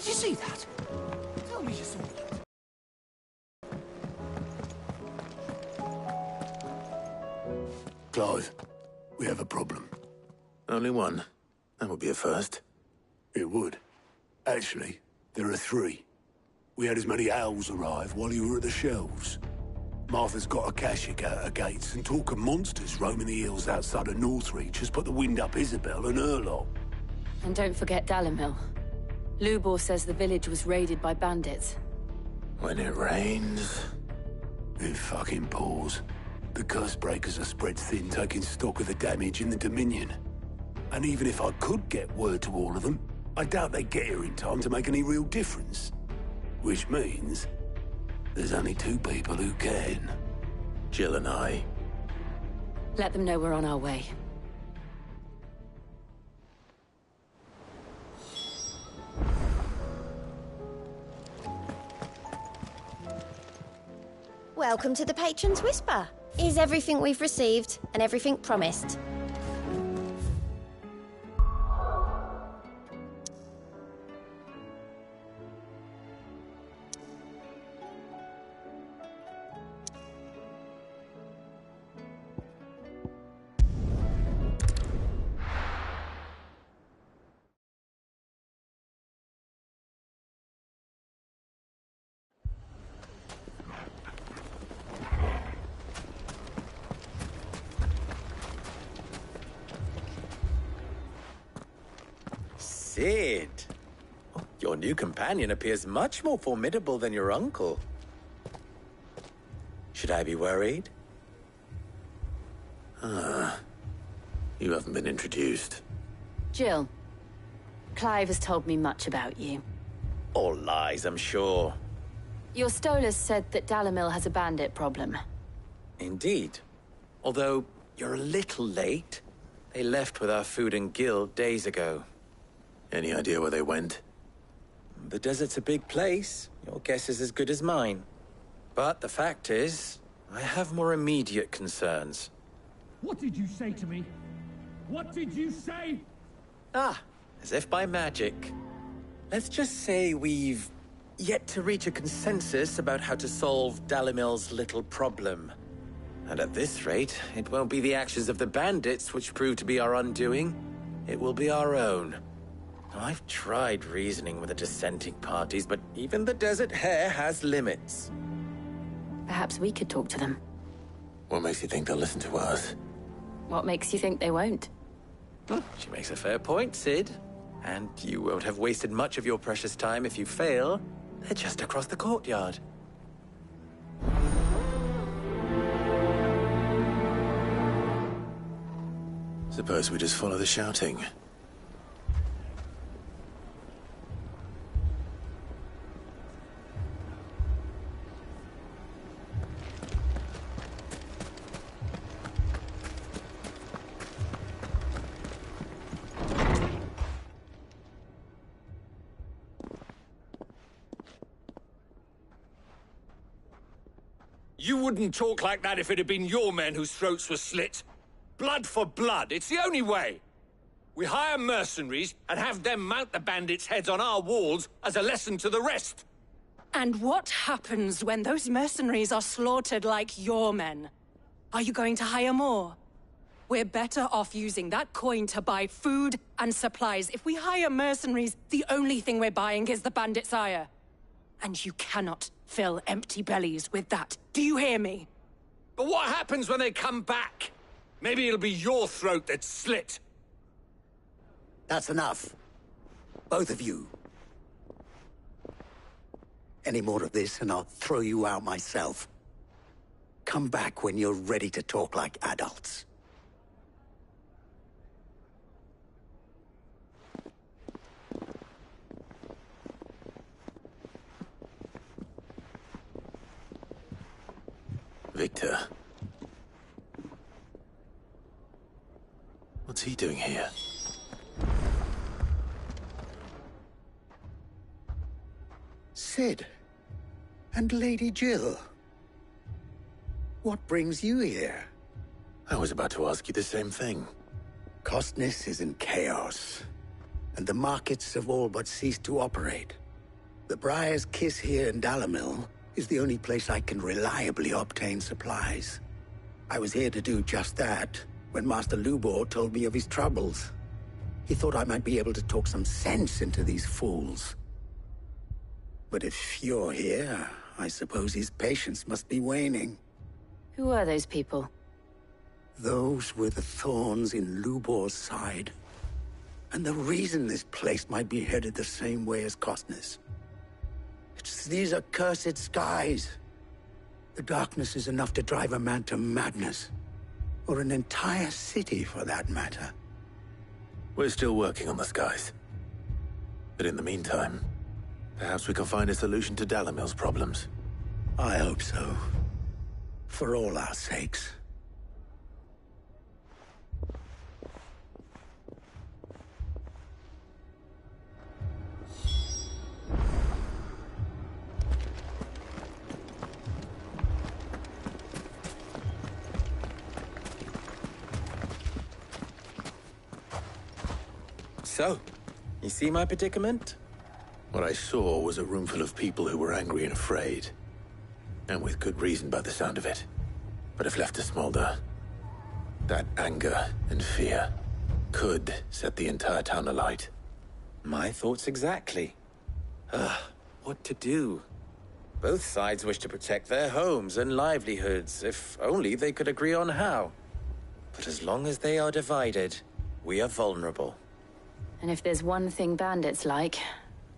Did you see that? Tell me you saw that. Clive, we have a problem. Only one. That would be a first. It would. Actually, there are three. We had as many owls arrive while you were at the shelves. Martha's got a Akashic out her gates, and talk of monsters roaming the hills outside of Northreach has put the wind up Isabel and her lot. And don't forget Dalimil. Lubor says the village was raided by bandits. When it rains... It fucking pours. The curse breakers are spread thin, taking stock of the damage in the Dominion. And even if I could get word to all of them, I doubt they'd get here in time to make any real difference. Which means... there's only two people who can. Jill and I. Let them know we're on our way. Welcome to the Patron's Whisper. Is everything we've received and everything promised? Sid! Your new companion appears much more formidable than your uncle. Should I be worried? You haven't been introduced. Jill, Clive has told me much about you. All lies, I'm sure. Your Stolas said that Dalimil has a bandit problem. Indeed. Although, you're a little late. They left with our food and guild days ago. Any idea where they went? The desert's a big place. Your guess is as good as mine. But the fact is, I have more immediate concerns. What did you say to me? What did you say? As if by magic. Let's just say we've yet to reach a consensus about how to solve Dalimil's little problem. And at this rate, it won't be the actions of the bandits which prove to be our undoing. It will be our own. I've tried reasoning with the dissenting parties, but even the Desert Hare has limits. Perhaps we could talk to them. What makes you think they'll listen to us? What makes you think they won't? She makes a fair point, Sid. And you won't have wasted much of your precious time if you fail. They're just across the courtyard. Suppose we just follow the shouting. You wouldn't talk like that if it had been your men whose throats were slit. Blood for blood, it's the only way. We hire mercenaries and have them mount the bandits' heads on our walls as a lesson to the rest. And what happens when those mercenaries are slaughtered like your men? Are you going to hire more? We're better off using that coin to buy food and supplies. If we hire mercenaries, the only thing we're buying is the bandits' ire. And you cannot fill empty bellies with that. Do you hear me? But what happens when they come back? Maybe it'll be your throat that's slit. That's enough. Both of you. Any more of this and I'll throw you out myself. Come back when you're ready to talk like adults. Victor. What's he doing here? Sid. And Lady Jill. What brings you here? I was about to ask you the same thing. Costness is in chaos, and the markets have all but ceased to operate. The Briar's Kiss here in Dalimil is the only place I can reliably obtain supplies. I was here to do just that when Master Lubor told me of his troubles. He thought I might be able to talk some sense into these fools. But if you're here, I suppose his patience must be waning. Who are those people? Those were the thorns in Lubor's side. And the reason this place might be headed the same way as Costner's. It's these accursed skies. The darkness is enough to drive a man to madness. Or an entire city, for that matter. We're still working on the skies. But in the meantime, perhaps we can find a solution to Dalimil's problems. I hope so. For all our sakes. So, you see my predicament? What I saw was a room full of people who were angry and afraid. And with good reason by the sound of it. But if left to smolder, that anger and fear could set the entire town alight. My thoughts exactly. What to do? Both sides wish to protect their homes and livelihoods, if only they could agree on how. But as long as they are divided, we are vulnerable. And if there's one thing bandits like,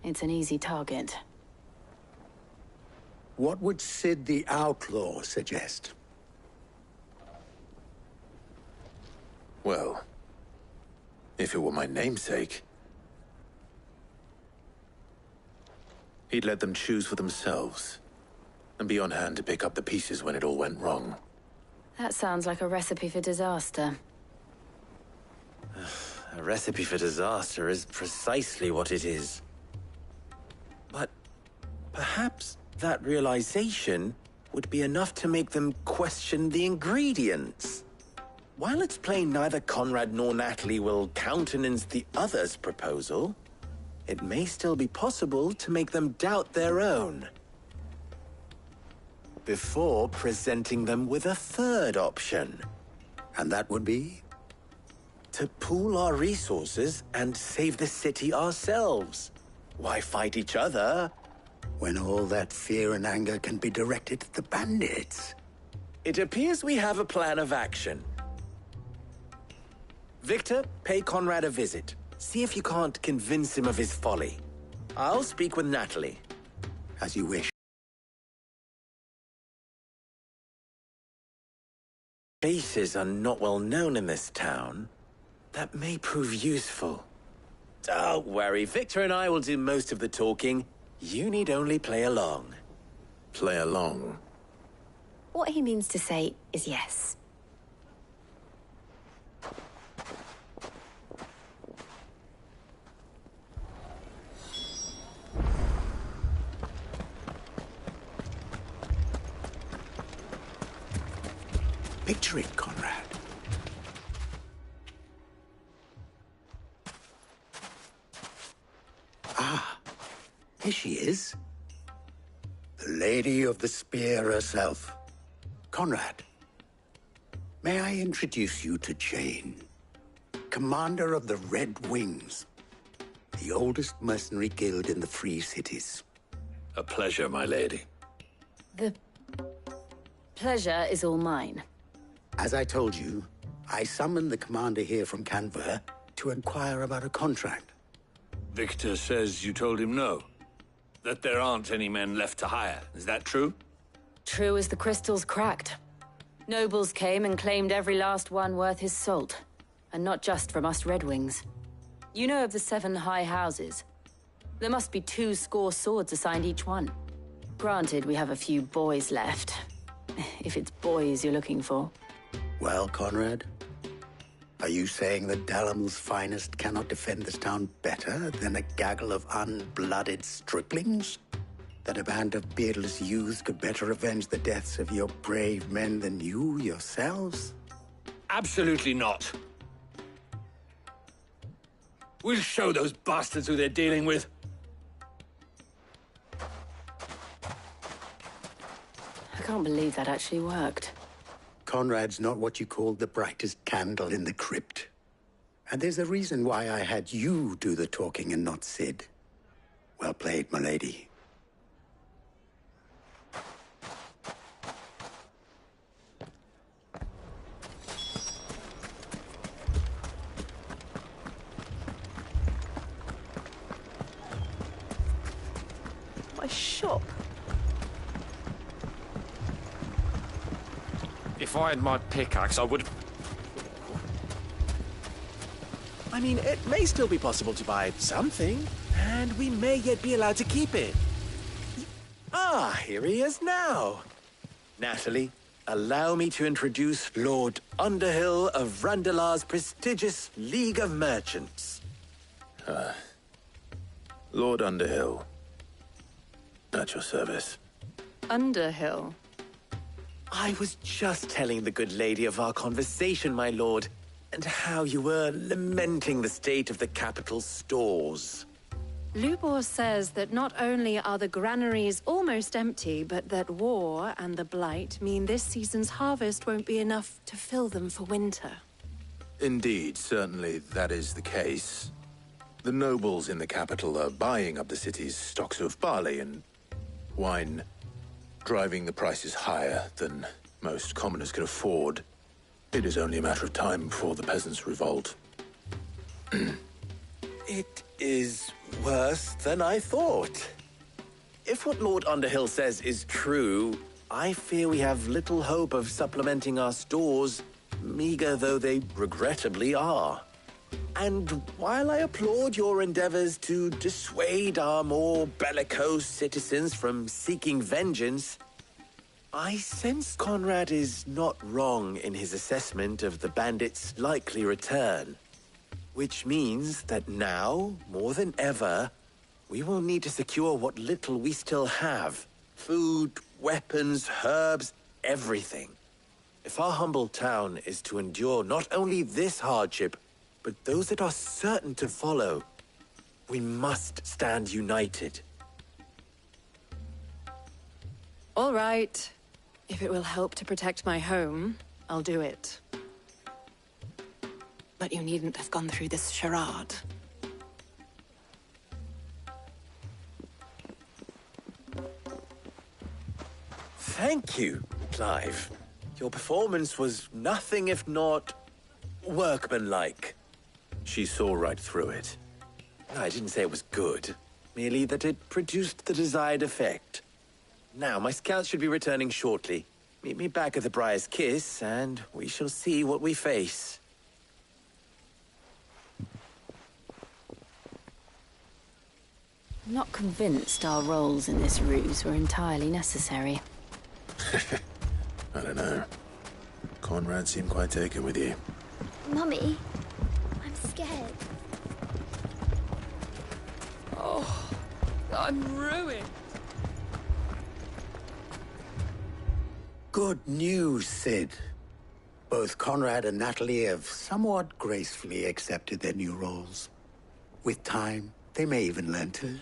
it's an easy target. What would Sid the Outlaw suggest? Well, if it were my namesake, he'd let them choose for themselves, and be on hand to pick up the pieces when it all went wrong. That sounds like a recipe for disaster. A recipe for disaster is precisely what it is. But perhaps that realization would be enough to make them question the ingredients. While it's plain neither Conrad nor Natalie will countenance the other's proposal, it may still be possible to make them doubt their own. Before presenting them with a third option. And that would be? To pool our resources and save the city ourselves. Why fight each other? When all that fear and anger can be directed at the bandits. It appears we have a plan of action. Victor, pay Conrad a visit. See if you can't convince him of his folly. I'll speak with Natalie. As you wish. Faces are not well known in this town. That may prove useful. Don't worry, Victor and I will do most of the talking. You need only play along. Play along? What he means to say is yes. Picture it, Conrad. Ah, here she is. The Lady of the Spear herself. Conrad, may I introduce you to Jane, commander of the Red Wings, the oldest mercenary guild in the Free Cities. A pleasure, my lady. The pleasure is all mine. As I told you, I summoned the commander here from Canver to inquire about a contract. Victor says you told him no. That there aren't any men left to hire. Is that true? True as the crystals cracked. Nobles came and claimed every last one worth his salt. And not just from us Red Wings. You know of the 7 high houses. There must be 2 swords assigned each one. Granted, we have a few boys left. If it's boys you're looking for. Well, Conrad, are you saying that Dalimil's finest cannot defend this town better than a gaggle of unblooded striplings? That a band of beardless youths could better avenge the deaths of your brave men than you yourselves? Absolutely not. We'll show those bastards who they're dealing with. can't believe that actually worked. Conrad's not what you call the brightest candle in the crypt. And there's a reason why I had you do the talking and not Sid. Well played, milady. My shop. If I had my pickaxe, I would... I mean, it may still be possible to buy something, and we may yet be allowed to keep it. Ah, here he is now. Natalie, allow me to introduce Lord Underhill of Randalar's prestigious League of Merchants. Lord Underhill. At your service. Underhill. I was just telling the good lady of our conversation, my lord, and how you were lamenting the state of the capital's stores. Lubor says that not only are the granaries almost empty, but that war and the Blight mean this season's harvest won't be enough to fill them for winter. Indeed, certainly that is the case. The nobles in the capital are buying up the city's stocks of barley and wine, driving the prices higher than most commoners can afford. It is only a matter of time before the peasants revolt. It is worse than I thought. If what Lord Underhill says is true, I fear we have little hope of supplementing our stores, meager though they regrettably are. And while I applaud your endeavors to dissuade our more bellicose citizens from seeking vengeance, I sense Conrad is not wrong in his assessment of the bandits' likely return. Which means that now, more than ever, we will need to secure what little we still have. Food, weapons, herbs, everything. If our humble town is to endure not only this hardship, but those that are certain to follow, we must stand united. All right. If it will help to protect my home, I'll do it. But you needn't have gone through this charade. Thank you, Clive. Your performance was nothing if not workmanlike. She saw right through it. I didn't say it was good, merely that it produced the desired effect. Now, my scouts should be returning shortly. Meet me back at the Briar's Kiss, and we shall see what we face. I'm not convinced our roles in this ruse were entirely necessary. I don't know. Conrad seemed quite taken with you. Mummy, I'm scared. Oh, I'm ruined. Good news, Sid. Both Conrad and Natalie have somewhat gracefully accepted their new roles. With time, they may even learn to.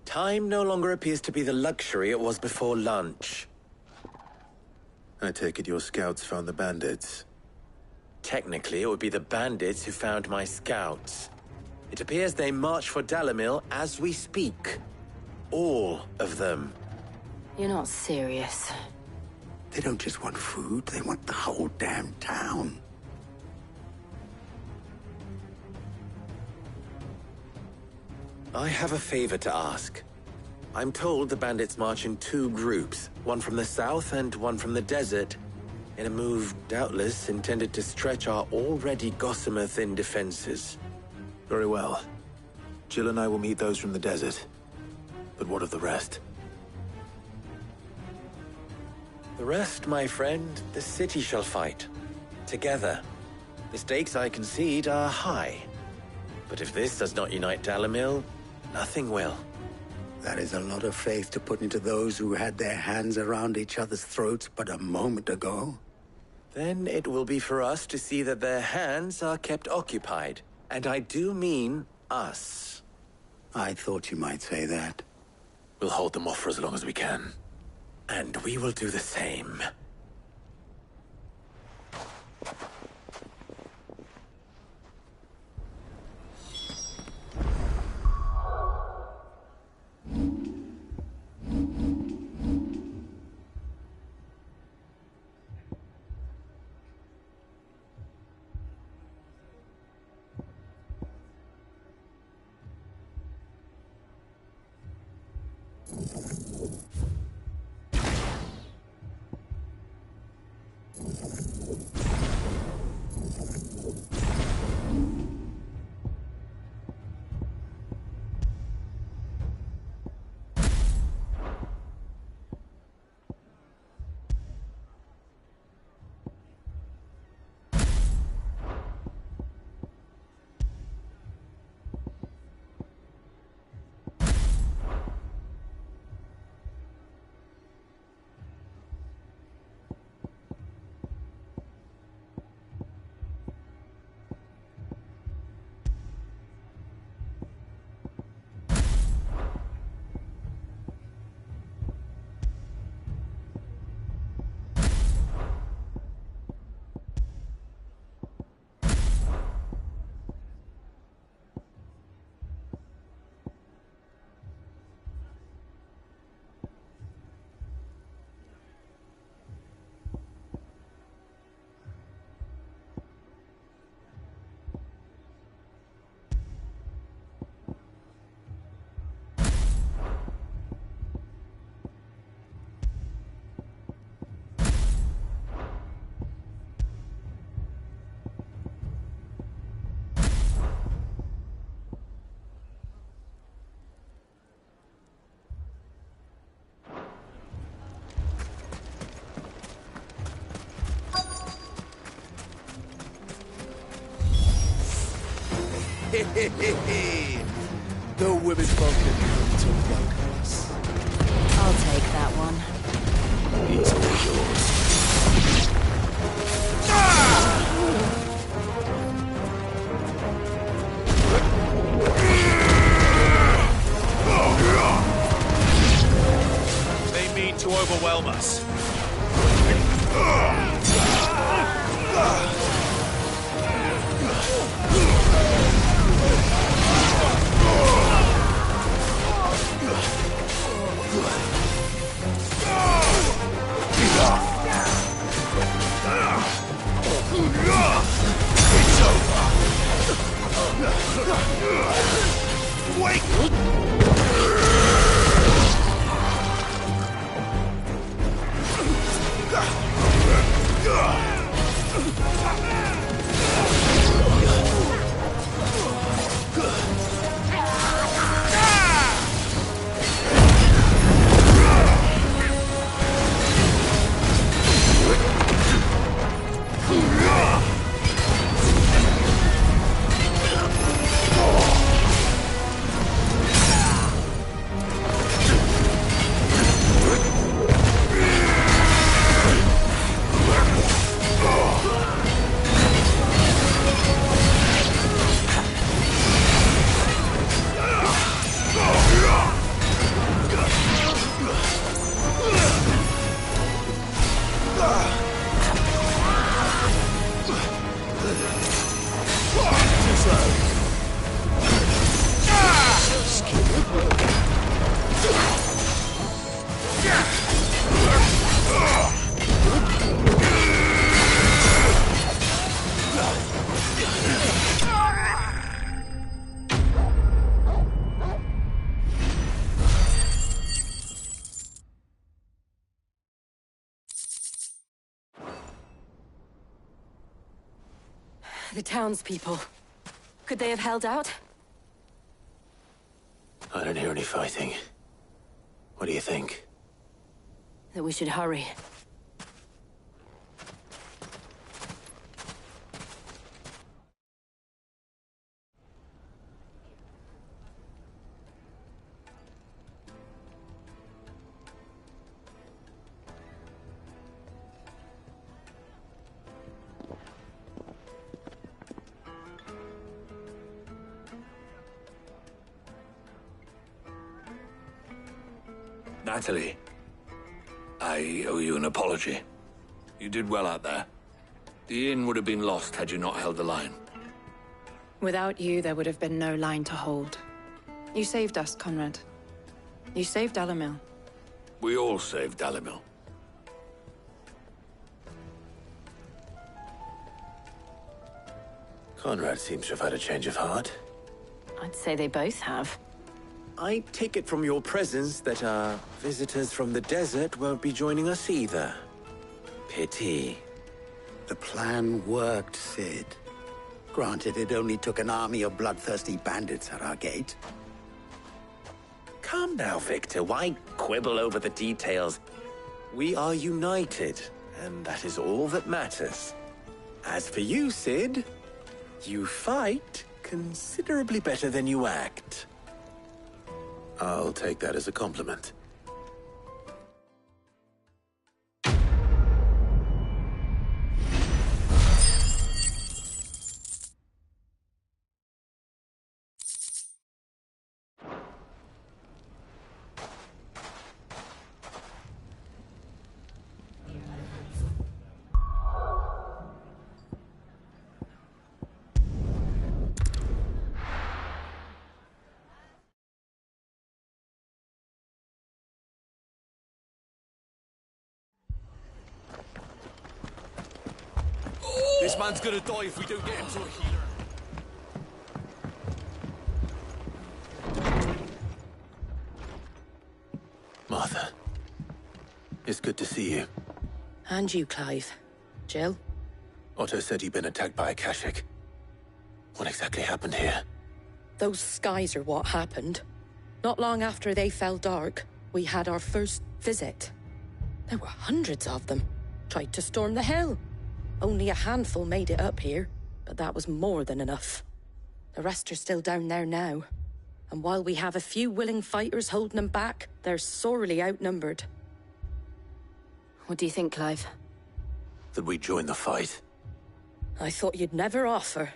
Time no longer appears to be the luxury it was before lunch. I take it your scouts found the bandits. Technically, it would be the bandits who found my scouts. It appears they march for Dalimil as we speak. All of them. You're not serious. They don't just want food, they want the whole damn town. I have a favor to ask. I'm told the bandits march in two groups, one from the south and one from the desert, in a move doubtless intended to stretch our already gossamer-thin defenses. Very well. Jill and I will meet those from the desert. But what of the rest? The rest, my friend, the city shall fight. Together. The stakes, I concede, are high. But if this does not unite Dalimil, nothing will. That is a lot of faith to put into those who had their hands around each other's throats but a moment ago. Then it will be for us to see that their hands are kept occupied. And I do mean us. I thought you might say that. We'll hold them off for as long as we can. And we will do the same. The women's bunker come to welcome us. I'll take that one. He's all yours. They mean to overwhelm us. The townspeople. Could they have held out? I don't hear any fighting. What do you think? That we should hurry. Natalie, I owe you an apology. You did well out there. The inn would have been lost had you not held the line. Without you, there would have been no line to hold. You saved us, Conrad. You saved Dalimil. We all saved Dalimil. Conrad seems to have had a change of heart. I'd say they both have. I take it from your presence that our visitors from the desert won't be joining us either. Pity. The plan worked, Sid. Granted, it only took an army of bloodthirsty bandits at our gate. Calm now, Victor. Why quibble over the details? We are united, and that is all that matters. As for you, Sid, you fight considerably better than you act. I'll take that as a compliment. This man's gonna die if we don't get him to a healer. Martha, it's good to see you. And you, Clive. Jill? Otto said you'd been attacked by a Kashik. What exactly happened here? Those skies are what happened. Not long after they fell dark, we had our first visit. There were hundreds of them. Tried to storm the hill. Only a handful made it up here, but that was more than enough. The rest are still down there now. And while we have a few willing fighters holding them back, they're sorely outnumbered. What do you think, Clive? That we join the fight? I thought you'd never offer.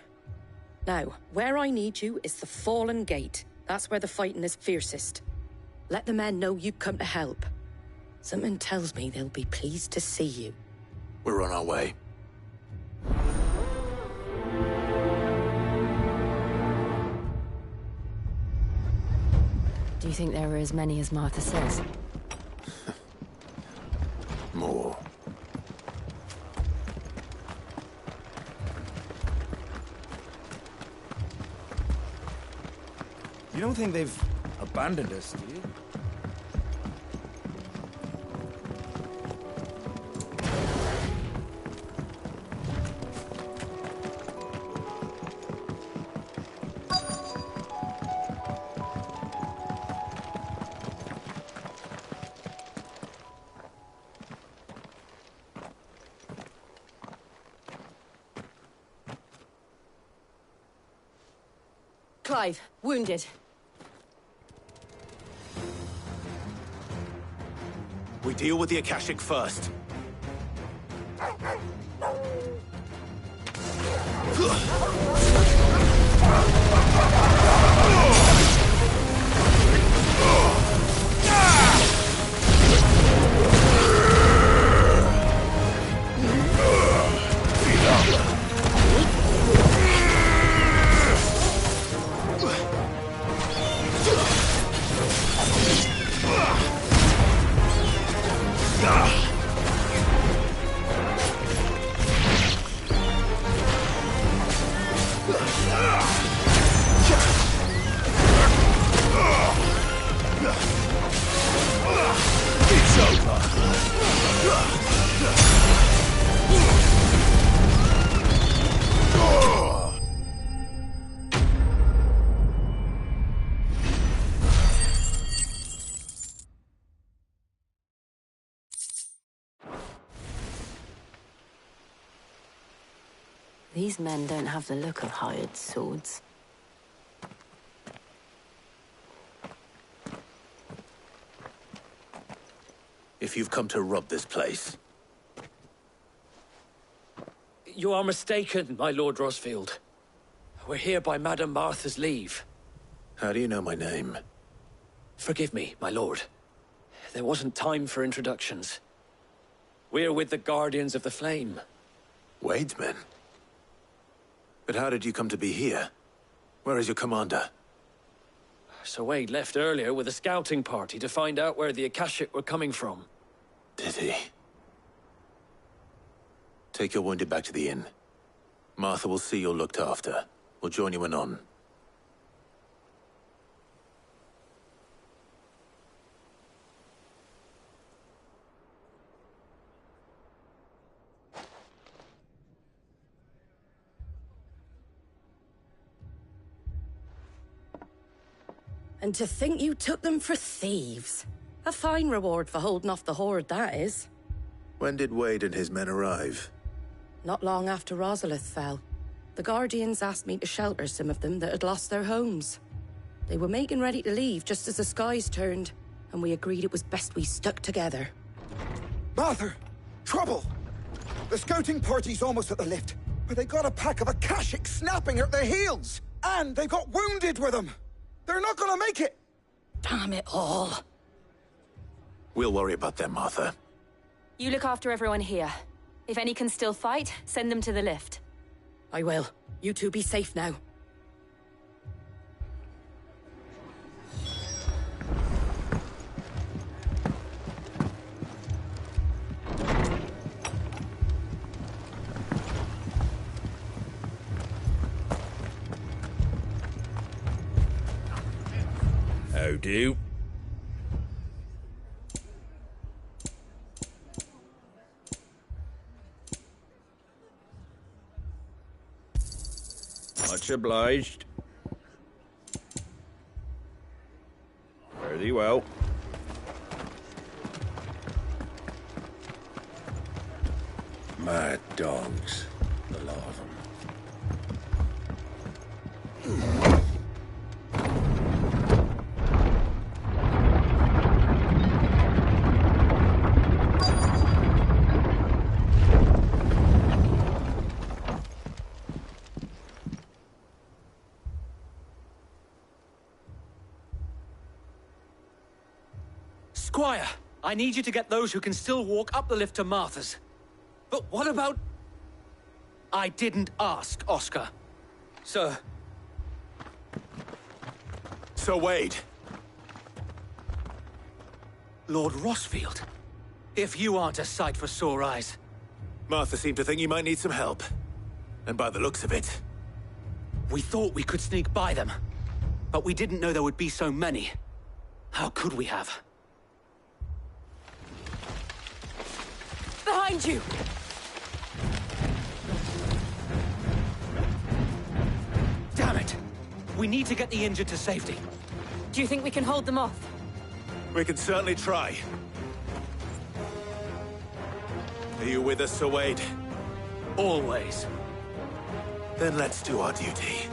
Now, where I need you is the Fallen Gate. That's where the fighting is fiercest. Let the men know you come to help. Something tells me they'll be pleased to see you. We're on our way. Do you think there are as many as Martha says? More. You don't think they've abandoned us, do you? Clive, wounded. We deal with the Akashic first. These men don't have the look of hired swords. If you've come to rob this place... You are mistaken, my Lord Rosfield. We're here by Madame Martha's leave. How do you know my name? Forgive me, my lord. There wasn't time for introductions. We're with the Guardians of the Flame. Wade's men? But how did you come to be here? Where is your commander? Sir Wade left earlier with a scouting party to find out where the Akashic were coming from. Did he? Take your wounded back to the inn. Martha will see you're looked after. We'll join you anon. And to think you took them for thieves. A fine reward for holding off the horde, that is. When did Wade and his men arrive? Not long after Rosalith fell. The Guardians asked me to shelter some of them that had lost their homes. They were making ready to leave just as the skies turned, and we agreed it was best we stuck together. Martha! Trouble! The scouting party's almost at the lift, but they got a pack of Akashic snapping at their heels! And they got wounded with them! They're not gonna make it! Damn it all. We'll worry about them, Martha. You look after everyone here. If any can still fight, send them to the lift. I will. You two be safe now. How do? Much obliged. Fare thee well. Mad dogs, the lot of them. Squire, I need you to get those who can still walk up the lift to Martha's. But what about... I didn't ask, Oscar. Sir. Sir Wade. Lord Rosfield. If you aren't a sight for sore eyes. Martha seemed to think you might need some help. And by the looks of it... We thought we could sneak by them. But we didn't know there would be so many. How could we have? Behind you! Damn it! We need to get the injured to safety. Do you think we can hold them off? We can certainly try. Are you with us, Sir Wade? Always. Then let's do our duty.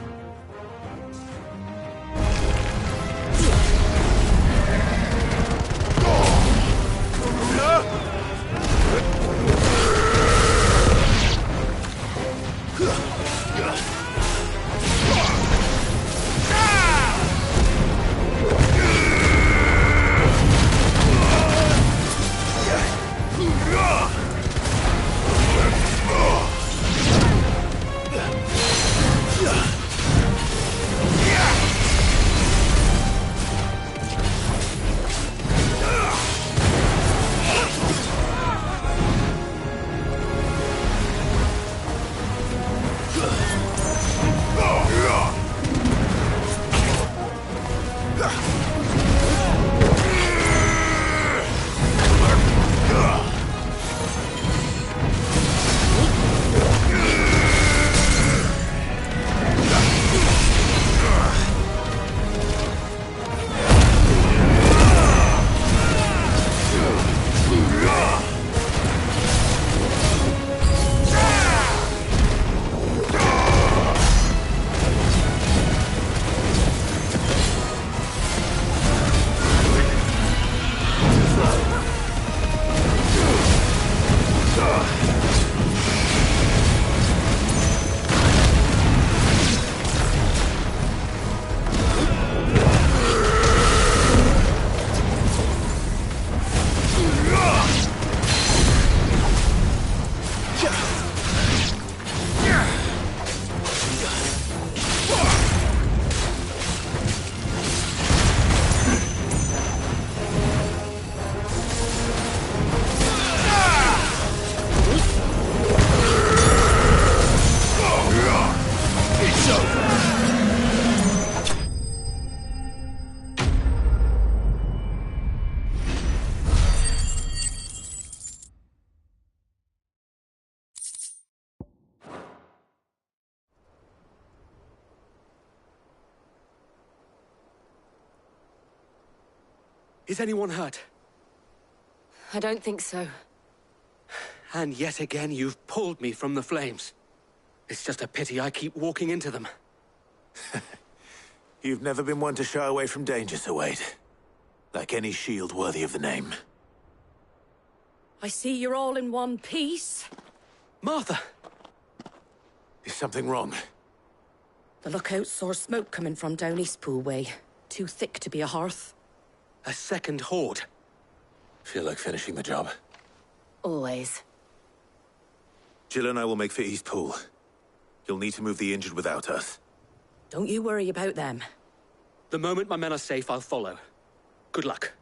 Is anyone hurt? I don't think so. And yet again, you've pulled me from the flames. It's just a pity I keep walking into them. You've never been one to shy away from danger, Sir Wade. Like any shield worthy of the name. I see you're all in one piece. Martha! Is something wrong? The lookout saw smoke coming from down Eastpool way. Too thick to be a hearth. A second horde. Feel like finishing the job? Always. Jill and I will make for Eastpool. You'll need to move the injured without us. Don't you worry about them. The moment my men are safe, I'll follow. Good luck.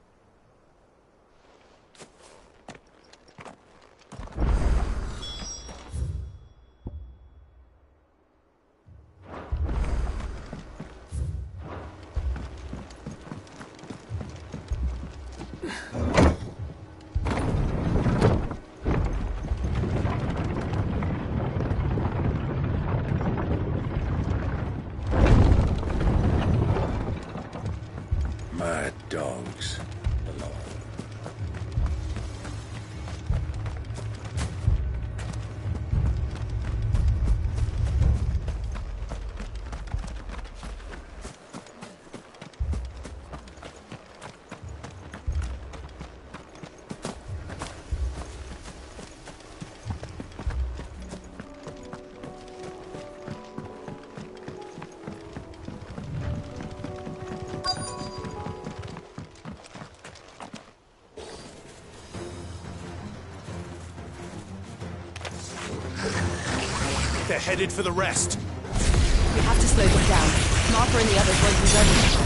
Mad dogs. Alone. They're headed for the rest. We have to slow them down. Martha and the others won't be ready.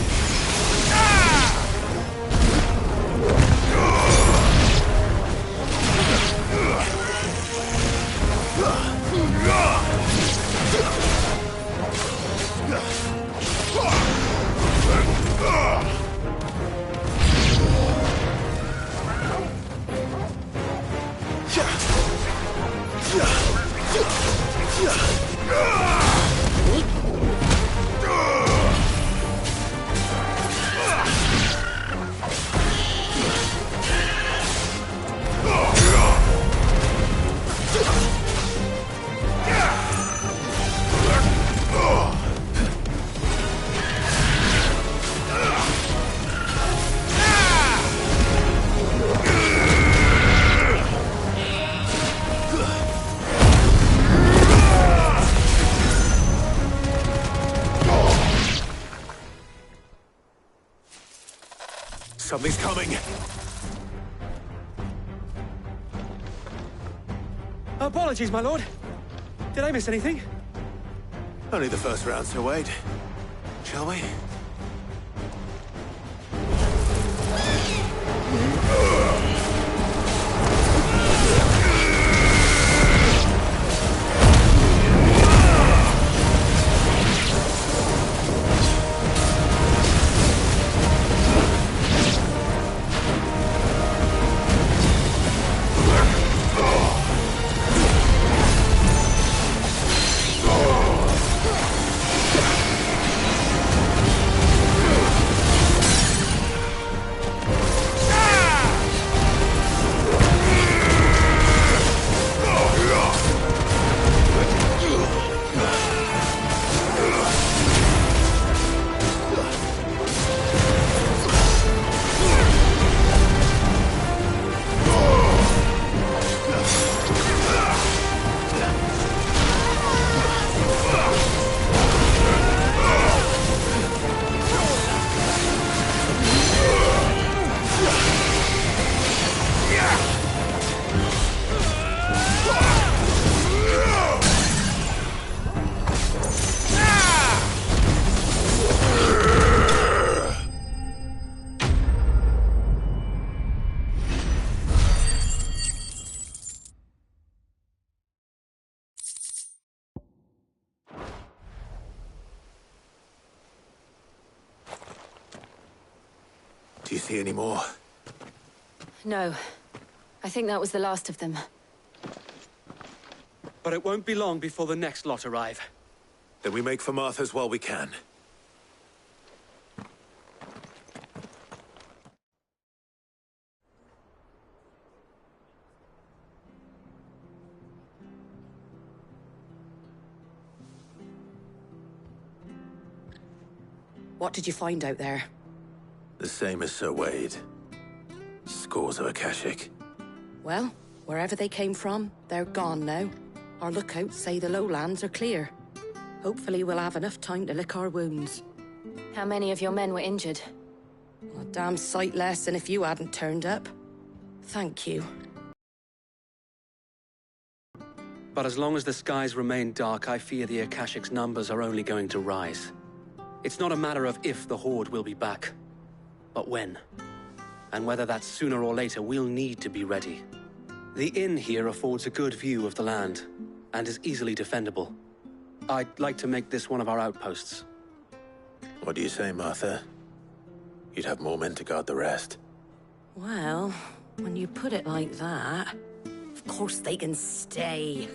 Something's coming. Apologies, my lord. Did I miss anything? Only the first round, Sir Wade. Shall we? Do you see any more? No. I think that was the last of them. But it won't be long before the next lot arrive. Then we make for Martha's while we can. What did you find out there? The same as Sir Wade. Scores of Akashic. Well, wherever they came from, they're gone now. Our lookouts say the lowlands are clear. Hopefully we'll have enough time to lick our wounds. How many of your men were injured? A damn sight less than if you hadn't turned up. Thank you. But as long as the skies remain dark, I fear the Akashic's numbers are only going to rise. It's not a matter of if the Horde will be back, but when. And whether that's sooner or later, we'll need to be ready. The inn here affords a good view of the land, and is easily defendable. I'd like to make this one of our outposts. What do you say, Martha? You'd have more men to guard the rest. Well, when you put it like that, of course they can stay.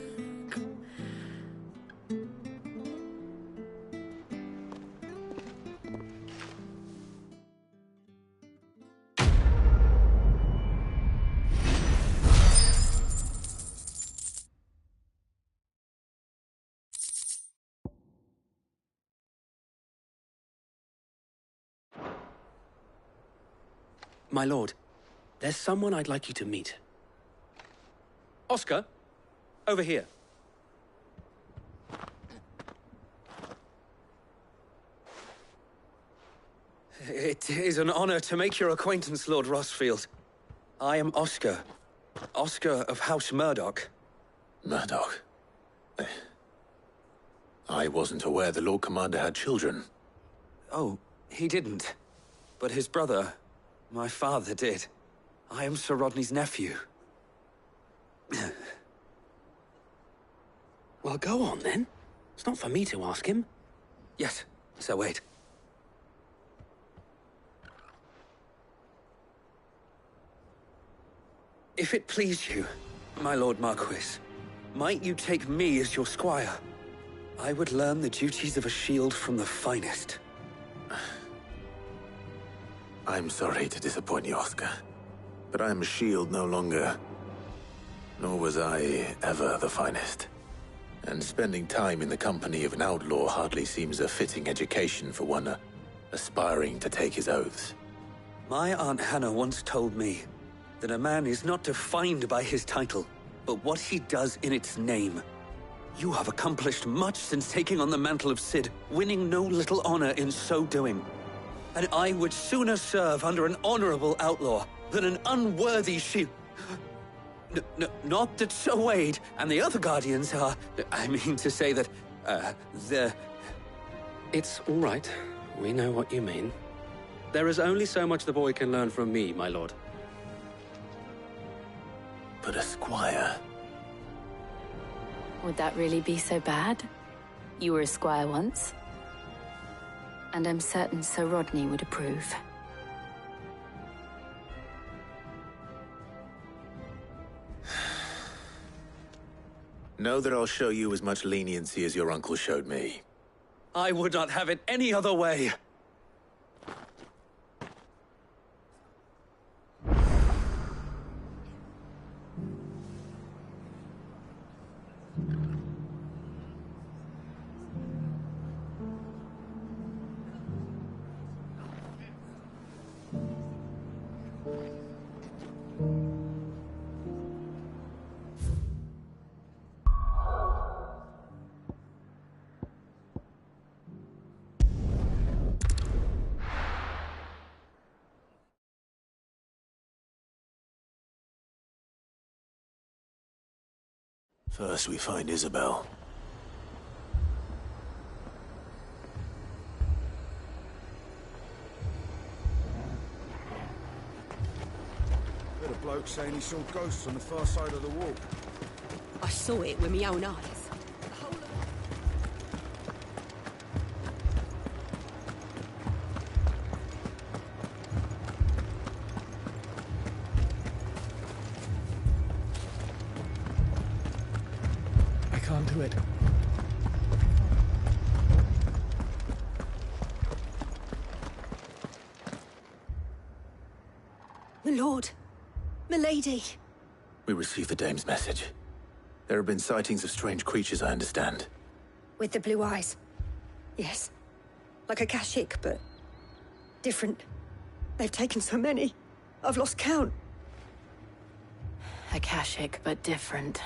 My lord, there's someone I'd like you to meet. Oscar, over here. It is an honor to make your acquaintance, Lord Rosfield. I am Oscar. Oscar of House Murdoch. Murdoch? I wasn't aware the Lord Commander had children. Oh, he didn't. But his brother, my father, did. I am Sir Rodney's nephew. Well, go on, then. It's not for me to ask him. Yes, Sir Wade. If it please you, my Lord Marquis, might you take me as your squire? I would learn the duties of a shield from the finest. I'm sorry to disappoint you, Oscar, but I'm a shield no longer. Nor was I ever the finest. And spending time in the company of an outlaw hardly seems a fitting education for one aspiring to take his oaths. My Aunt Hannah once told me that a man is not defined by his title, but what he does in its name. You have accomplished much since taking on the mantle of Cid, winning no little honor in so doing. And I would sooner serve under an honorable outlaw than an unworthy shield. Not that Sir Wade and the other Guardians are... I mean to say that, they're... It's all right. We know what you mean. There is only so much the boy can learn from me, my lord. But a squire... Would that really be so bad? You were a squire once. And I'm certain Sir Rodney would approve. Know that I'll show you as much leniency as your uncle showed me. I would not have it any other way. First we find Isabel. Heard a bloke saying he saw ghosts on the far side of the wall. I saw it with my own eyes. Can't do it. My lord, my lady. We received the dame's message. There have been sightings of strange creatures, I understand. With the blue eyes. Yes. Like Akashic, but Different. They've taken so many. I've lost count. Akashic, but different.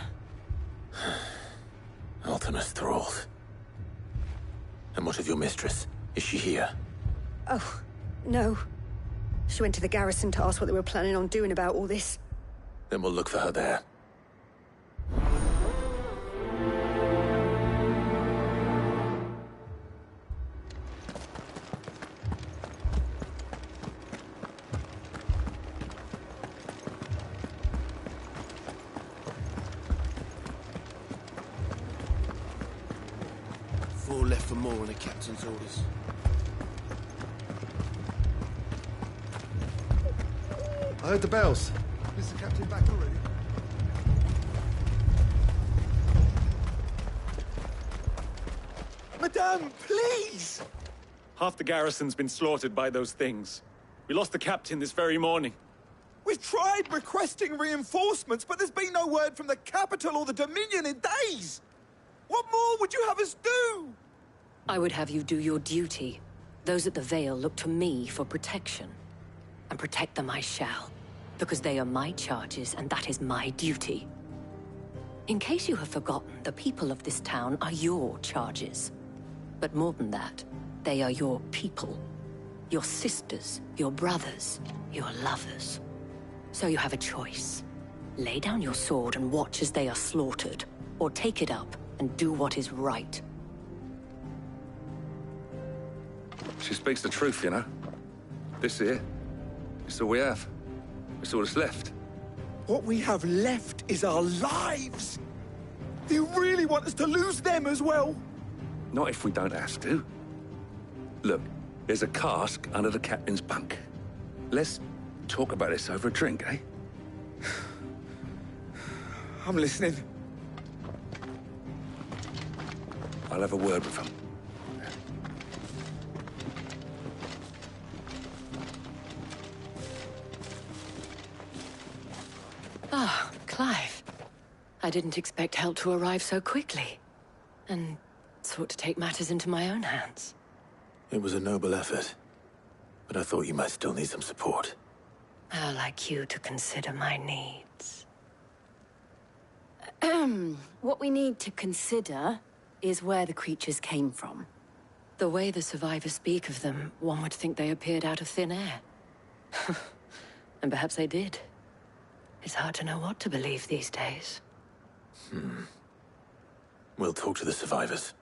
Ultimus thralls. And what of your mistress? Is she here? Oh, no. She went to the garrison to ask what they were planning on doing about all this. Then we'll look for her there. Four left for more on the captain's orders. I heard the bells. Is the captain back already? Madame, please! Half the garrison's been slaughtered by those things. We lost the captain this very morning. We've tried requesting reinforcements, but there's been no word from the capital or the Dominion in days! What more would you have us do? I would have you do your duty. Those at the Vale look to me for protection. And protect them I shall. Because they are my charges, and that is my duty. In case you have forgotten, the people of this town are your charges. But more than that, they are your people. Your sisters, your brothers, your lovers. So you have a choice. Lay down your sword and watch as they are slaughtered, or take it up and do what is right. She speaks the truth, you know. This here, it's all we have. It's all that's left. What we have left is our lives! Do you really want us to lose them as well? Not if we don't have to. Look, there's a cask under the captain's bunk. Let's talk about this over a drink, eh? I'm listening. I'll have a word with him. Ah, Clive. I didn't expect help to arrive so quickly. And sought to take matters into my own hands. It was a noble effort. But I thought you might still need some support. I'd like you to consider my needs. What we need to consider is where the creatures came from. The way the survivors speak of them, one would think they appeared out of thin air. And perhaps they did. It's hard to know what to believe these days. We'll talk to the survivors.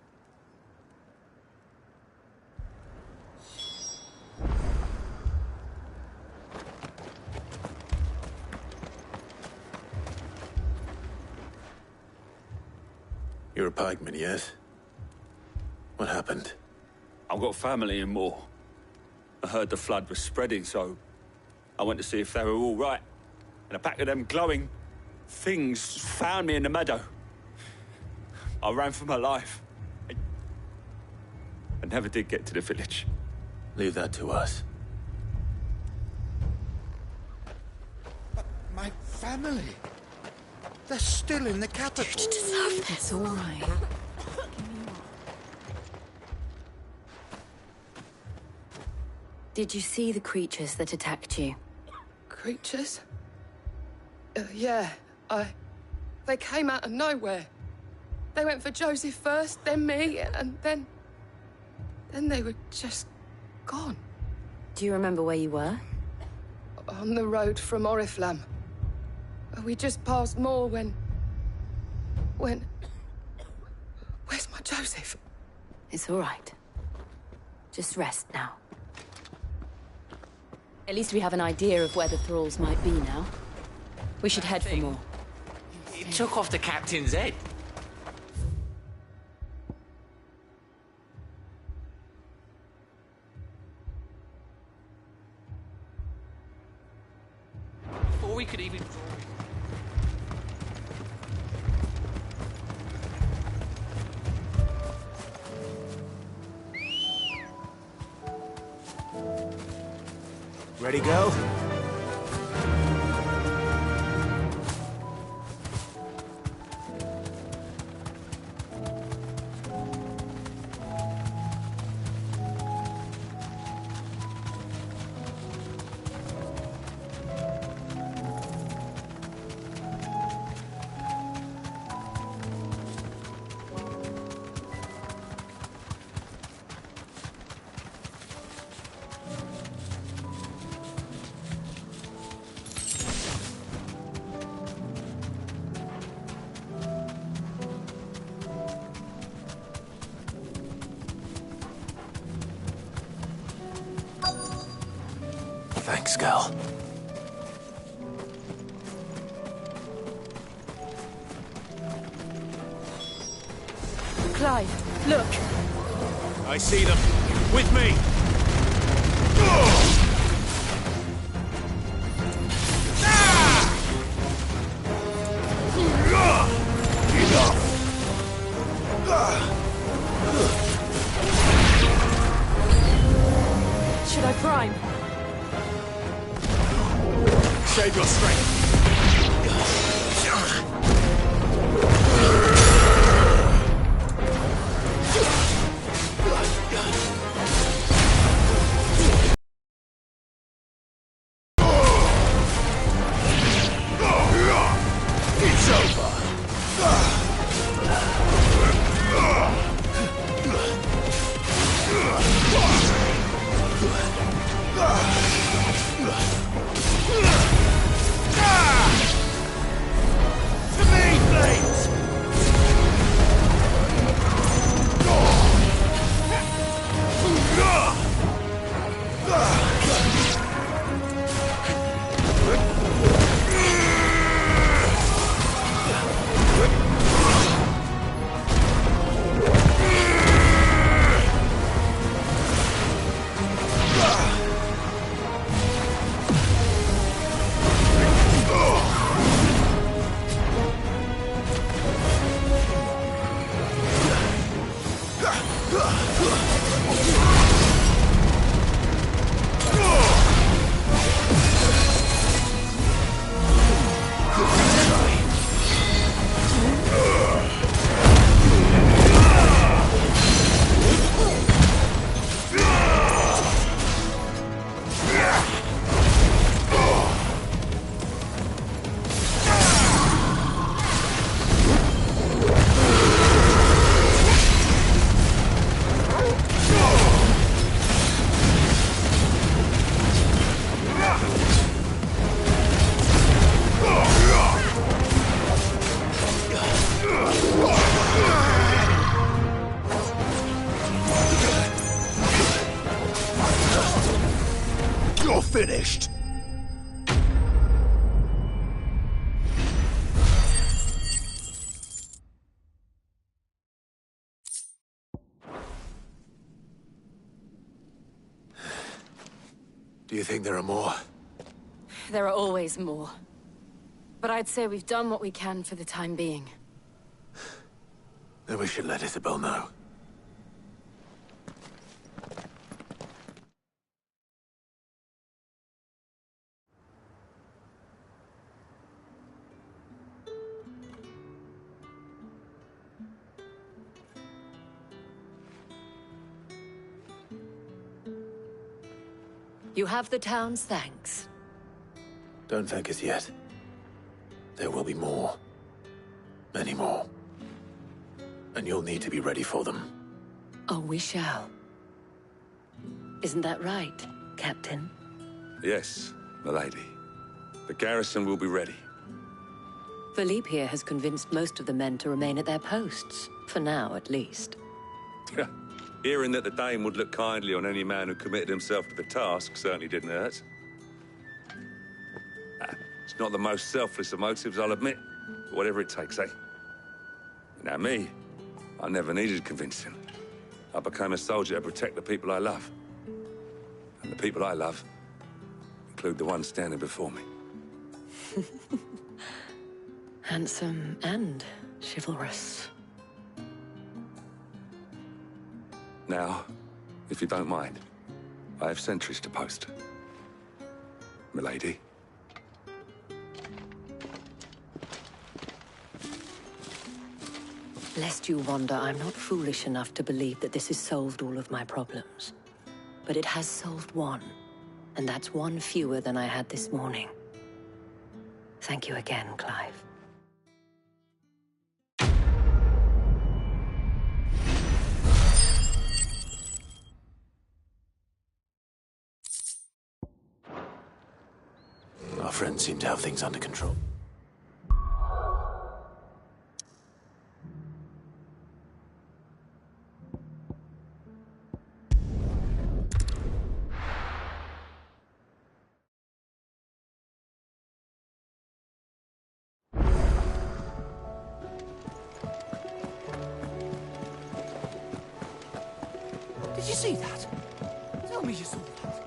You're a pikeman, yes? What happened? I've got family in Moor. I heard the flood was spreading, so I went to see if they were all right. And a pack of them glowing things found me in the meadow. I ran for my life. I never did get to the village. Leave that to us. But my family... They're still in the capital. You deserve this, all right. Did you see the creatures that attacked you? Creatures? Yeah, They came out of nowhere. They went for Joseph first, then me, and then they were just gone. Do you remember where you were? On the road from Oriflamme. We just passed Moor when... Where's my Joseph? It's all right. Just rest now. At least we have an idea of where the thralls might be now. We should head for more. It took off the captain's head. Before we could even... Ready, go? Relax, girl. Clive, look. I see them. With me! Should I prime? Save your strength. It's over. To me, blades! You're finished. Do you think there are more? There are always more. But I'd say we've done what we can for the time being. Then we should let Isabel know. You have the town's thanks. Don't thank us yet. There will be more. Many more. And you'll need to be ready for them. Oh, we shall. Isn't that right, Captain? Yes, milady. The garrison will be ready. Philippe here has convinced most of the men to remain at their posts. For now, at least. Hearing that the Dane would look kindly on any man who committed himself to the task certainly didn't hurt. It's not the most selfless of motives, I'll admit. But whatever it takes, eh? Now me, I never needed convincing. I became a soldier to protect the people I love. And the people I love include the ones standing before me. Handsome and chivalrous. Now, if you don't mind, I have sentries to post. Milady. Lest you wonder, I'm not foolish enough to believe that this has solved all of my problems. But it has solved one, and that's one fewer than I had this morning. Thank you again, Clive. Our friends seem to have things under control. Did you see that? Tell me you saw that.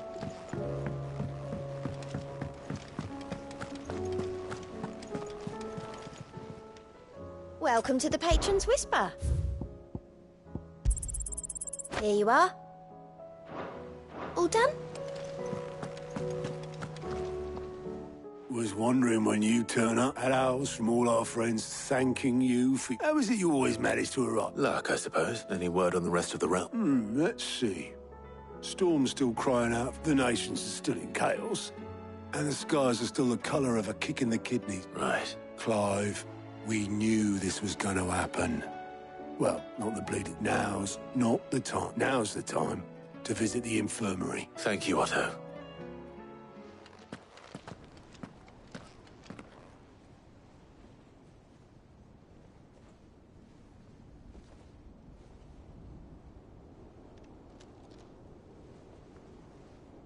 Welcome to the Patron's Whisper. Here you are. All done? Was wondering when you turn up at ours from all our friends thanking you for... How is it you always manage to arrive? Luck, I suppose. Any word on the rest of the realm? Let's see. Storm's still crying out, the nations are still in chaos, and the skies are still the colour of a kick in the kidneys. Right. Clive, we knew this was going to happen. Well, not the bleeding. Now's not the time. Now's the time to visit the infirmary. Thank you, Otto.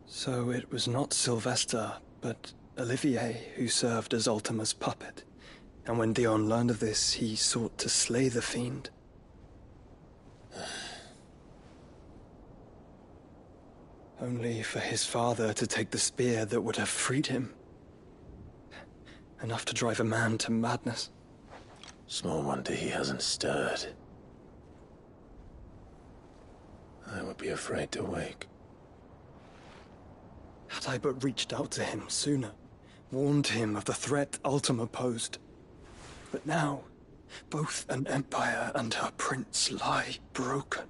So it was not Sylvester, but Olivier who served as Ultima's puppet. And when Dion learned of this, he sought to slay the fiend. Only for his father to take the spear that would have freed him. Enough to drive a man to madness. Small wonder he hasn't stirred. I would be afraid to wake. Had I but reached out to him sooner, warned him of the threat Ultima posed. But now, both an empire and her prince lie broken.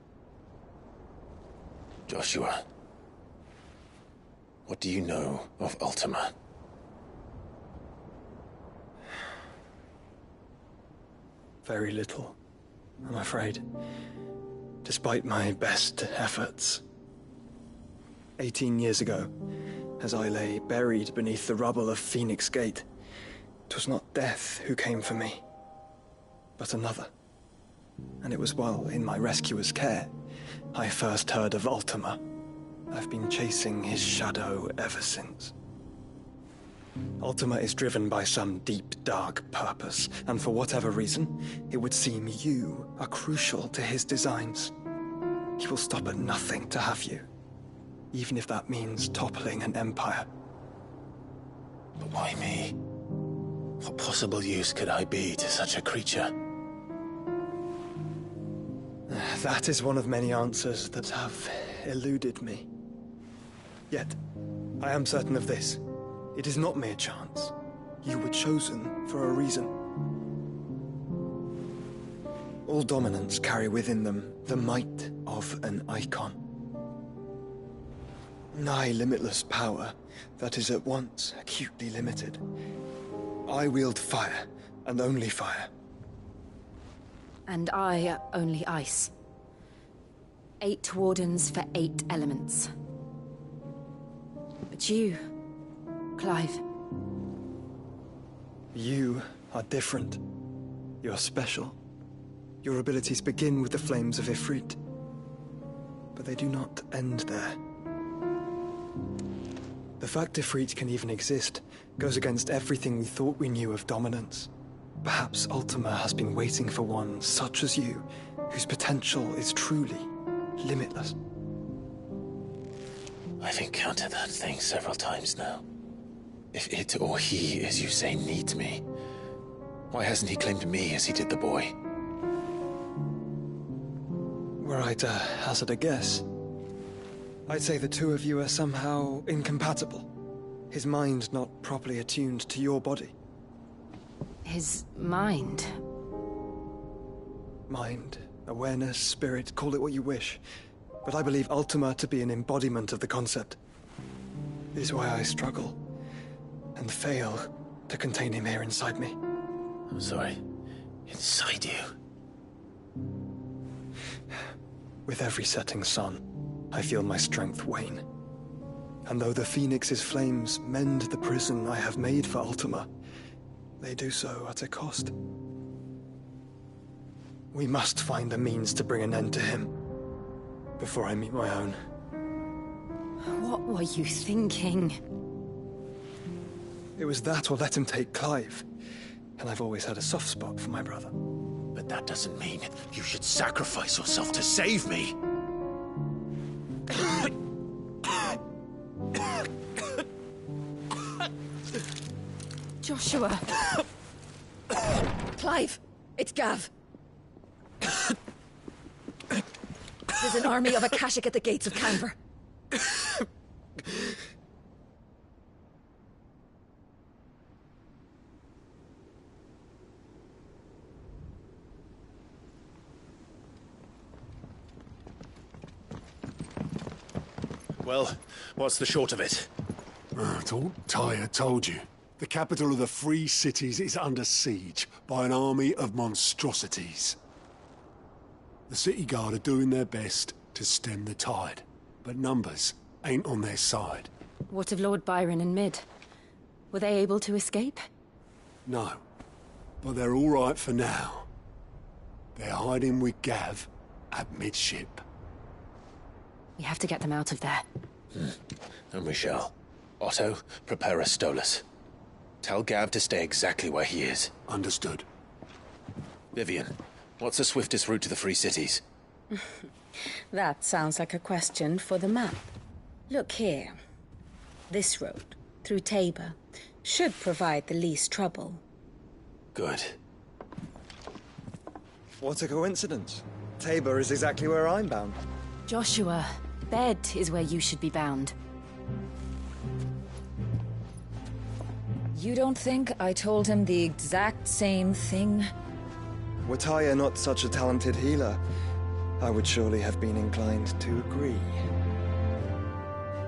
Joshua, what do you know of Ultima? Very little, I'm afraid. Despite my best efforts. 18 years ago, as I lay buried beneath the rubble of Phoenix Gate, 'twas not death who came for me, but another. And it was while in my rescuer's care, I first heard of Ultima. I've been chasing his shadow ever since. Ultima is driven by some deep, dark purpose, and for whatever reason, it would seem you are crucial to his designs. He will stop at nothing to have you, even if that means toppling an empire. But why me? What possible use could I be to such a creature? That is one of many answers that have eluded me. Yet, I am certain of this. It is not mere chance. You were chosen for a reason. All dominants carry within them the might of an icon. Nigh limitless power that is at once acutely limited. I wield fire, and only fire. And I only ice. 8 wardens for 8 elements. But you, Clive. You are different. You're special. Your abilities begin with the flames of Ifrit. But they do not end there. The fact Ifrit can even exist goes against everything we thought we knew of dominance. Perhaps Ultima has been waiting for one such as you, whose potential is truly limitless. I've encountered that thing several times now. If it or he, as you say, needs me, why hasn't he claimed me as he did the boy? Were I to hazard a guess, I'd say the two of you are somehow incompatible. His mind not properly attuned to your body. His mind? Mind, awareness, spirit, call it what you wish. But I believe Ultima to be an embodiment of the concept. This is why I struggle and fail to contain him here inside me. I'm sorry. Inside you? With every setting sun, I feel my strength wane. And though the Phoenix's flames mend the prison I have made for Ultima, they do so at a cost. We must find a means to bring an end to him before I meet my own. What were you thinking? It was that or let him take Clive. And I've always had a soft spot for my brother. But that doesn't mean you should sacrifice yourself to save me. Joshua! Clive! It's Gav! There's an army of Akashic at the gates of Canver. Well, what's the short of it? I thought Tyre told you. The capital of the Free Cities is under siege by an army of monstrosities. The city guard are doing their best to stem the tide, but numbers ain't on their side. What of Lord Byron and Mid? Were they able to escape? No, but they're all right for now. They're hiding with Gav at midship. We have to get them out of there. And we shall. Otto, prepare a Stolas. Tell Gav to stay exactly where he is. Understood. Vivian, what's the swiftest route to the Free Cities? That sounds like a question for the map. Look here. This road, through Tabor, should provide the least trouble. Good. What a coincidence. Tabor is exactly where I'm bound. Joshua, Bed is where you should be bound. You don't think I told him the exact same thing? Were Tyre not such a talented healer, I would surely have been inclined to agree.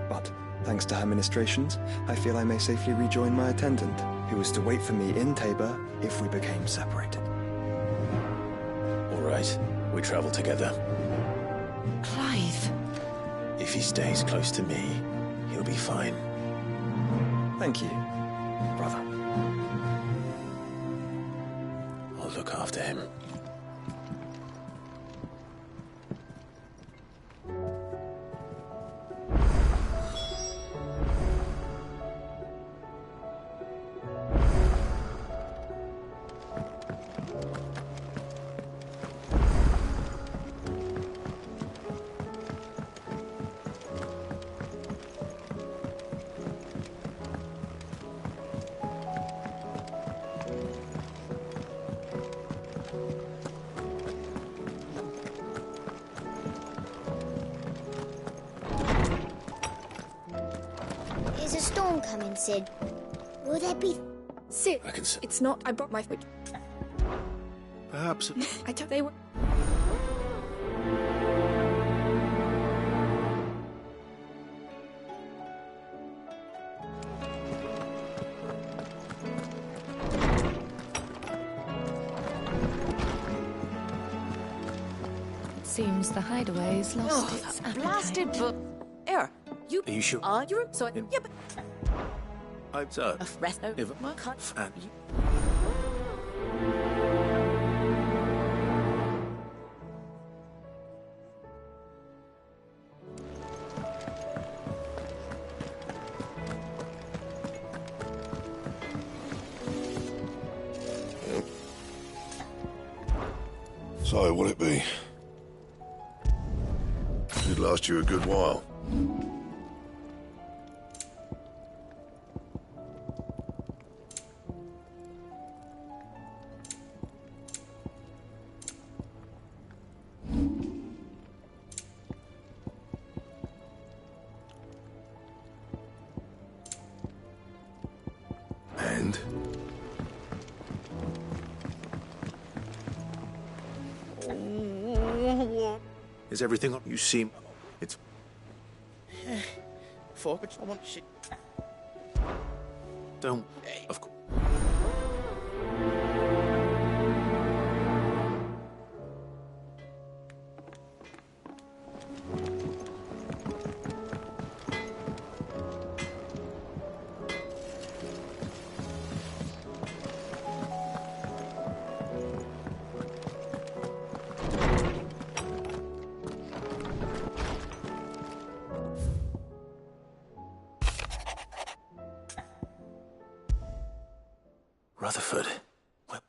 But, thanks to her ministrations, I feel I may safely rejoin my attendant, who was to wait for me in Tabor if we became separated. All right, we travel together. Clive. If he stays close to me, he'll be fine. Thank you, brother. I'll look after him. Is a storm coming, Sid? Will there be... Sid, I can it's not. I brought my food. Perhaps... I thought they were... Seems the hideaway's lost its appetite. Blasted book. Air, you Are you sure? are you so yeah, but I'm so... a rest If can't So, what'll it be? It'd last you a good while. And? Is everything on? You seem... It's... Focus. I want shit. Don't... Of course. Rutherford. Well...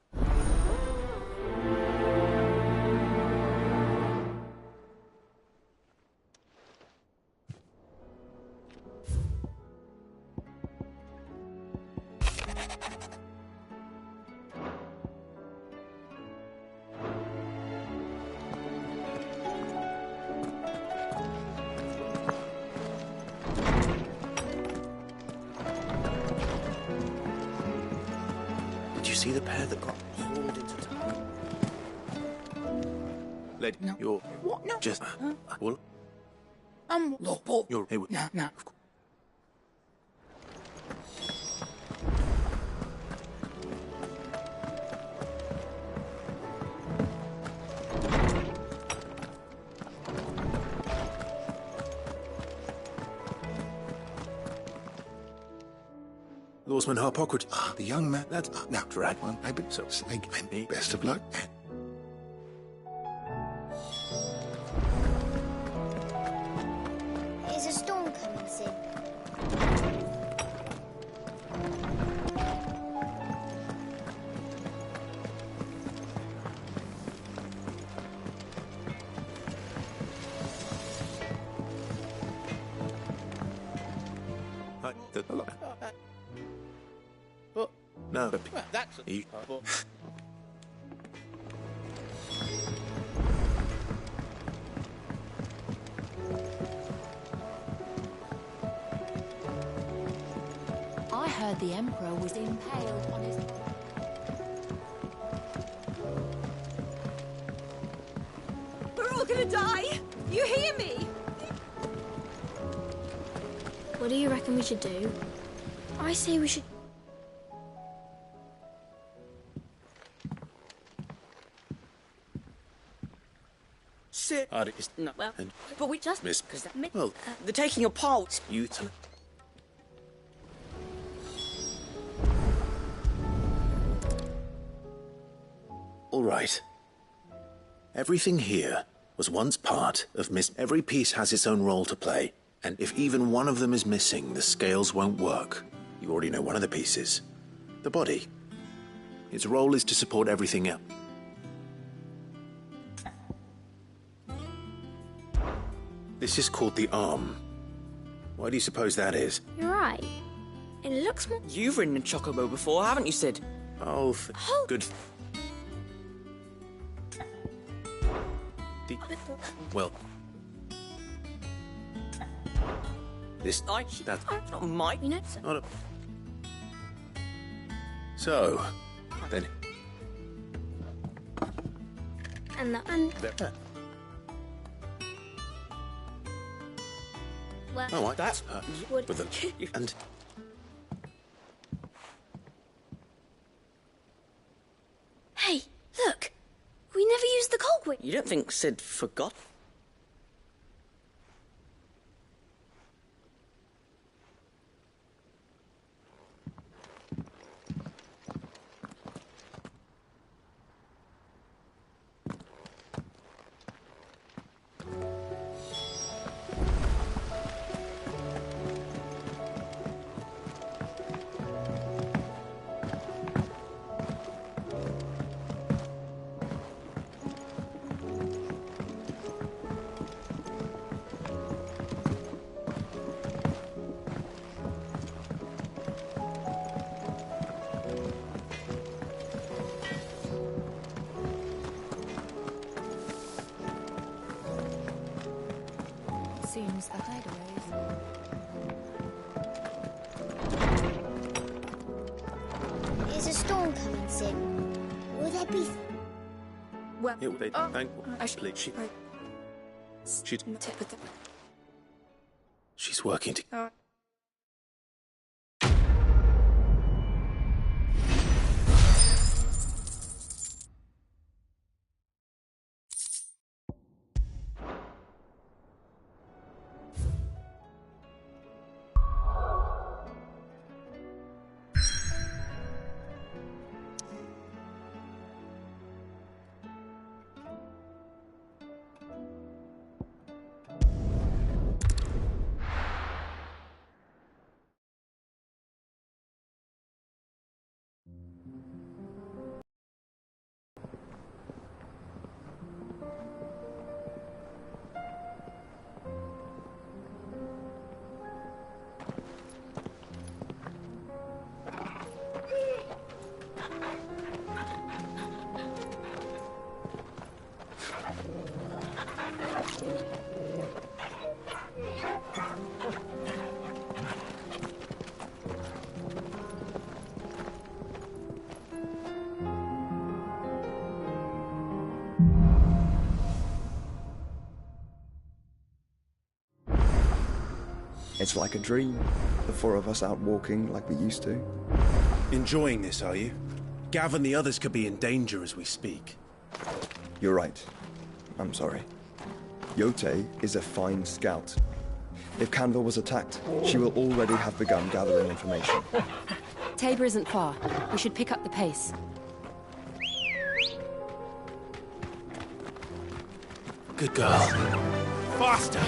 see the pair that got hauled into town? Lady, no. You're... What? No. Just... well... Look, You're... Hey, no. Lawsman Harpocrates. The young man. That's... now, drag one. I bet so. Best of luck. Is a storm coming, Sid? No, but... That's you... I heard the Emperor was impaled on his... We're all gonna die! You hear me? What do you reckon we should do? I say we should... Sit. No, well, and but we just... Miss... Because Well... they're taking your pulse. You tell... All right. Everything here was once part of Miss... Every piece has its own role to play, and if even one of them is missing, the scales won't work. You already know one of the pieces. The body. Its role is to support everything else. This is called the arm. Why do you suppose that is? You're right. It looks more... You've ridden a chocobo before, haven't you, Sid? Oh, good. Well... This... That's... Not mine. You know, Not a... So... Then... and that... And... There. Well, Oh, That's... would... with the... And... Hey, look! We never used the cogwheel. You don't think Sid forgot? seems the hideaways. Is a storm coming, Sid? Will there be... Well, Actually, she's working to... It's like a dream. The four of us out walking like we used to. Enjoying this, are you? Gav and the others could be in danger as we speak. You're right. I'm sorry. Yote is a fine scout. If Canva was attacked, she will already have begun gathering information. Tabor isn't far. We should pick up the pace. Good girl. Faster!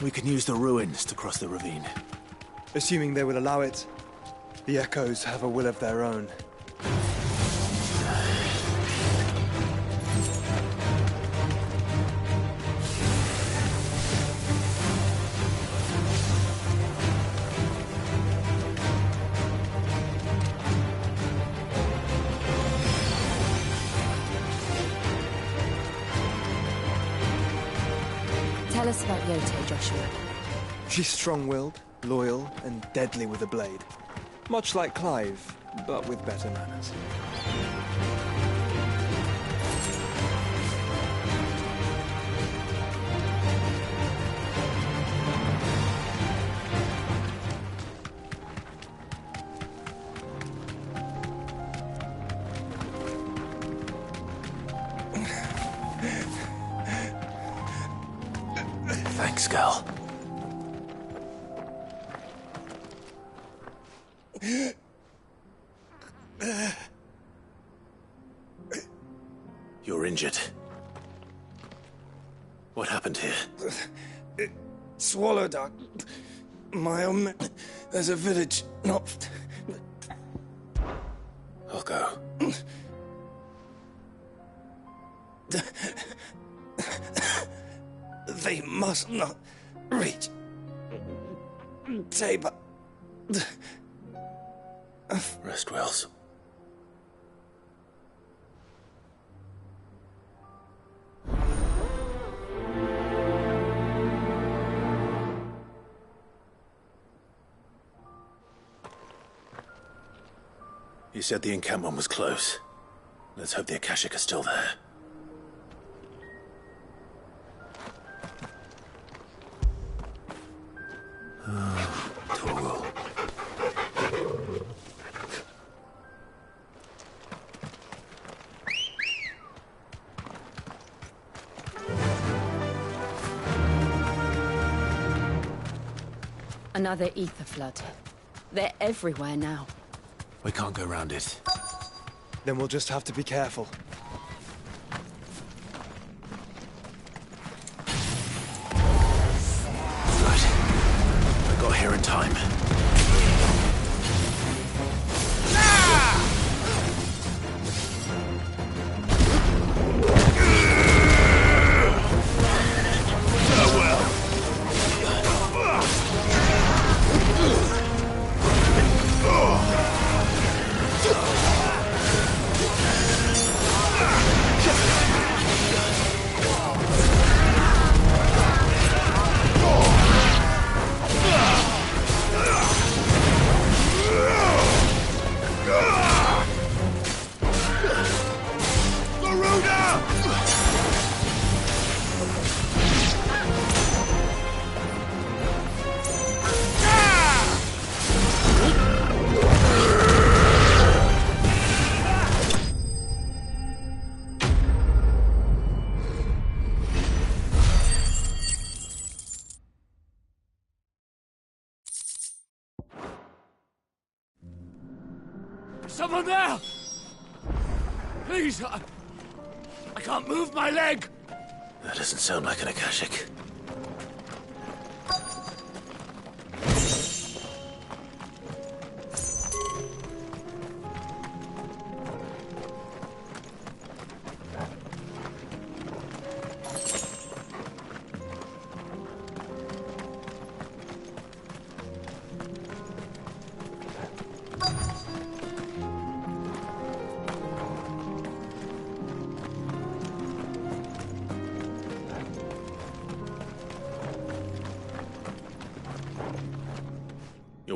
We can use the ruins to cross the ravine. Assuming they will allow it. The Echoes have a will of their own. Tell us about Yote, Joshua. She's strong-willed, loyal, and deadly with a blade. Much like Clive, but with better manners. Thanks, girl. You're injured. What happened here? It swallowed our... my own... There's a village not... I'll go. They must not reach... Tabor. Rest wells. You said the encampment was close. Let's hope the Akashic are still there. Torgal. Another ether flood. They're everywhere now. We can't go around it. Then we'll just have to be careful. Right. I got here in time. Someone there! Please, I can't move my leg! That doesn't sound like an Akashic.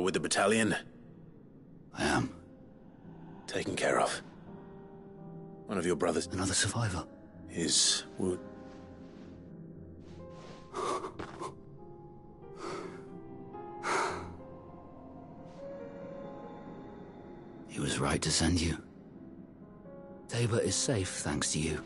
You're with the battalion? I am. Taken care of. One of your brothers... Another survivor. His wound... He was right to send you. Tabor is safe thanks to you.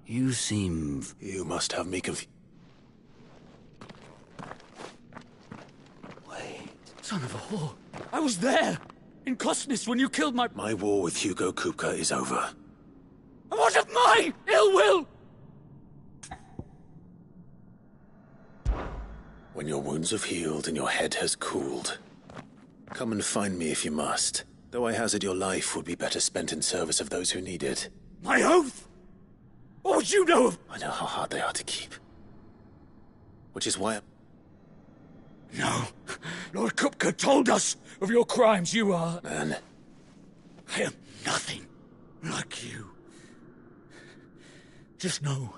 You seem... You must have me confused. Wait. Son of a whore. I was there! In Kosnis when you killed my... My war with Hugo Kupka is over. And what of my ill will? When your wounds have healed and your head has cooled, come and find me if you must. Though I hazard your life would be better spent in service of those who need it. My oath? What would you know of... I know how hard they are to keep. Which is why... No. Lord Kupka told us of your crimes. You are... Man. I am nothing like you. Just know...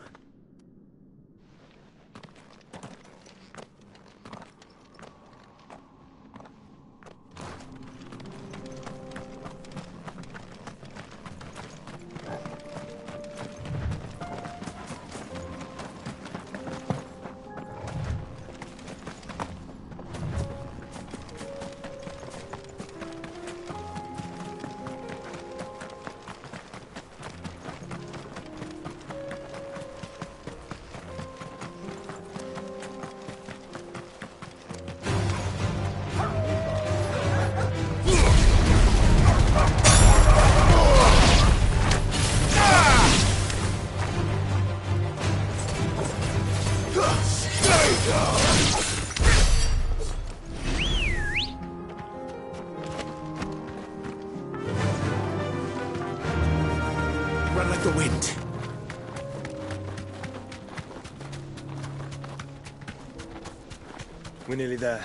Run like the wind. We're nearly there.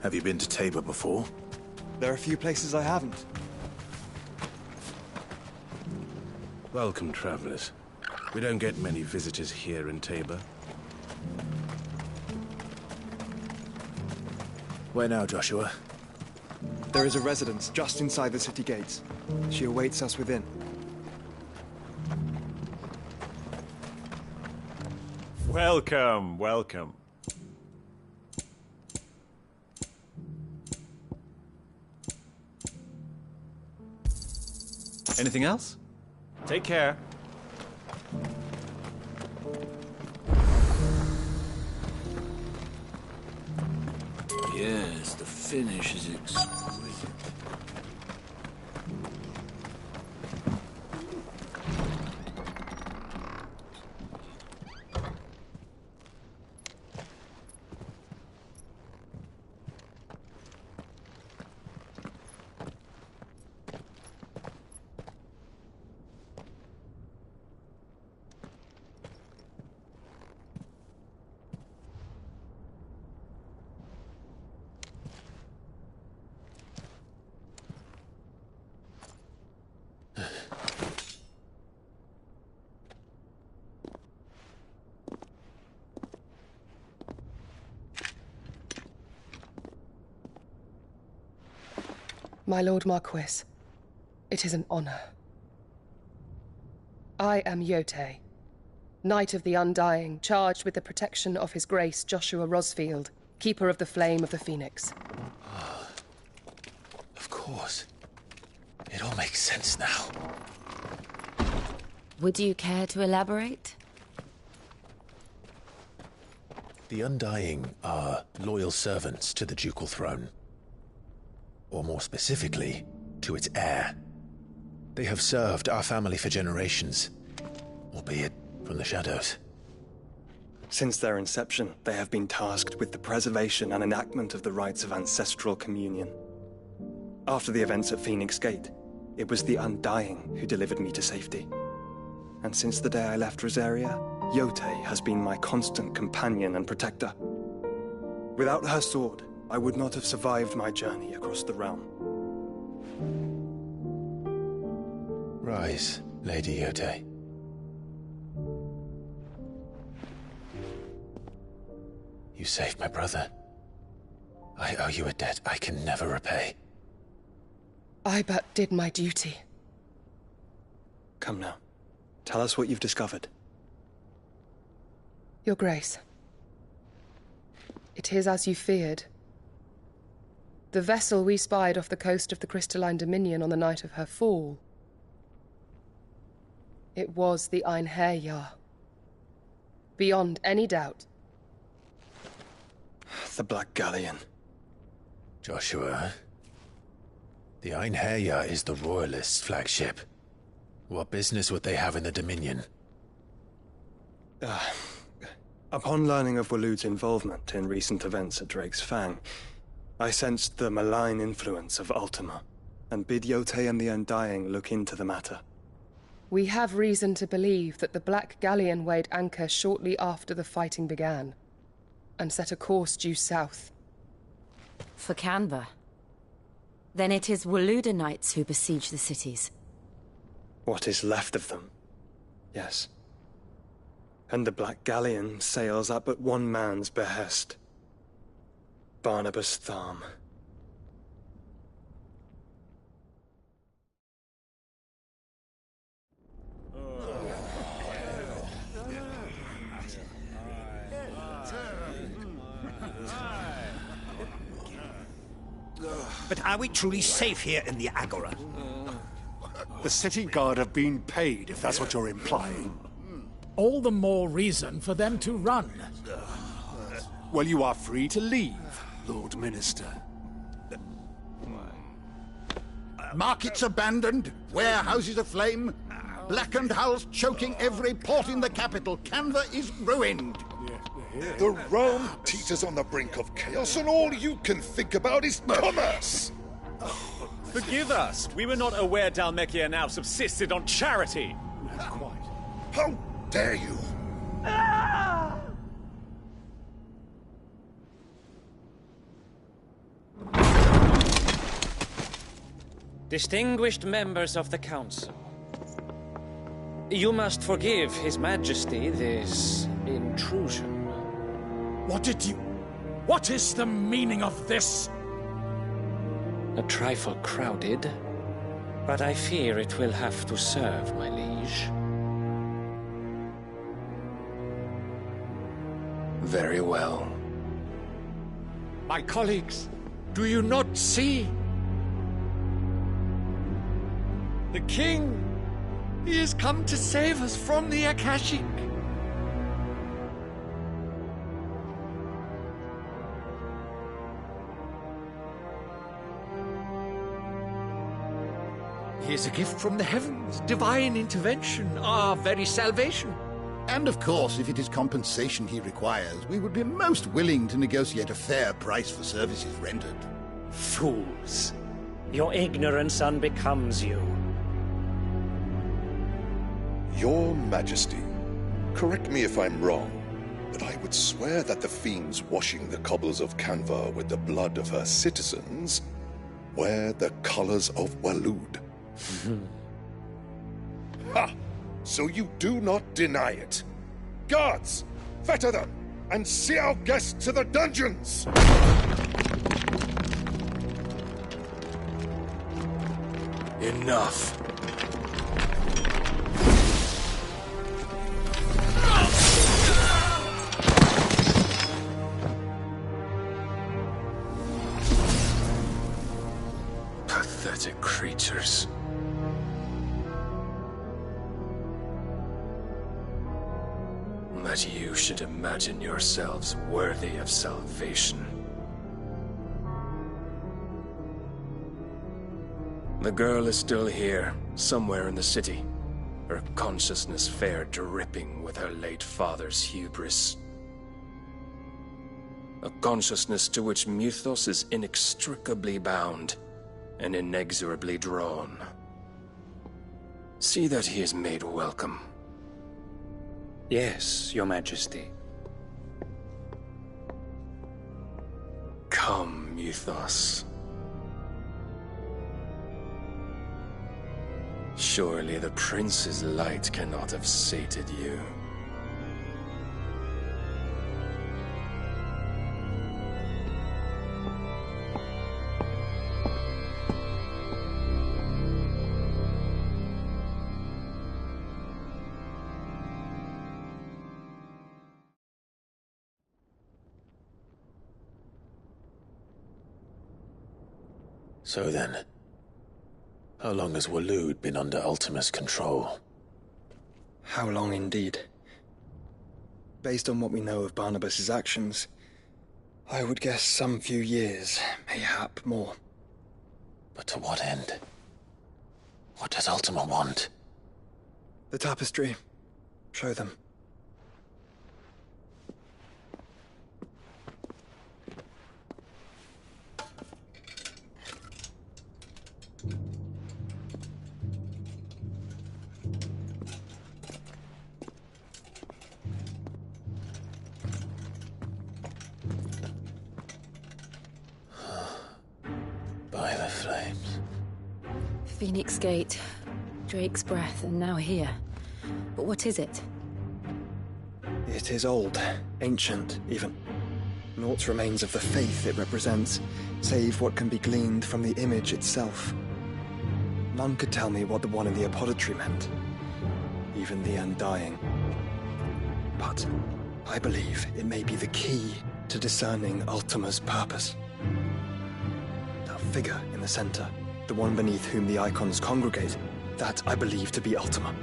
Have you been to Tabor before? There are a few places I haven't. Welcome, travelers. We don't get many visitors here in Tabor. Where now, Joshua? There is a residence just inside the city gates. She awaits us within. Welcome, welcome. Anything else? Take care. Yes, the finish is exquisite. My Lord Marquis, it is an honor. I am Yote, Knight of the Undying, charged with the protection of His Grace Joshua Rosfield, Keeper of the Flame of the Phoenix. Of course. It all makes sense now. Would you care to elaborate? The Undying are loyal servants to the ducal throne. Or more specifically, to its heir. They have served our family for generations, albeit from the shadows. Since their inception, they have been tasked with the preservation and enactment of the rites of ancestral communion. After the events at Phoenix Gate, it was the Undying who delivered me to safety. And since the day I left Rosaria, Yote has been my constant companion and protector. Without her sword, I would not have survived my journey across the realm. Rise, Lady Yote. You saved my brother. I owe you a debt I can never repay. I but did my duty. Come now. Tell us what you've discovered. Your Grace. It is as you feared. The vessel we spied off the coast of the Crystalline Dominion on the night of her fall. It was the Einherjar. Beyond any doubt. The Black Galleon. Joshua, the Einherjar is the Royalists' flagship. What business would they have in the Dominion? Upon learning of Waloed's involvement in recent events at Drake's Fang, I sensed the malign influence of Ultima, and bid Yote and the Undying look into the matter. We have reason to believe that the Black Galleon weighed anchor shortly after the fighting began, and set a course due south. For Canva. Then it is Waloed knights who besiege the cities. What is left of them? Yes. And the Black Galleon sails at but one man's behest. Barnabas Tharm. But are we truly safe here in the Agora? The city guard have been paid, if that's what you're implying. All the more reason for them to run. Well, you are free to leave, Lord Minister. Markets abandoned, warehouses aflame, blackened hulls choking every port in the capital. Canva is ruined. The realm teeters on the brink of chaos, and all you can think about is commerce! Forgive us. We were not aware Dhalmekia now subsisted on charity. Quite. How dare you! Distinguished members of the Council, you must forgive His Majesty this intrusion. What is the meaning of this? A trifle crowded, but I fear it will have to serve, my liege. Very well. My colleagues, do you not see? The king! He has come to save us from the Akashic! He is a gift from the heavens, divine intervention, our very salvation. And of course, if it is compensation he requires, we would be most willing to negotiate a fair price for services rendered. Fools! Your ignorance unbecomes you. Your Majesty, correct me if I'm wrong, but I would swear that the fiends washing the cobbles of Canva with the blood of her citizens wear the colors of Waloed. Ha! So you do not deny it. Guards, fetter them, and see our guests to the dungeons! Enough. Pathetic creatures. That you should imagine yourselves worthy of salvation. The girl is still here, somewhere in the city. Her consciousness fair dripping with her late father's hubris. A consciousness to which Mythos is inextricably bound and inexorably drawn. See that he is made welcome. Yes, Your Majesty. Come, Mythos. Surely the prince's light cannot have sated you. So then, how long has Waloed been under Ultima's control? How long indeed? Based on what we know of Barnabas's actions, I would guess some few years, mayhap more. But to what end? What does Ultima want? The tapestry. Show them. By the flames. Phoenix Gate, Drake's Breath, and now here. But what is it? It is old, ancient, even. Naught remains of the faith it represents, save what can be gleaned from the image itself. None could tell me what the one in the apothecary meant, even the Undying. But I believe it may be the key to discerning Ultima's purpose. That figure in the center, the one beneath whom the icons congregate, that I believe to be Ultima.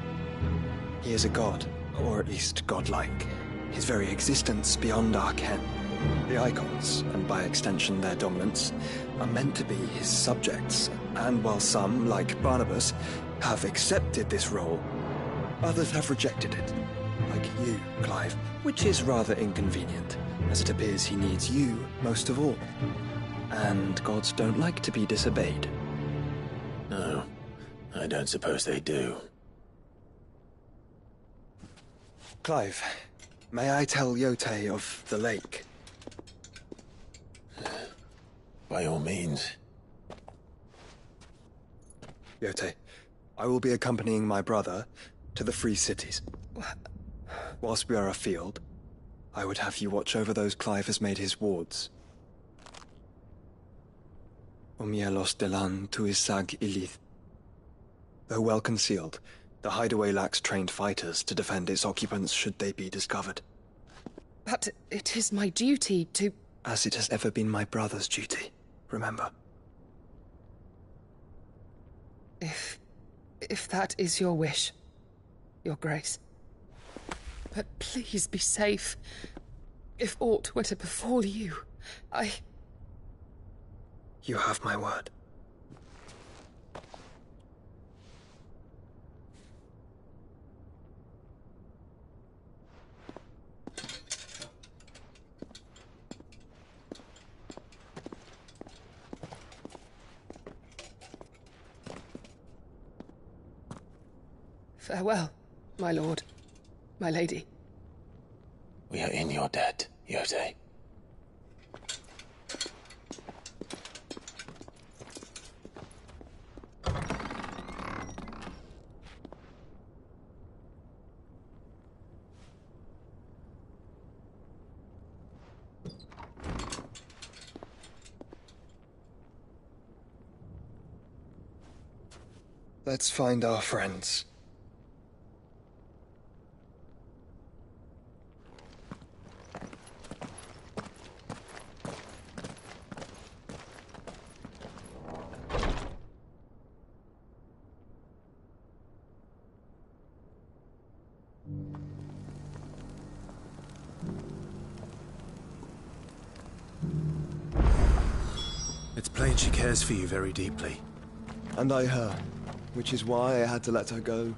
He is a god, or at least godlike, his very existence beyond our ken. The icons, and by extension their dominants, are meant to be his subjects, and while some, like Barnabas, have accepted this role, others have rejected it, like you, Clive, which is rather inconvenient, as it appears he needs you most of all. And gods don't like to be disobeyed. No, I don't suppose they do. Clive, may I tell Yote of the lake? By all means. Yote, I will be accompanying my brother to the Free Cities. Whilst we are afield, I would have you watch over those Clive has made his wards. Umielos delan tuisag ilith. Though well concealed, the hideaway lacks trained fighters to defend its occupants should they be discovered. But it is my duty to... As it has ever been my brother's duty, remember. If that is your wish, Your Grace. But please be safe. If aught were to befall you, You have my word. Farewell, my lord, my lady. We are in your debt, Yote. Let's find our friends. It's plain she cares for you very deeply. And I her, which is why I had to let her go.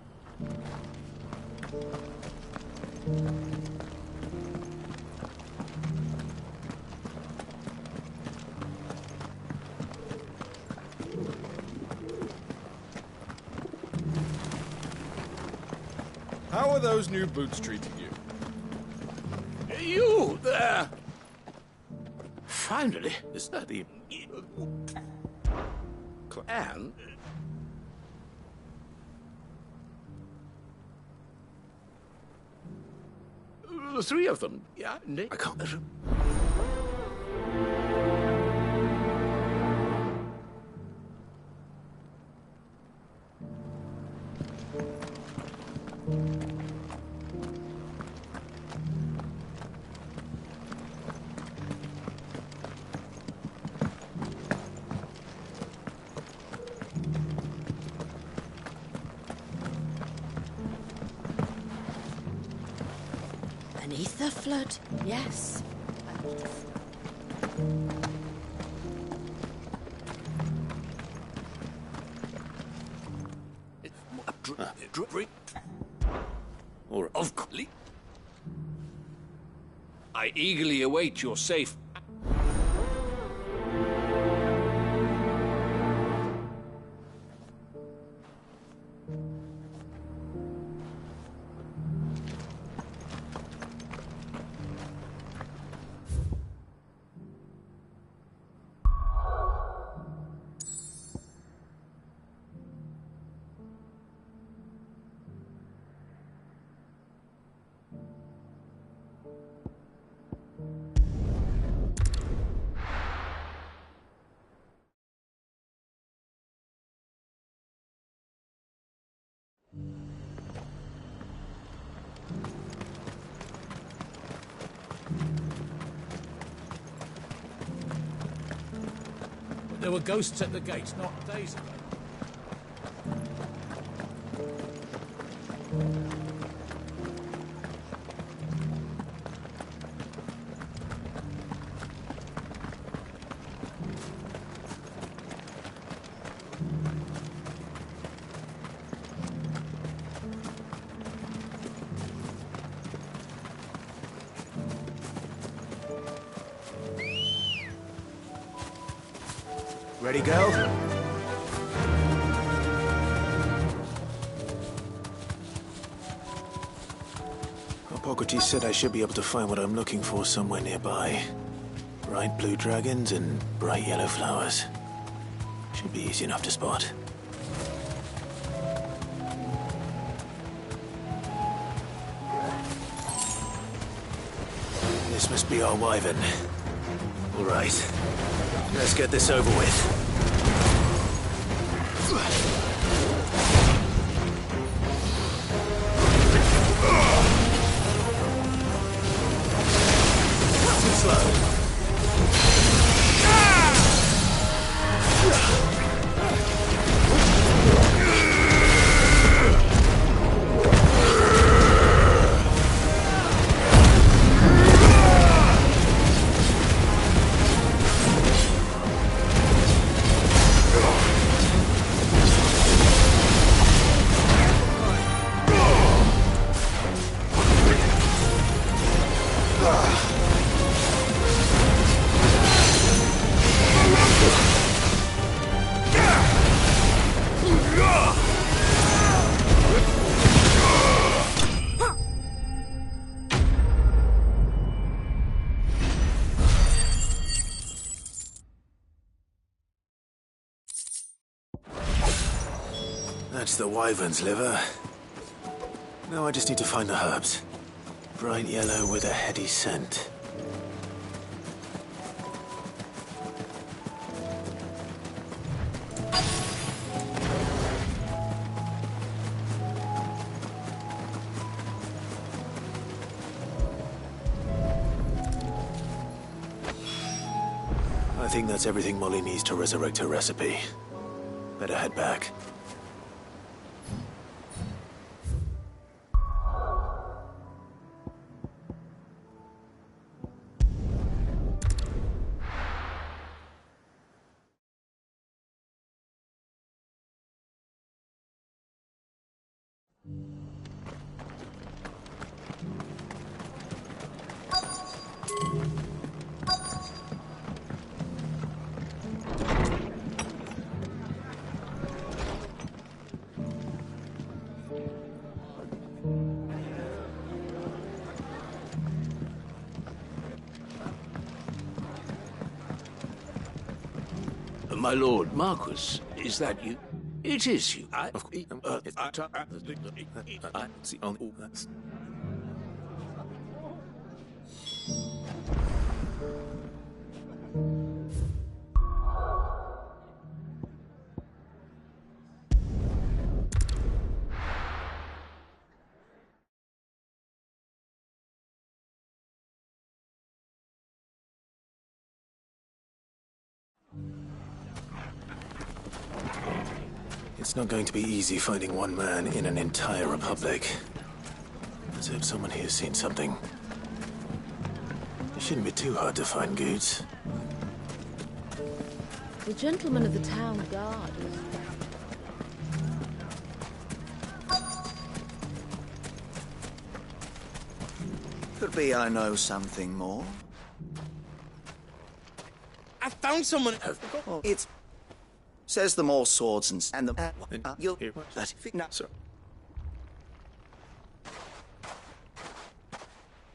How are those new boots treating you? You there! Finally, is that the... Anne? The three of them. Yeah, I can't. Beneath the flood, yes. Or of course. I eagerly await your safe. There were ghosts at the gates not days ago. Ready, girl? Hippocrates said I should be able to find what I'm looking for somewhere nearby. Bright blue dragons and bright yellow flowers. Should be easy enough to spot. This must be our wyvern. All right. Let's get this over with. Too slow. That's the wyvern's liver. Now I just need to find the herbs. Bright yellow with a heady scent. I think that's everything Molly needs to resurrect her recipe. Better head back. My lord Marquis, is that you? It is you. It's not going to be easy finding one man in an entire republic. Let's hope someone here's seen something. It shouldn't be too hard to find goods. The gentleman of the town guard was... Could be I know something more. I found someone. It's says the more swords and the you'll no. Sir.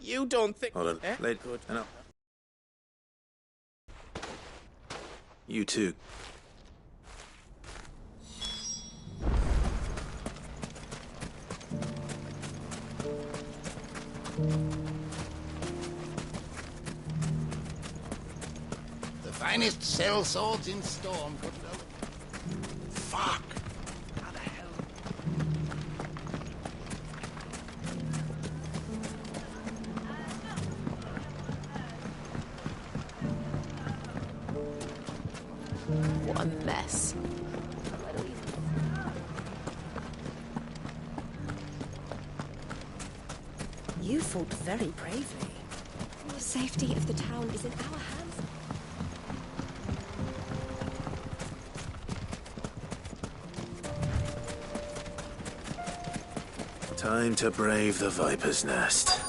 You don't think? Hold on. Late. Good. I know. You too. The finest cell swords in Storm, good fellow. Fuck! How the hell? What a mess. You fought very bravely. The safety of the town is in our hands. Time to brave the Viper's Nest.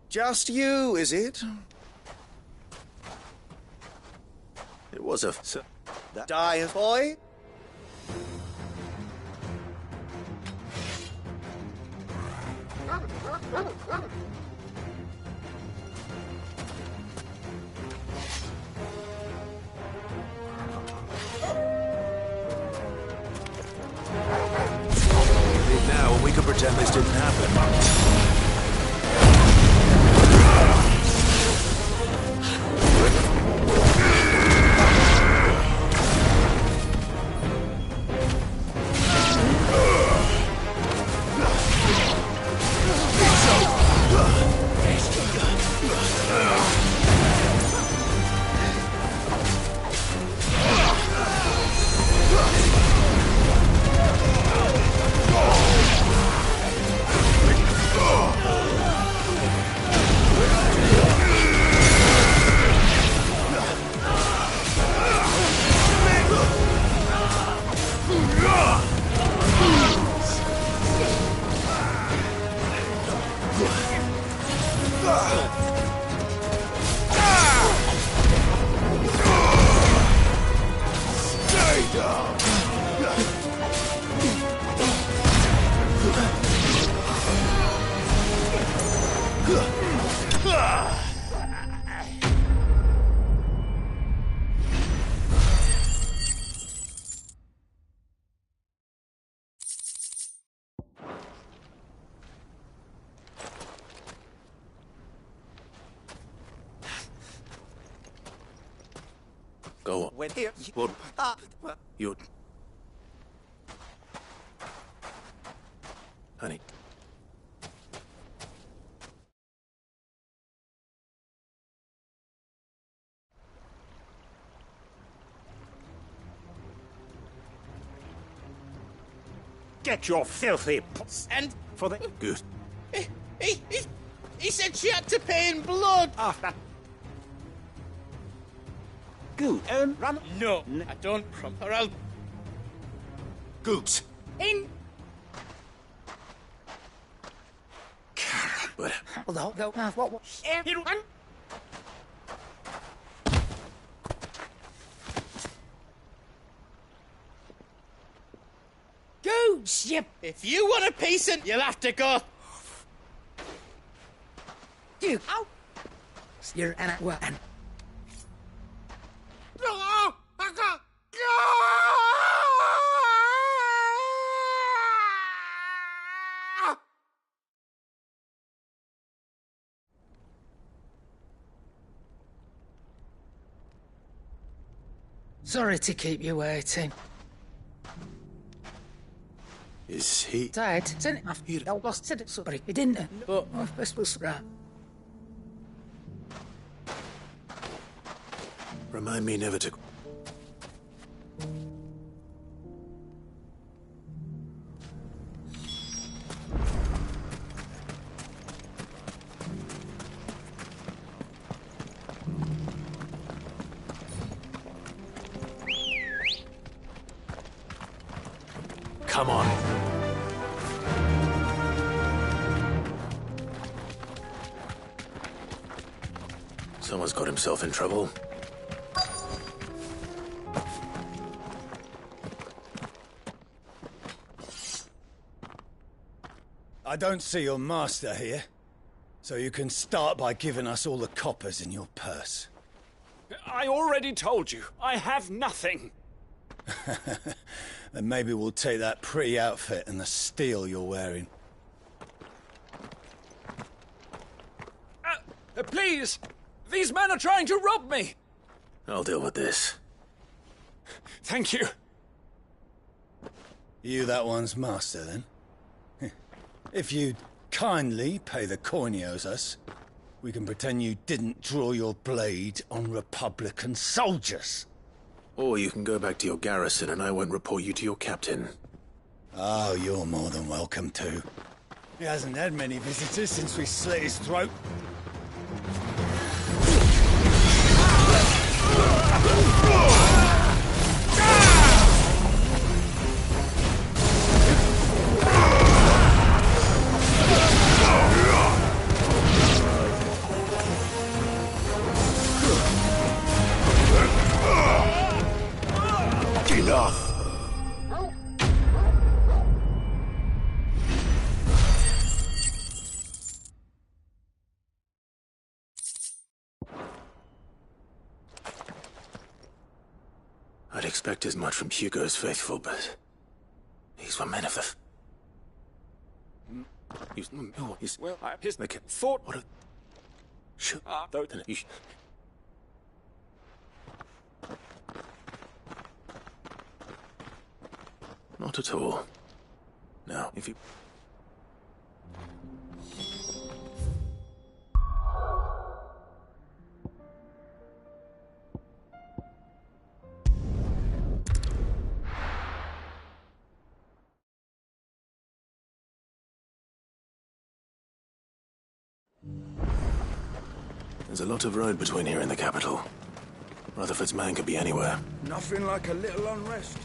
Just you, is it? It was a... That dire boy? Leave now, and we can pretend this didn't happen. Go on. When here, What? You... Honey. Get your filthy and for the good. He said she had to pay in blood. Good. Run. No, I don't prompt her. I'll. Goots. In. But... Well, no. What? Everyone. Goods. Yep. If you want a piece, you'll have to go. You. Ow. You're an what? Sorry to keep you waiting. Is he? Tired. Sen jag lost it. Sorry, it didn't. But this was right. Remind me never to. Come on. Someone's got himself in trouble. I don't see your master here, so you can start by giving us all the coppers in your purse. I already told you, I have nothing. Then maybe we'll take that pretty outfit and the steel you're wearing. Please! These men are trying to rob me! I'll deal with this. Thank you. You that one's master, then? If you'd kindly pay the coin he owes us, we can pretend you didn't draw your blade on Republican soldiers. Or you can go back to your garrison and I won't report you to your captain. Oh, you're more than welcome to. He hasn't had many visitors since we slit his throat. Enough. I'd expect as much from Hugo's faithful, but these were men of the. Well, his thought. What a. Shut up. Not at all. Now, if you... There's a lot of road between here and the capital. Rutherford's man could be anywhere. Nothing like a little unrest.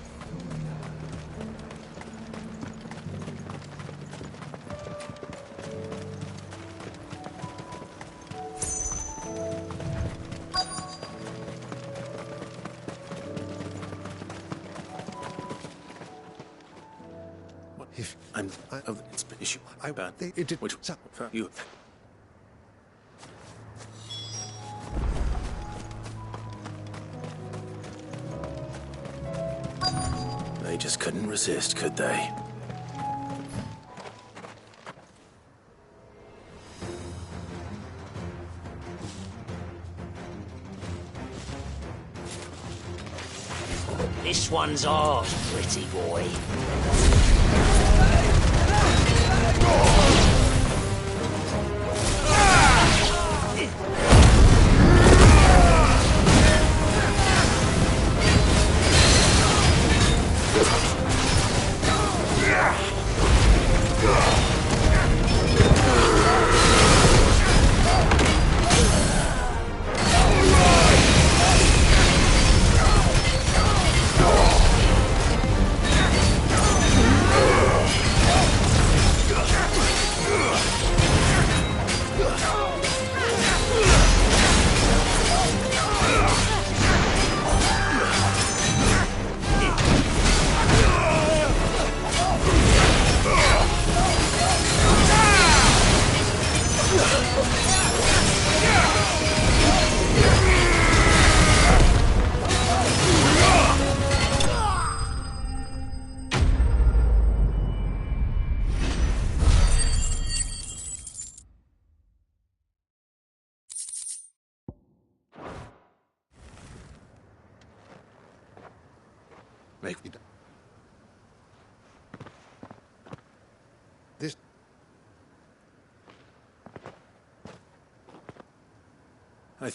If it's been issue. Which you. They just couldn't resist, could they? This one's ours, pretty boy.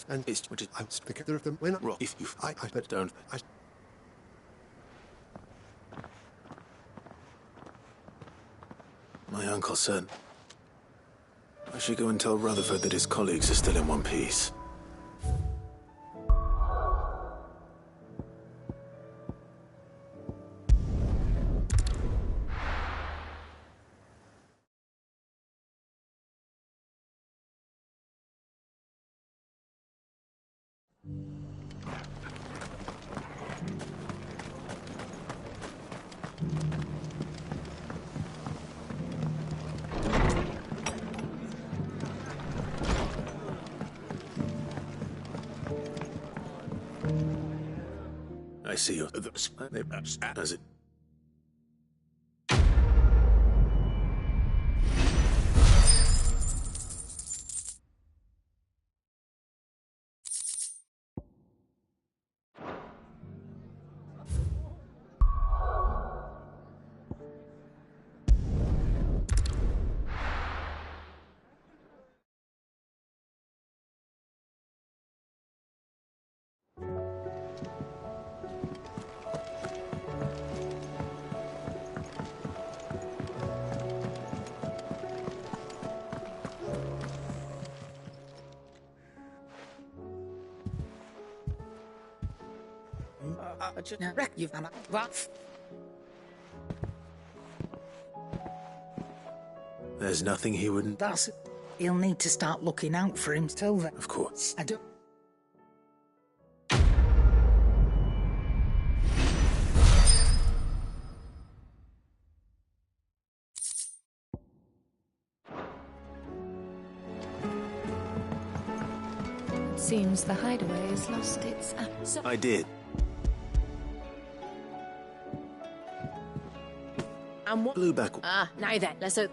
and it's what I was together of them when I if you I but don't I. My uncle said I should go and tell Rutherford that his colleagues are still in one piece. I see you. As it. Wreck you've done what? There's nothing he wouldn't. That's it. He'll need to start looking out for him till then. Of course. I don't. It seems the hideaway has lost its I did. And what? Blew back. Ah, now then, let's hope.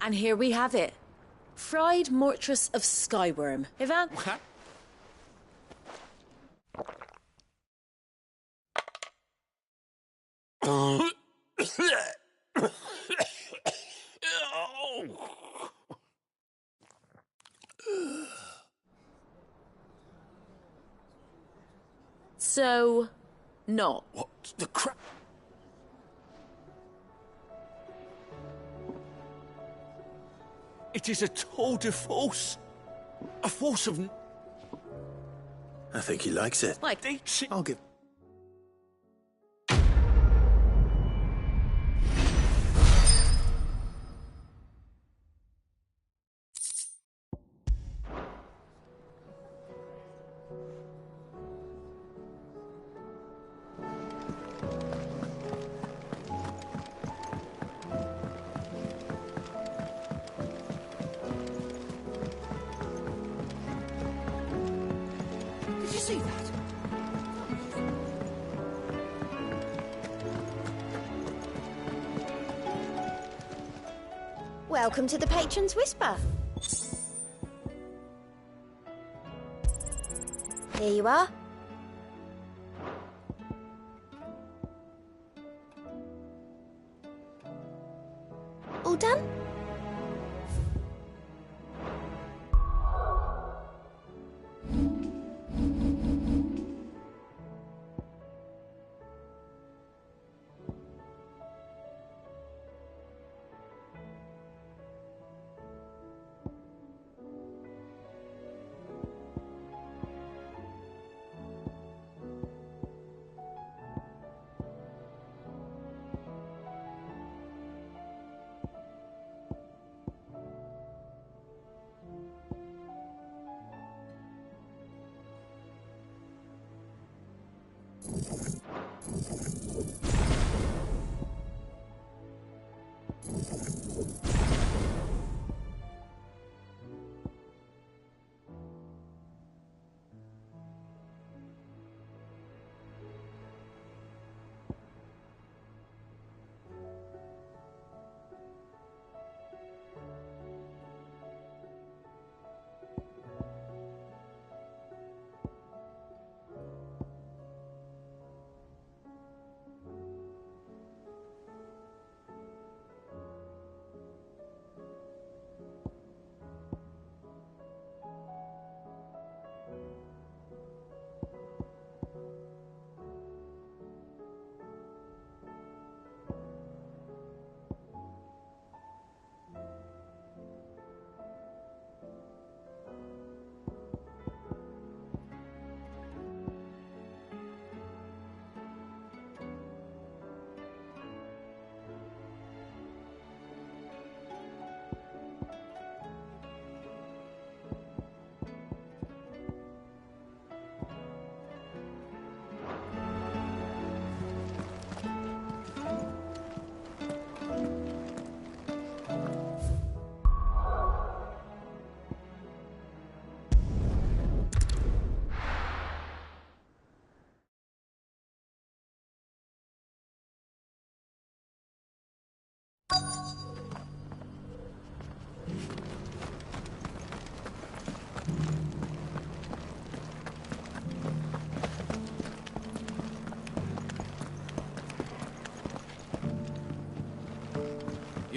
And here we have it. Fried Mortress of Skyworm. Ivan? So, not. What the crap? It is a tour de force. A force of... I think he likes it. Like, I'll give... Did you see that? Welcome to the Patron's Whisper. Here you are. All done?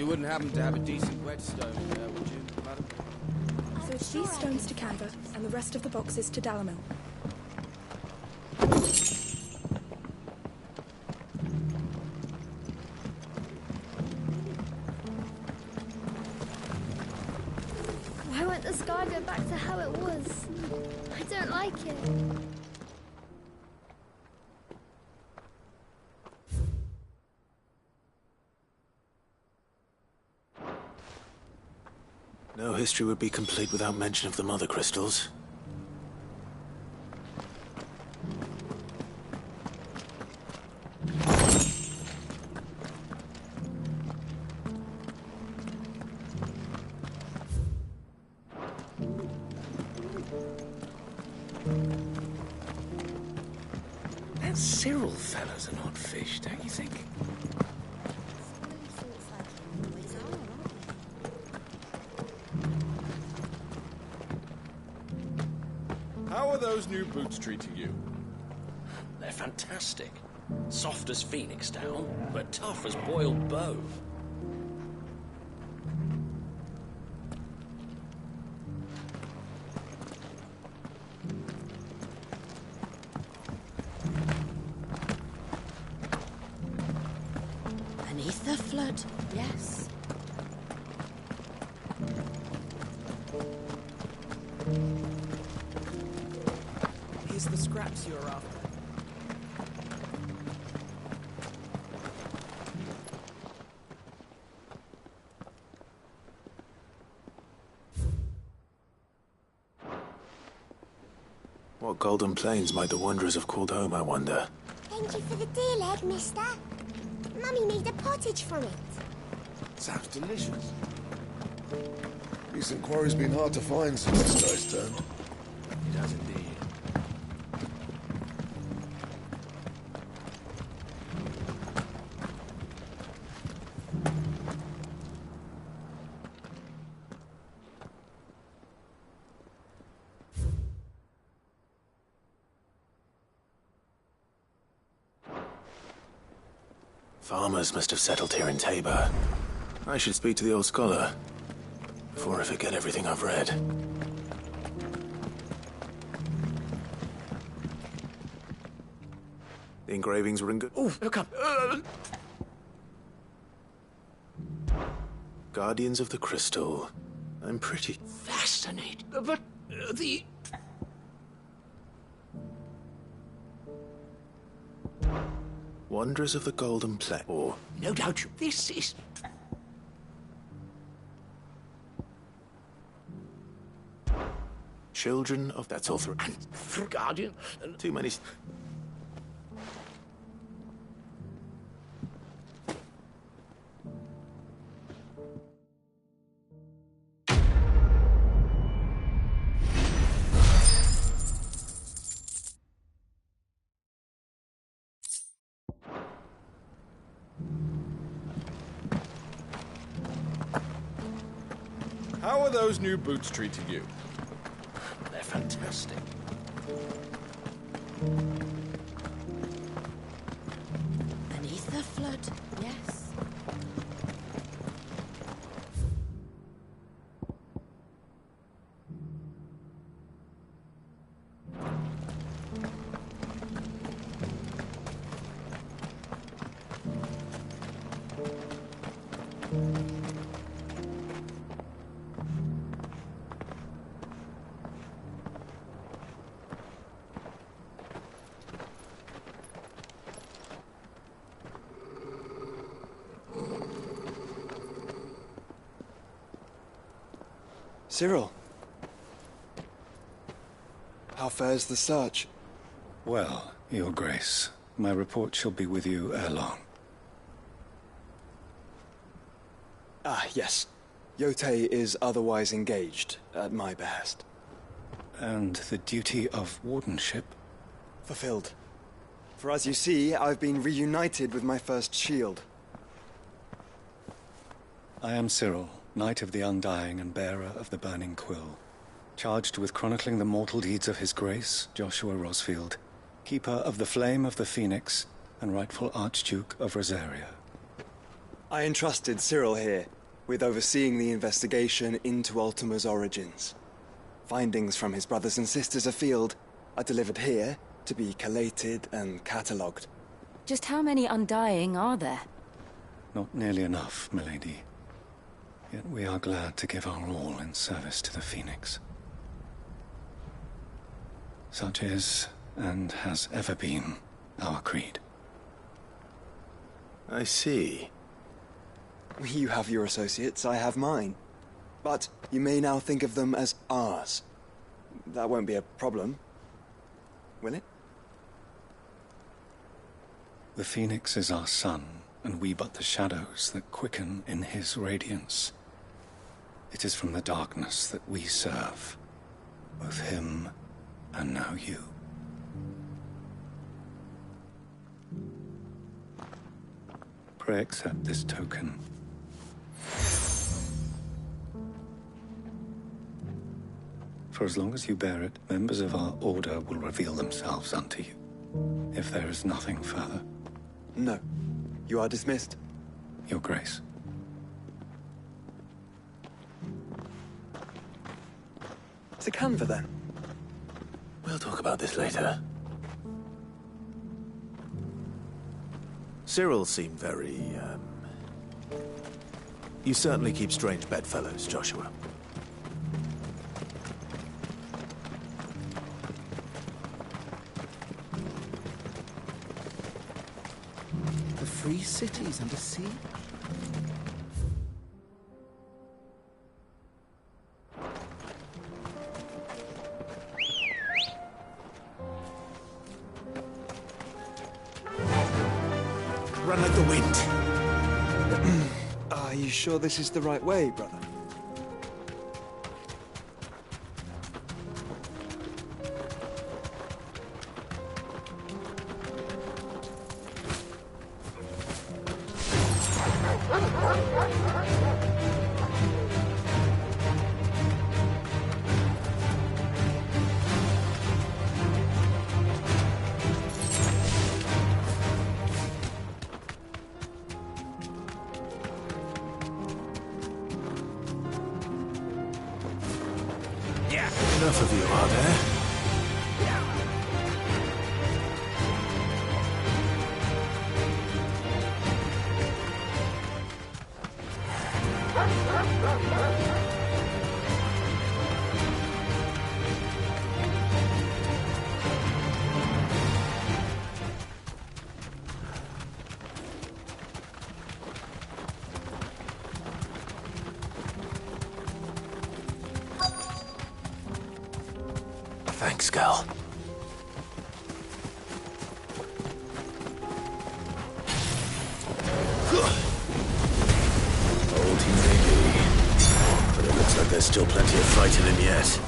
You wouldn't happen to have a decent whetstone there, would you, madam? So it's these stones to Canva, and the rest of the boxes to Dalamil. Why won't the sky go back to how it was? I don't like it. No history would be complete without mention of the Mother Crystals. That Cyril fella's an odd fish, don't you think? How are those new boots treating you? They're fantastic. Soft as phoenix down, but tough as boiled bone. Beneath the flood, yes. Here's the scraps you're after. What golden plains might the wanderers have called home, I wonder? Thank you for the deer leg, mister. Mummy made a pottage from it. Sounds delicious. Decent quarry's been hard to find since the sky's turned. It has indeed. Farmers must have settled here in Tabor. I should speak to the old scholar before I forget everything I've read. The engravings were in good... Oh, look up! Guardians of the Crystal. I'm pretty... Fascinating. But the... Wanderers of the Golden Plain. Or... No doubt this is... Children of... That's all through... Guardian... Too many... How are those new boots treating you? They're fantastic. Beneath the flood, yes. Cyril. How fares the search? Well, Your Grace, my report shall be with you ere long. Ah, yes. Yotei is otherwise engaged, at my behest. And the duty of wardenship? Fulfilled. For as you see, I've been reunited with my first shield. I am Cyril, Knight of the Undying and bearer of the Burning Quill, charged with chronicling the mortal deeds of His Grace, Joshua Rosfield, Keeper of the Flame of the Phoenix and rightful Archduke of Rosaria. I entrusted Cyril here with overseeing the investigation into Ultima's origins. Findings from his brothers and sisters afield are delivered here to be collated and catalogued. Just how many Undying are there? Not nearly enough, milady. Yet we are glad to give our all in service to the Phoenix. Such is, and has ever been, our creed. I see. You have your associates, I have mine. But you may now think of them as ours. That won't be a problem, will it? The Phoenix is our sun, and we but the shadows that quicken in his radiance. It is from the darkness that we serve, both him and now you. Pray accept this token. For as long as you bear it, members of our order will reveal themselves unto you. If there is nothing further. No. You are dismissed. Your Grace. To Canva, then. We'll talk about this later. Cyril seemed very, You certainly keep strange bedfellows, Joshua. The free cities and the sea? Run like the wind. Are you sure this is the right way, brother? Enough of you, are there? Thanks, girl. Old he may be, but it looks like there's still plenty of fight in him yet.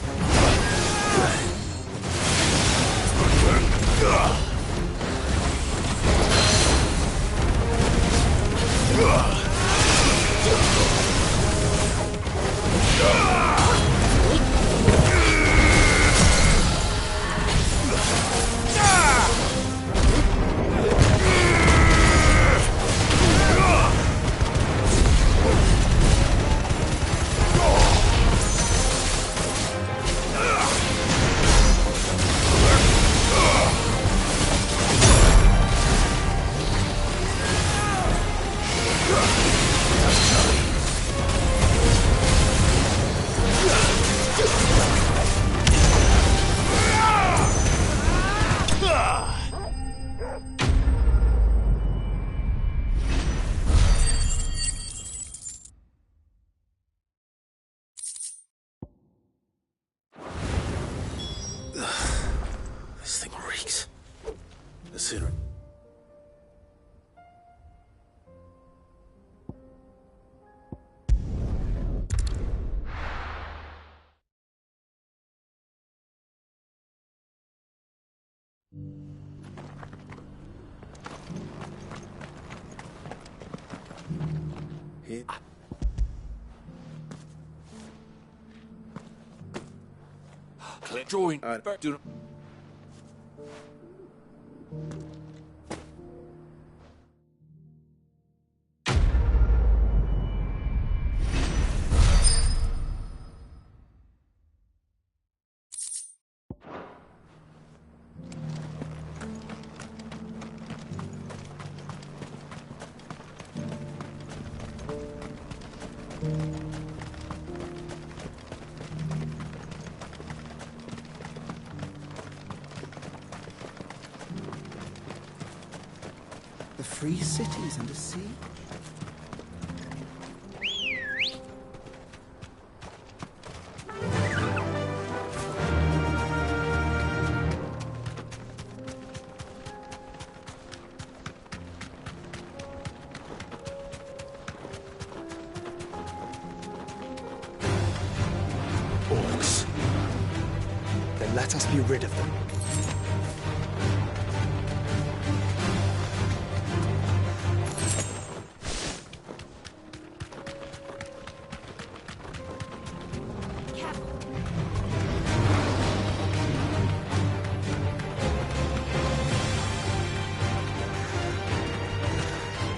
This thing reeks. The sooner... Join. Do free cities and a sea. Orcs. Then let us be rid of them.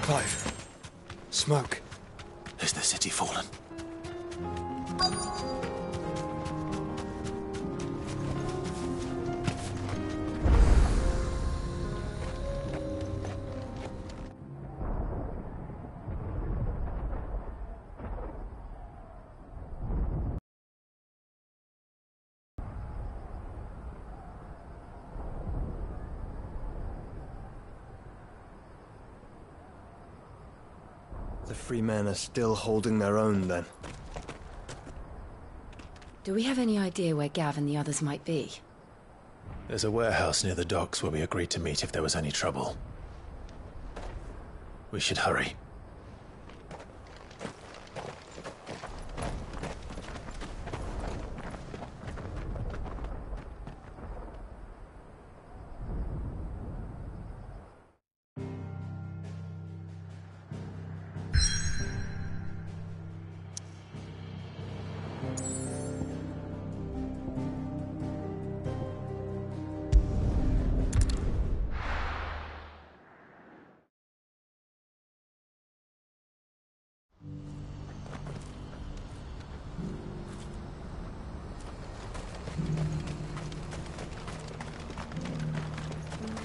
Clive. Smoke. Is the city fallen? The free men are still holding their own, then. Do we have any idea where Gav and the others might be? There's a warehouse near the docks where we agreed to meet if there was any trouble. We should hurry.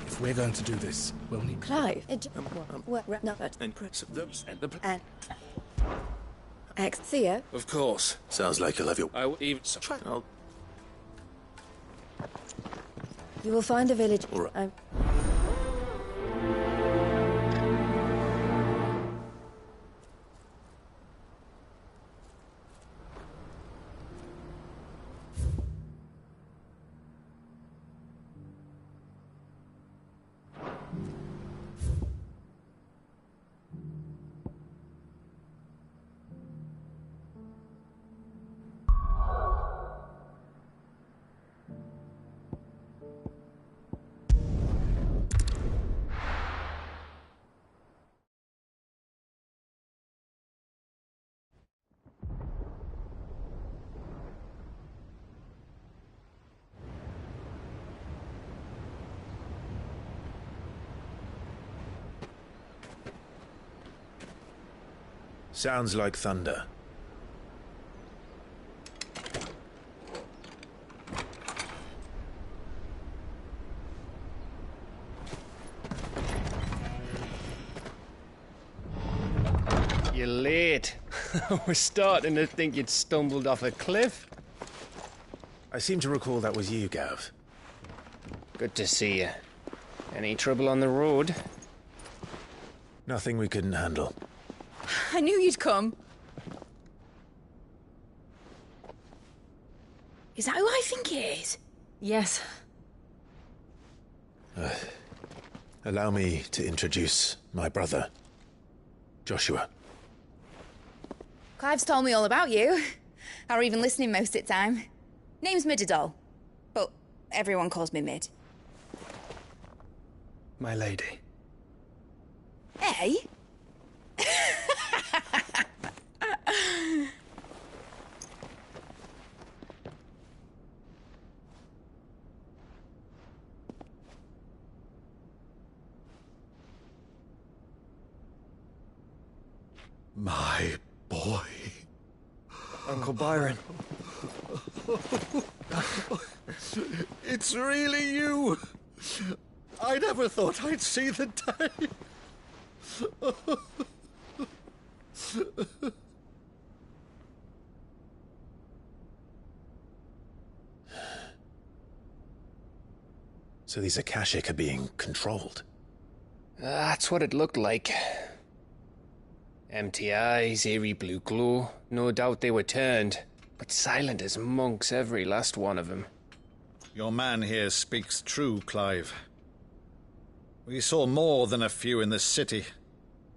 If we're going to do this, we'll need... Clive. Theo. Of course. Sounds like you'll have your... I will even... You will find a village. All right. Sounds like thunder. You're late. We're starting to think you'd stumbled off a cliff. I seem to recall that was you, Gav. Good to see you. Any trouble on the road? Nothing we couldn't handle. I knew you'd come. Is that who I think it is? Yes. Allow me to introduce my brother, Joshua. Clive's told me all about you. Or even listening most of the time. Name's Midadol, but everyone calls me Mid. My lady. Hey? My boy. Uncle Byron. It's really you. I never thought I'd see the day. So these Akashic are being controlled? That's what it looked like. Empty eyes, eerie blue glow. No doubt they were turned, but silent as monks, every last one of them. Your man here speaks true, Clive. We saw more than a few in this city.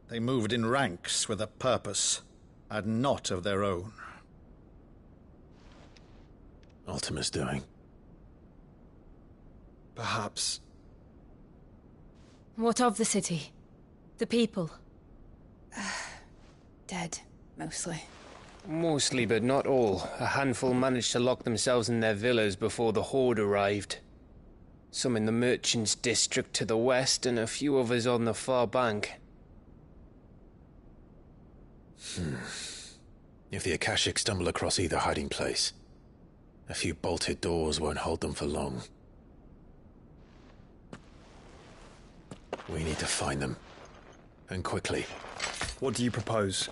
They moved in ranks with a purpose, and not of their own. Ultima's doing. Perhaps. What of the city? The people? Dead, mostly. Mostly, but not all. A handful managed to lock themselves in their villas before the Horde arrived. Some in the Merchants' District to the west, and a few others on the far bank. If the Akashic stumble across either hiding place, a few bolted doors won't hold them for long. We need to find them. And quickly. What do you propose?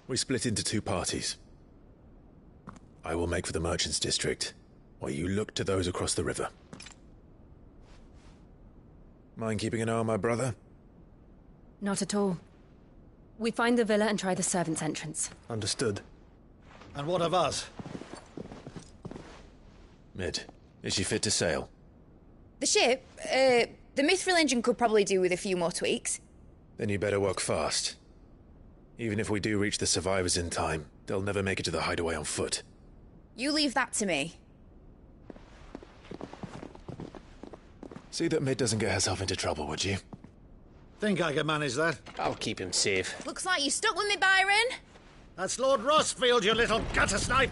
We split into two parties. I will make for the Merchants' District, while you look to those across the river. Mind keeping an eye on my brother? Not at all. We find the villa and try the servants' entrance. Understood. And what of us? Mid, is she fit to sail? The ship, the Mithril engine could probably do with a few more tweaks. Then you better work fast. Even if we do reach the survivors in time, they'll never make it to the hideaway on foot. You leave that to me. See that Mid doesn't get herself into trouble, would you? Think I can manage that? I'll keep him safe. Looks like you stuck with me, Byron. That's Lord Rossfield, you little gutter snipe!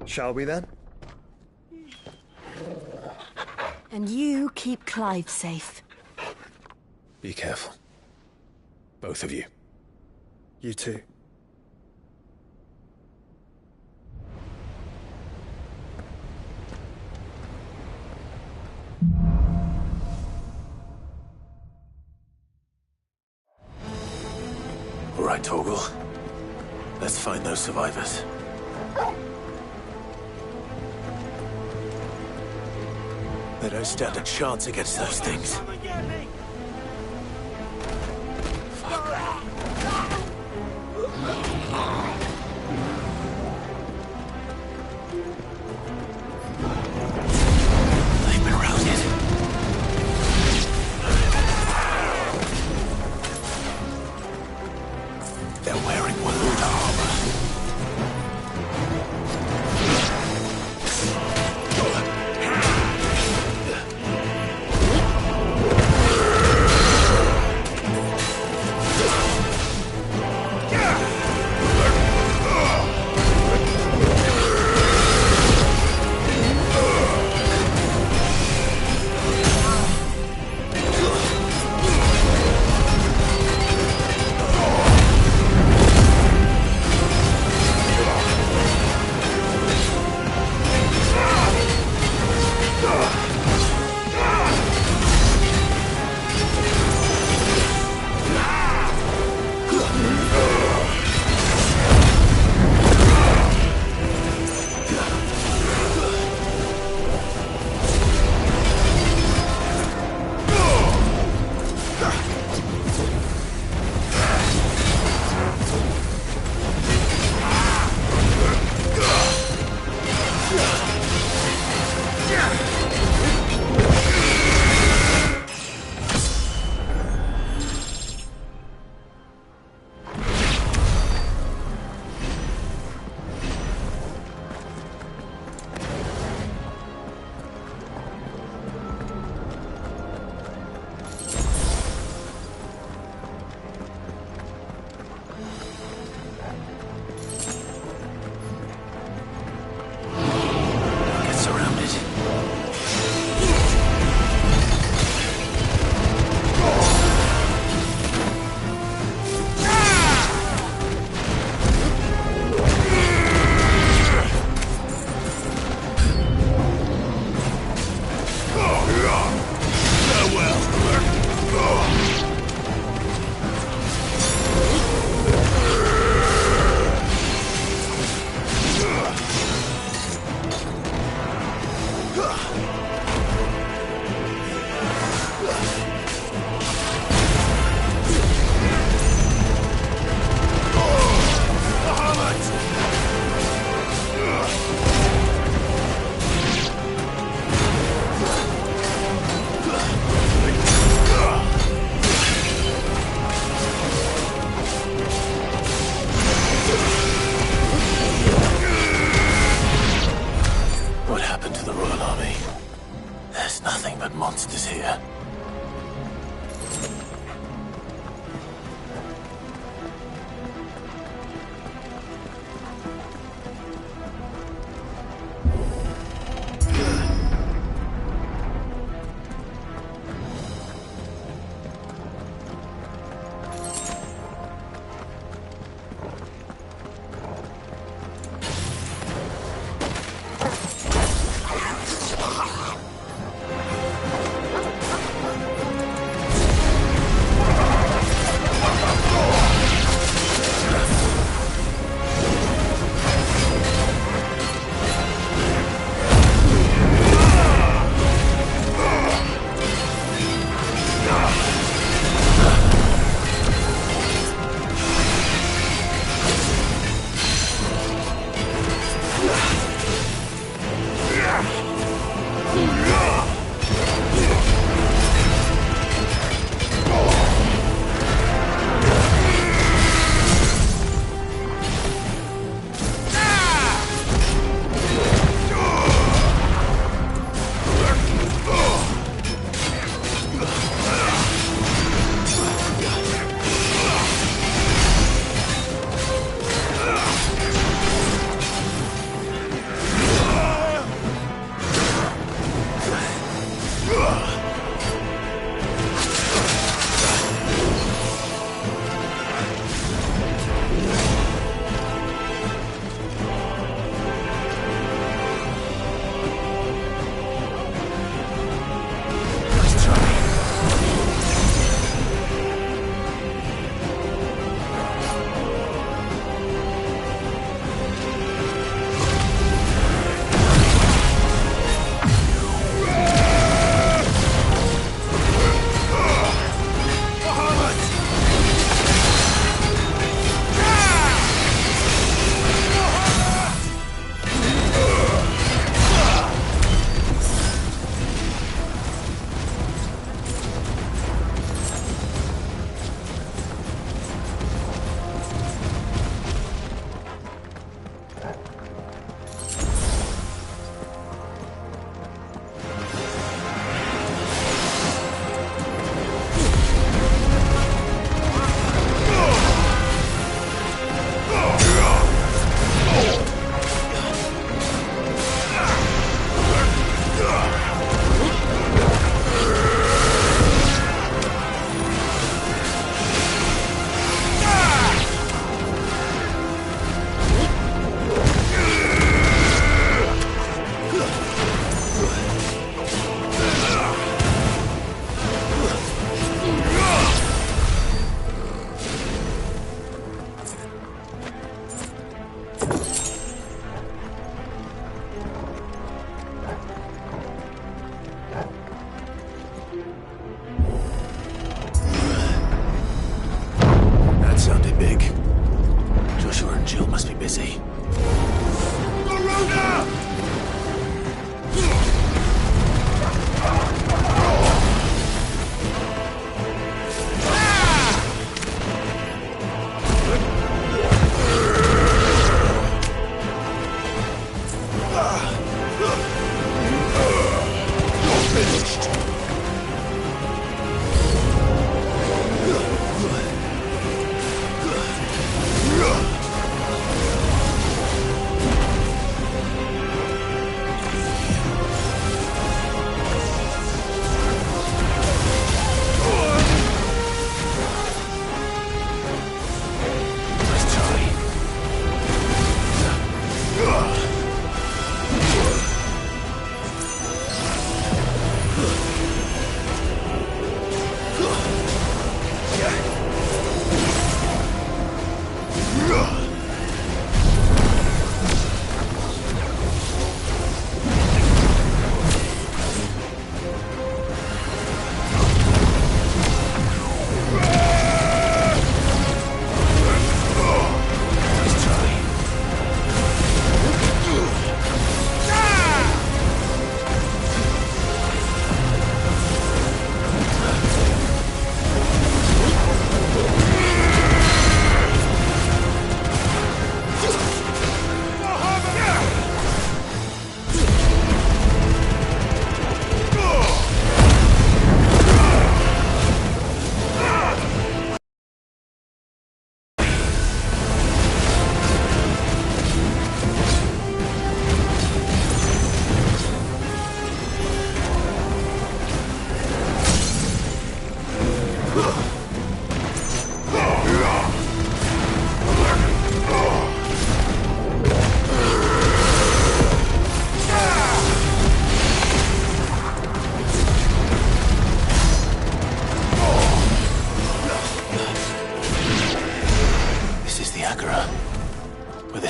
Shall we then? And you keep Clive safe. Be careful. Both of you. You too. All right, Torgal. Let's find those survivors. They don't stand a chance against those things. They've been routed. They're wearing Waluda armor.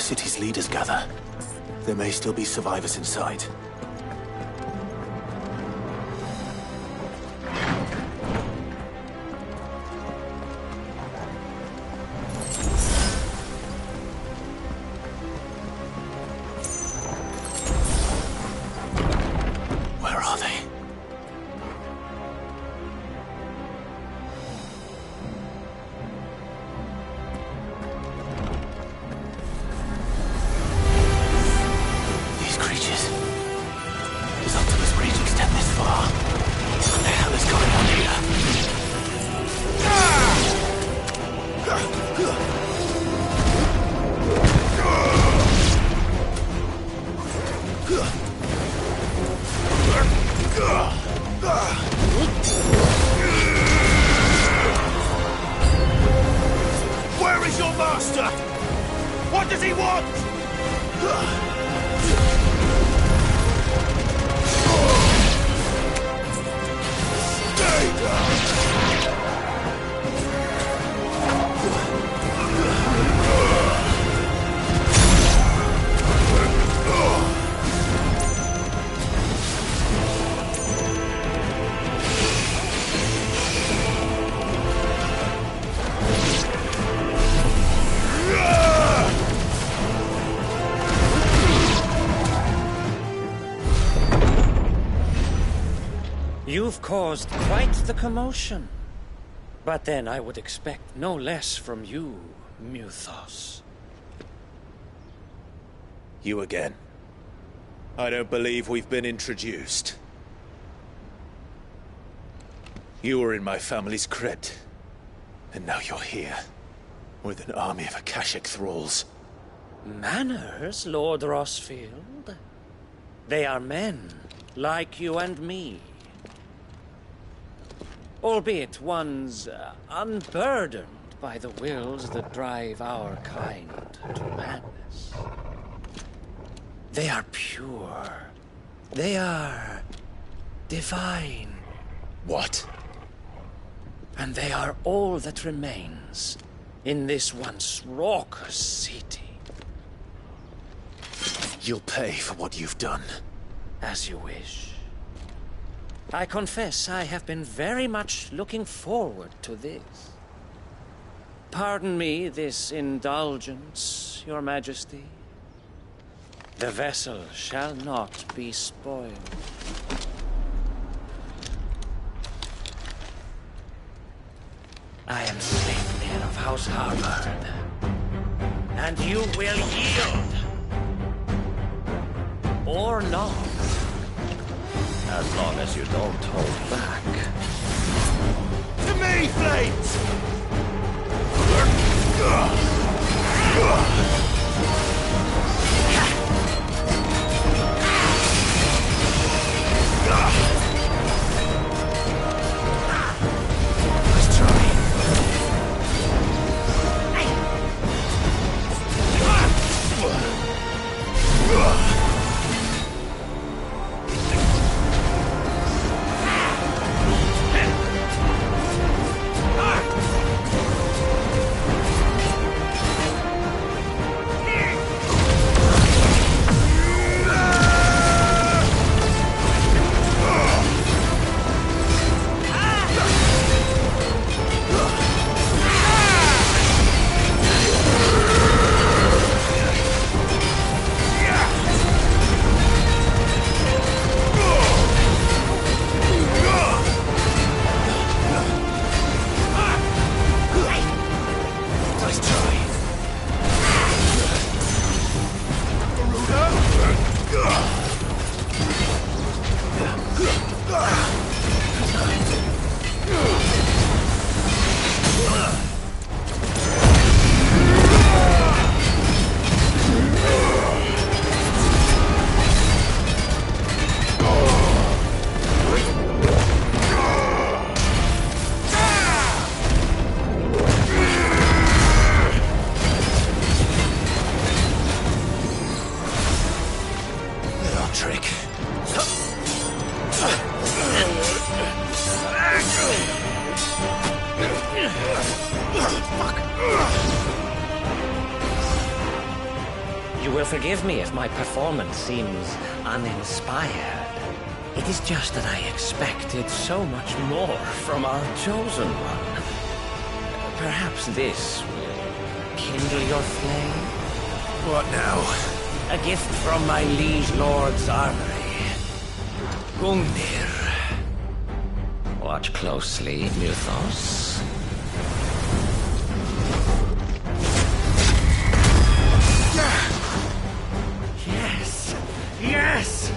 city's leaders gather, there may still be survivors inside. Where are they? These creatures. Does Optimus reach extend this far? What the hell is going on here? Where is your master? What does he want? You've caused quite the commotion. But then I would expect no less from you, Muthos. You again. I don't believe we've been introduced. You were in my family's crypt. And now you're here. With an army of Akashic thralls. Manners, Lord Rossfield? They are men, like you and me. Albeit ones unburdened by the wills that drive our kind to madness. They are pure. They are divine. What? And they are all that remains in this once raucous city. You'll pay for what you've done. As you wish. I confess I have been very much looking forward to this. Pardon me this indulgence, Your Majesty. The vessel shall not be spoiled. I am Sleipnir of House Harvard, and you will yield. Or not. As long as you don't hold back. To me, Flames! Let's try. You will forgive me if my performance seems uninspired. It is just that I expected so much more from our chosen one. Perhaps this will kindle your flame? What now? A gift from my liege lord's armory. Gungnir. Watch closely, Mythos. Yes! Yes!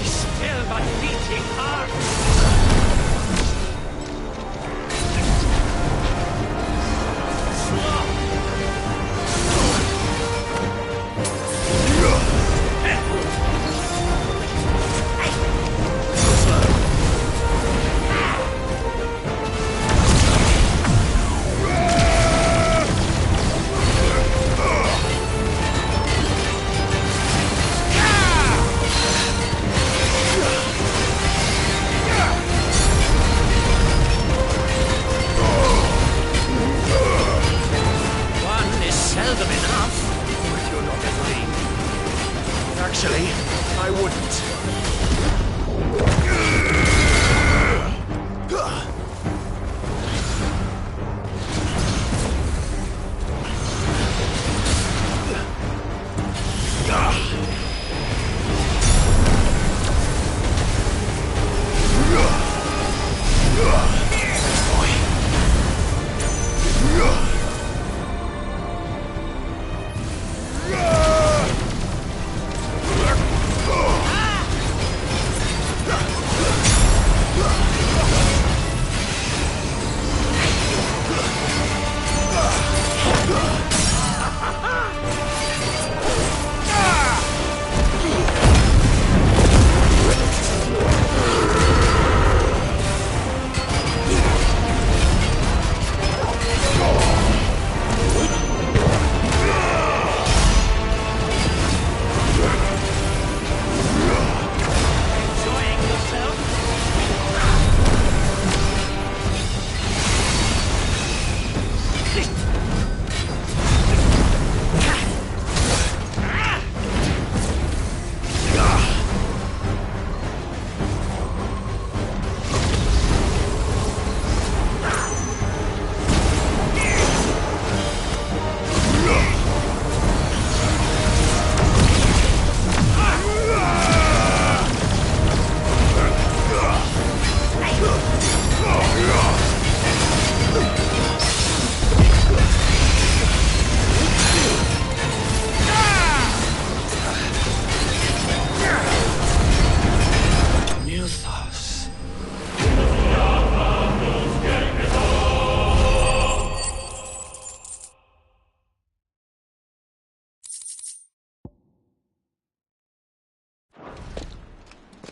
Still but beating heart! One is seldom enough. But you're not agreeing. Actually, I wouldn't.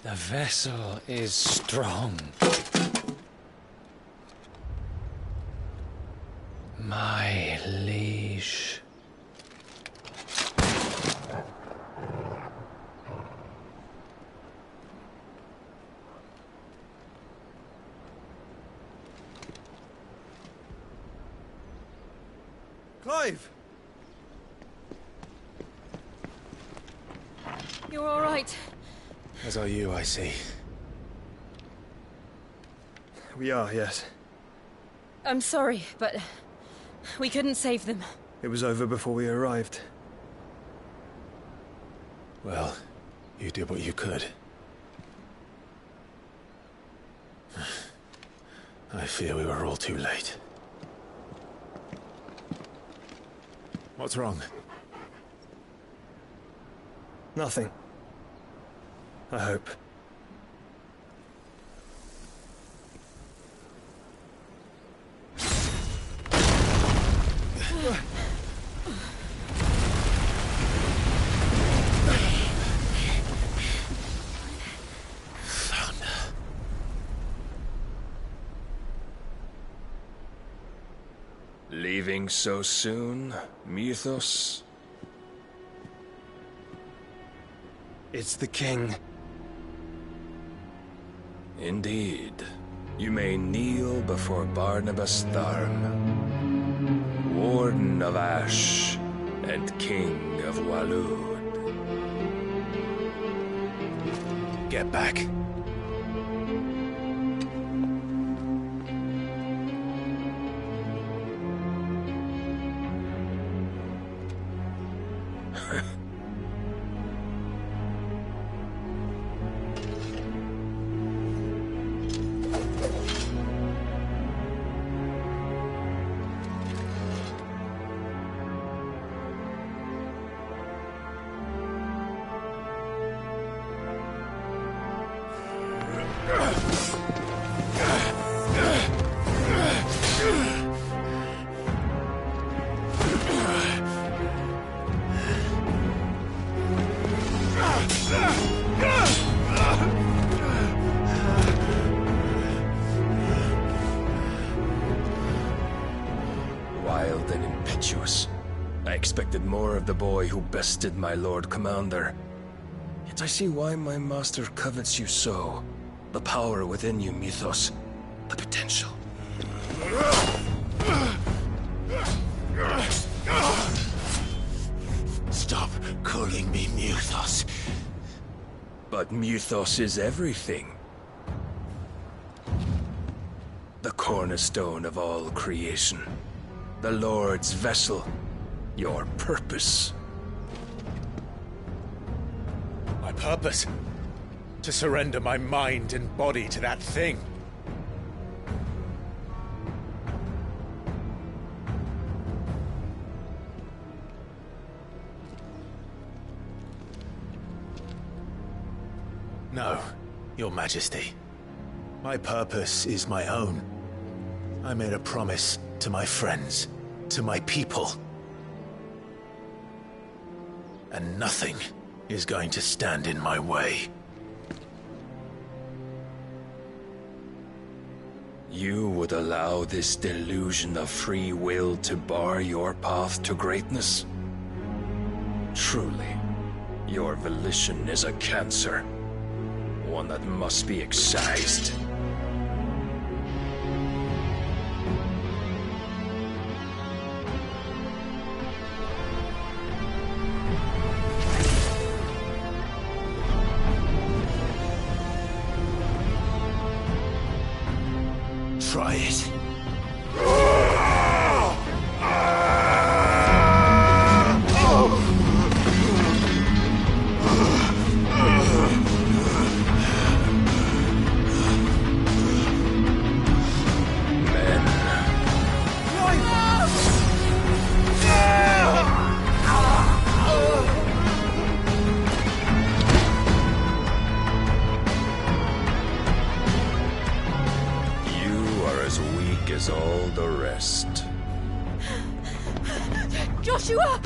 The vessel is strong. My liege. Clive! You're all right. As are you, I see. We are, yes. I'm sorry, but we couldn't save them. It was over before we arrived. Well, you did what you could. I fear we were all too late. What's wrong? Nothing. I hope. Leaving so soon, Mythos? It's the king. Indeed. You may kneel before Barnabas Tharm, Warden of Ash and King of Waloed. Get back. Wild and impetuous. I expected more of the boy who bested my Lord Commander. Yet I see why my master covets you so. The power within you, Mythos. The potential. Stop calling me Mythos. But Mythos is everything. The cornerstone of all creation. The Lord's vessel. Your purpose. My purpose? To surrender my mind and body to that thing. No, Your Majesty. My purpose is my own. I made a promise to my friends, to my people. And nothing is going to stand in my way. You would allow this delusion of free will to bar your path to greatness? Truly, your volition is a cancer. One that must be excised. Try it. As all the rest. Joshua!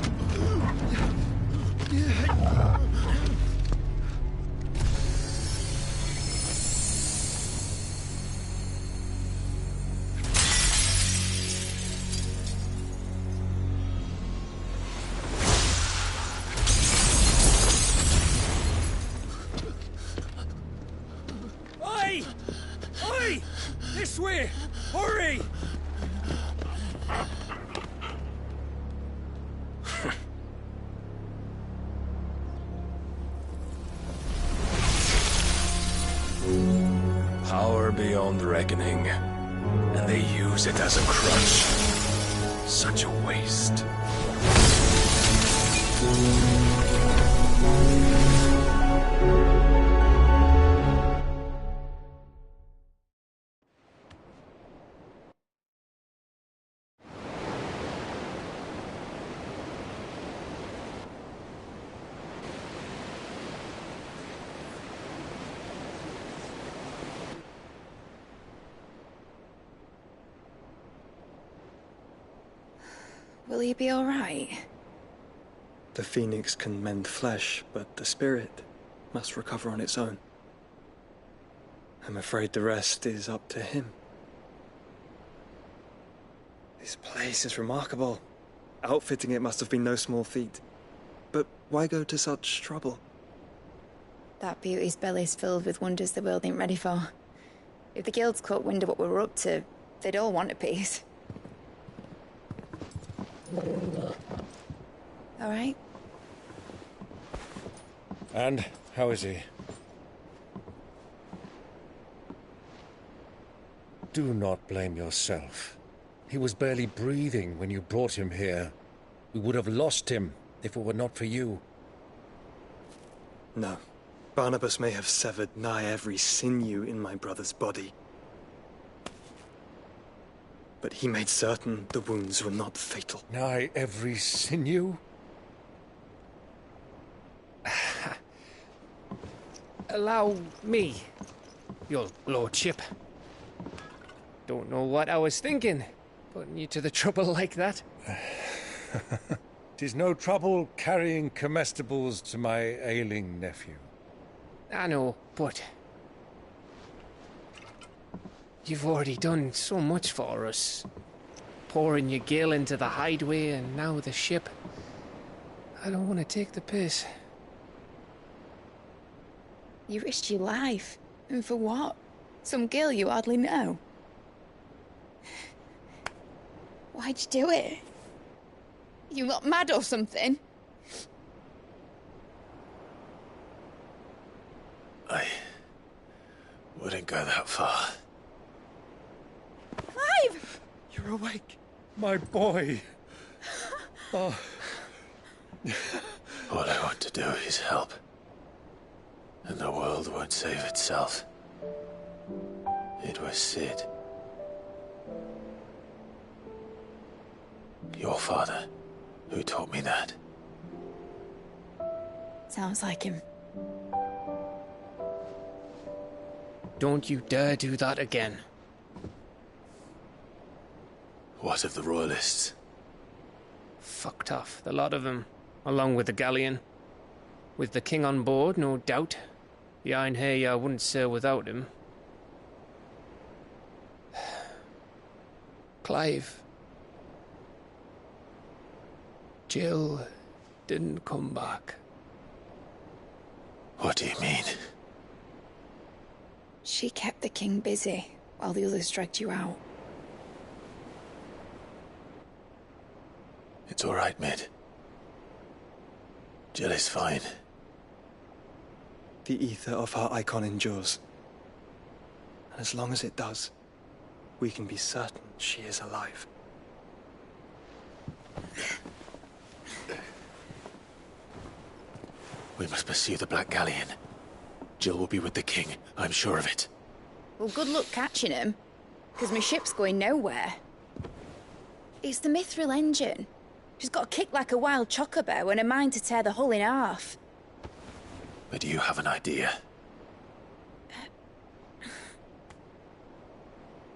Oi! Oi! This way! Hurry! Power beyond reckoning, and they use it as a crutch. Such a waste. Will he be all right? The phoenix can mend flesh, but the spirit must recover on its own. I'm afraid the rest is up to him. This place is remarkable. Outfitting it must have been no small feat. But why go to such trouble? That beauty's belly's filled with wonders the world ain't ready for. If the guilds caught wind of what we were up to, they'd all want a piece. All right? And how is he? Do not blame yourself. He was barely breathing when you brought him here. We would have lost him if it were not for you. No. Barnabas may have severed nigh every sinew in my brother's body. But he made certain the wounds were not fatal. Nigh every sinew? Allow me, your lordship. Don't know what I was thinking, putting you to the trouble like that. 'Tis no trouble carrying comestibles to my ailing nephew. I know, but you've already done so much for us. Pouring your gil into the hideaway and now the ship. I don't want to take the piss. You risked your life. And for what? Some girl you hardly know. Why'd you do it? You got mad or something? I wouldn't go that far. Clive! You're awake, my boy. Oh. All I want to do is help. And the world won't save itself. It was Sid. Your father, who taught me that. Sounds like him. Don't you dare do that again. What of the Royalists? Fucked off, the lot of them, along with the galleon. With the king on board, no doubt. Behind here, I wouldn't sail without him. Clive. Jill didn't come back. What do you mean? She kept the king busy while the others dragged you out. It's all right, Mid. Jill is fine. The ether of her icon endures. And as long as it does, we can be certain she is alive. We must pursue the Black Galleon. Jill will be with the king, I'm sure of it. Well, good luck catching him, because my ship's going nowhere. It's the Mithril engine. She's got a kick like a wild chocobo and a mind to tear the hull in half. But do you have an idea?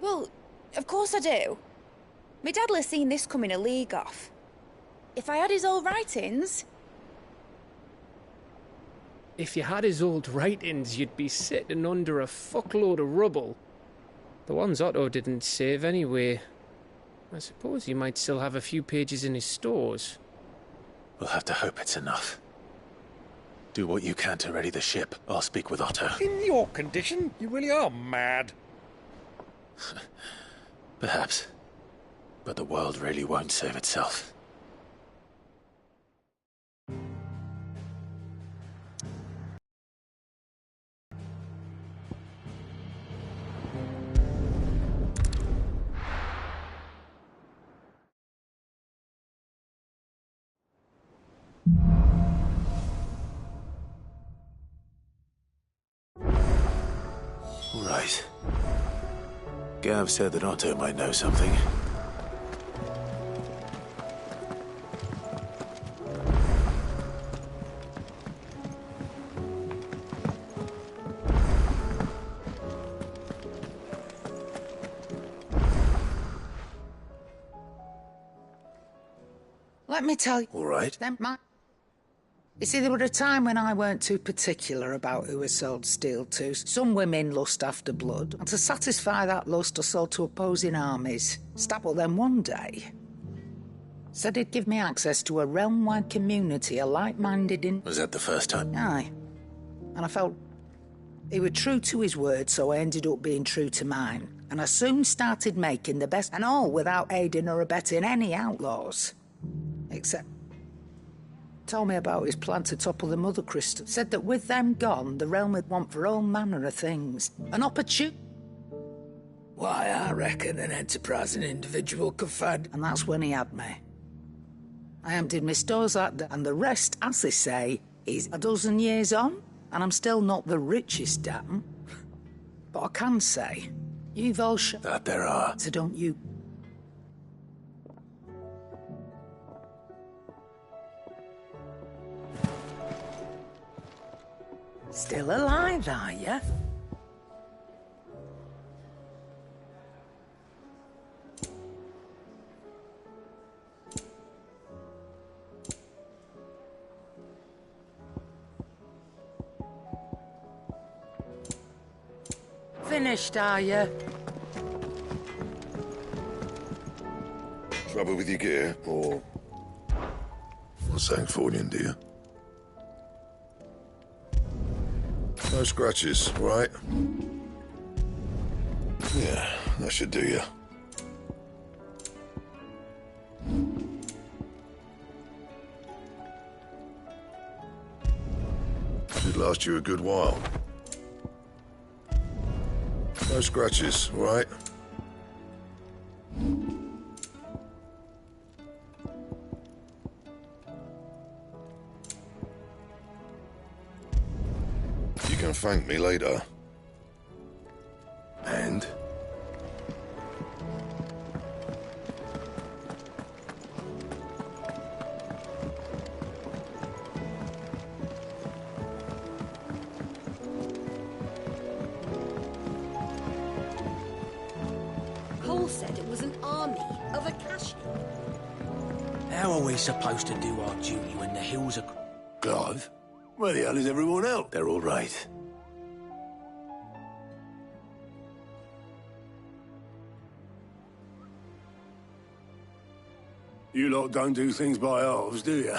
Well, of course I do. My dad'll have seen this coming a league off. If I had his old writings... If you had his old writings, you'd be sitting under a fuckload of rubble. The ones Otto didn't save anyway. I suppose he might still have a few pages in his stores. We'll have to hope it's enough. Do what you can to ready the ship. I'll speak with Otto. In your condition, you really are mad. Perhaps. But the world really won't save itself. Right. Gav said that Otto might know something. Let me tell you. All right. Them You see, there were a time when I weren't too particular about who I sold steel to. Some women lust after blood, and to satisfy that lust I sold to opposing armies. Stappled them one day. Said he'd give me access to a realm-wide community of like-minded in... Was that the first time? Aye. And I felt he was true to his word, so I ended up being true to mine. And I soon started making the best, and all without aiding or abetting any outlaws. Except... told me about his plan to topple the Mother Crystal. Said that with them gone, the realm would want for all manner of things. An opportunity. Why, I reckon an enterprising individual could find... And that's when he had me. I emptied my stores out, and the rest, as they say, is a dozen years on, and I'm still not the richest damn. But I can say, you've all that there are. So don't you... Still alive, are you? Finished, are you? Trouble with your gear, or... something for you, dear? No scratches, right? Yeah, that should do you. Should last you a good while. No scratches, right? You can thank me later. And? Cole said it was an army of Akashi. How are we supposed to do our duty when the hills are... Clive? Where the hell is everyone else? They're all right. You lot don't do things by halves, do you?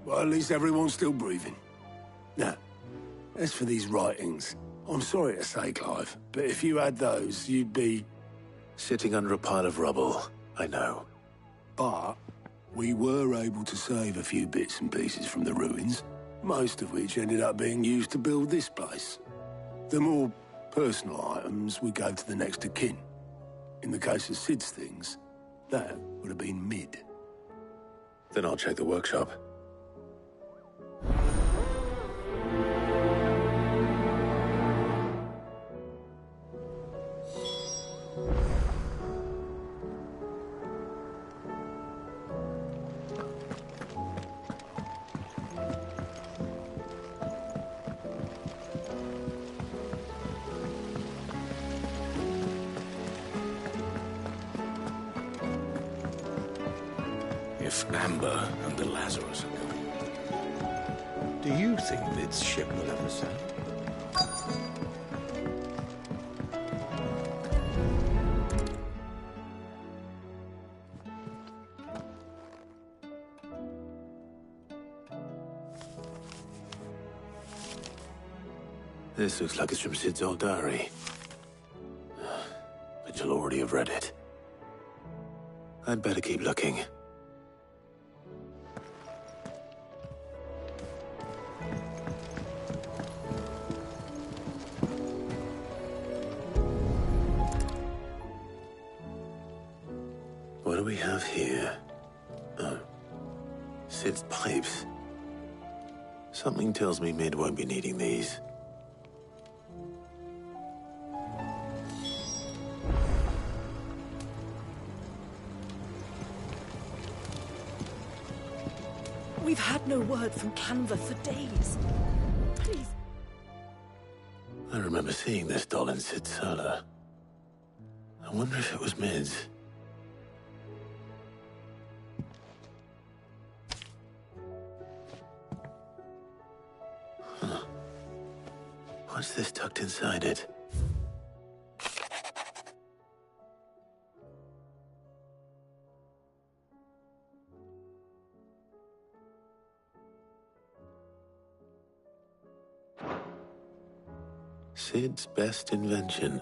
Well, at least everyone's still breathing. Now, as for these writings, I'm sorry to say, Clive, but if you had those, you'd be... Sitting under a pile of rubble, I know. But we were able to save a few bits and pieces from the ruins, most of which ended up being used to build this place. The more personal items we gave to the next of kin. In the case of Sid's things, that would have been mid. Then I'll check the workshop. If Amber and the Lazarus are gone, do you think Mid's ship will ever sail? This looks like it's from Sid's old diary. But you'll already have read it. I'd better keep looking. What do we have here? Oh. Sid's pipes. Something tells me Mid won't be needing these. We've had no word from Canva for days. Please. I remember seeing this doll in Sid's cellar. I wonder if it was Mid's. What's this tucked inside it? Sid's best invention.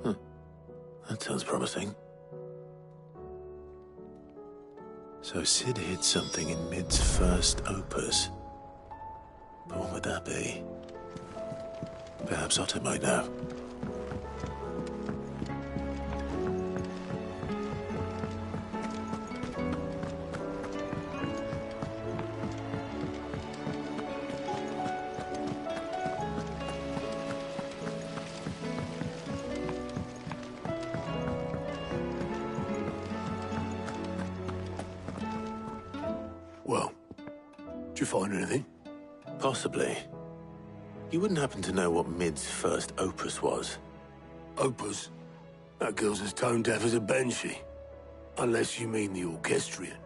Huh. That sounds promising. So Sid hid something in Mid's first opus. But what would that be? Perhaps Otto might know. Well, did you find anything? Possibly. You wouldn't happen to know what Mid's first opus was? Opus? That girl's as tone deaf as a banshee. Unless you mean the orchestrion.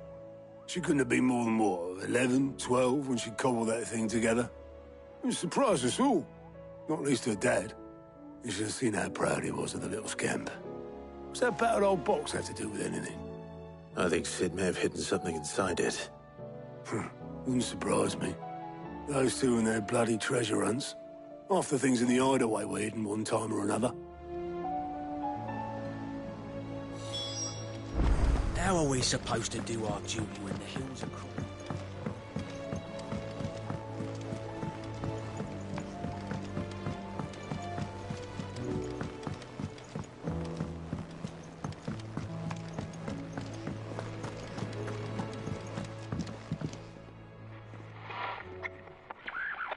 She couldn't have been more than, what, 11, 12 when she cobbled that thing together? It surprised us all. Not least her dad. You should have seen how proud he was of the little scamp. What's that battered old box have to do with anything? I think Sid may have hidden something inside it. Wouldn't surprise me. Those two and their bloody treasure hunts. Half the things in the hideaway were hidden one time or another. How are we supposed to do our duty when the hills are cruel?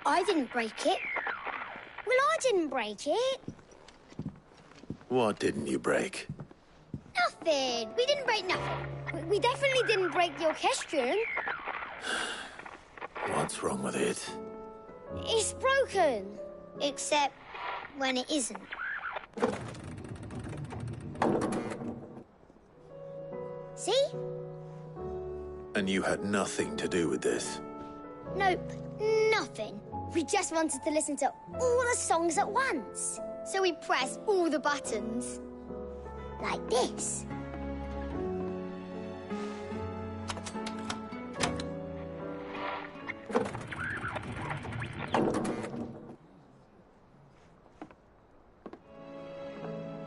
I didn't break it. Well, I didn't break it. What didn't you break? Nothing. We didn't break nothing. We definitely didn't break the orchestrion. What's wrong with it? It's broken. Except when it isn't. See? And you had nothing to do with this? Nope, nothing. We just wanted to listen to all the songs at once. So we pressed all the buttons. Like this.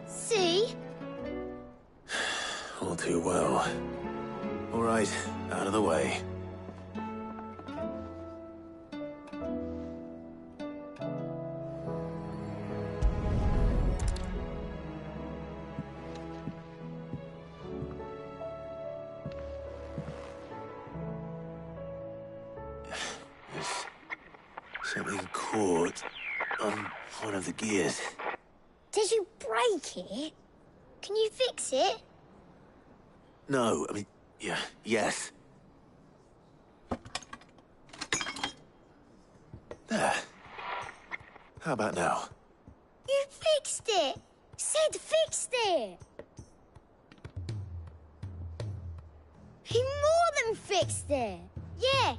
See? All too well. All right, out of the way. Something caught on one of the gears. Did you break it? Can you fix it? No, I mean, yeah, yes. There. How about now? You fixed it! Sid fixed it! He more than fixed it! Yeah,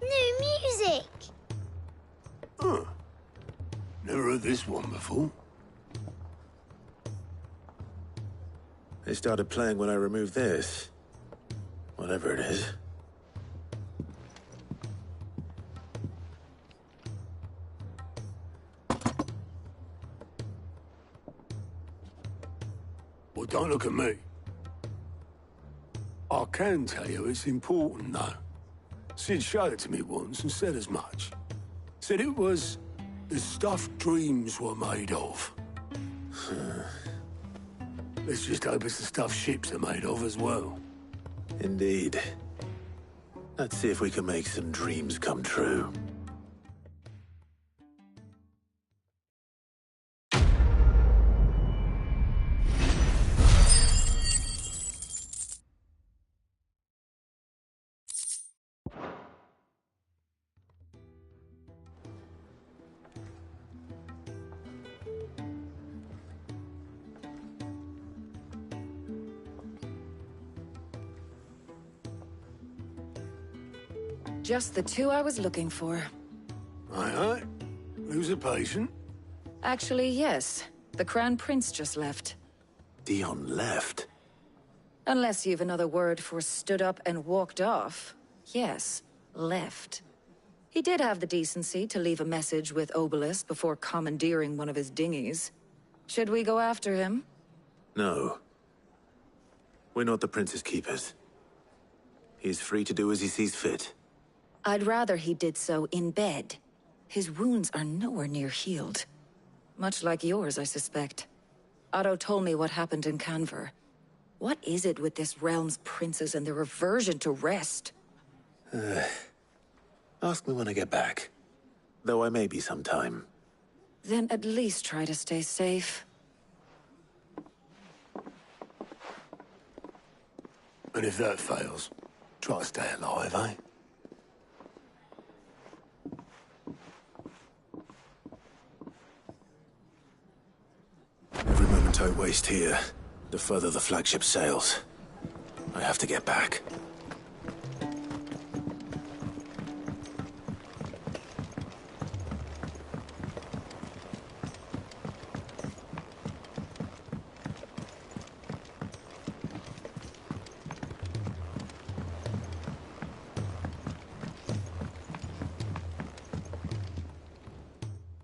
new music! Huh. Never heard this one before. They started playing when I removed this. Whatever it is. Well, don't look at me. I can tell you it's important, though. Sid showed it to me once and said as much. Said it was the stuff dreams were made of. Let's just hope it's the stuff ships are made of as well. Indeed. Let's see if we can make some dreams come true. Just the two I was looking for. Aye, aye. Lose a patient. Actually, yes. The Crown Prince just left. Dion left? Unless you've another word for stood up and walked off. Yes, left. He did have the decency to leave a message with Obelisk before commandeering one of his dinghies. Should we go after him? No. We're not the Prince's keepers. He's free to do as he sees fit. I'd rather he did so in bed. His wounds are nowhere near healed. Much like yours, I suspect. Otto told me what happened in Canver. What is it with this realm's princes and their aversion to rest? Ask me when I get back. Though I may be sometime. Then at least try to stay safe. And if that fails, try to stay alive, eh? Every moment I waste here, the further the flagship sails. I have to get back.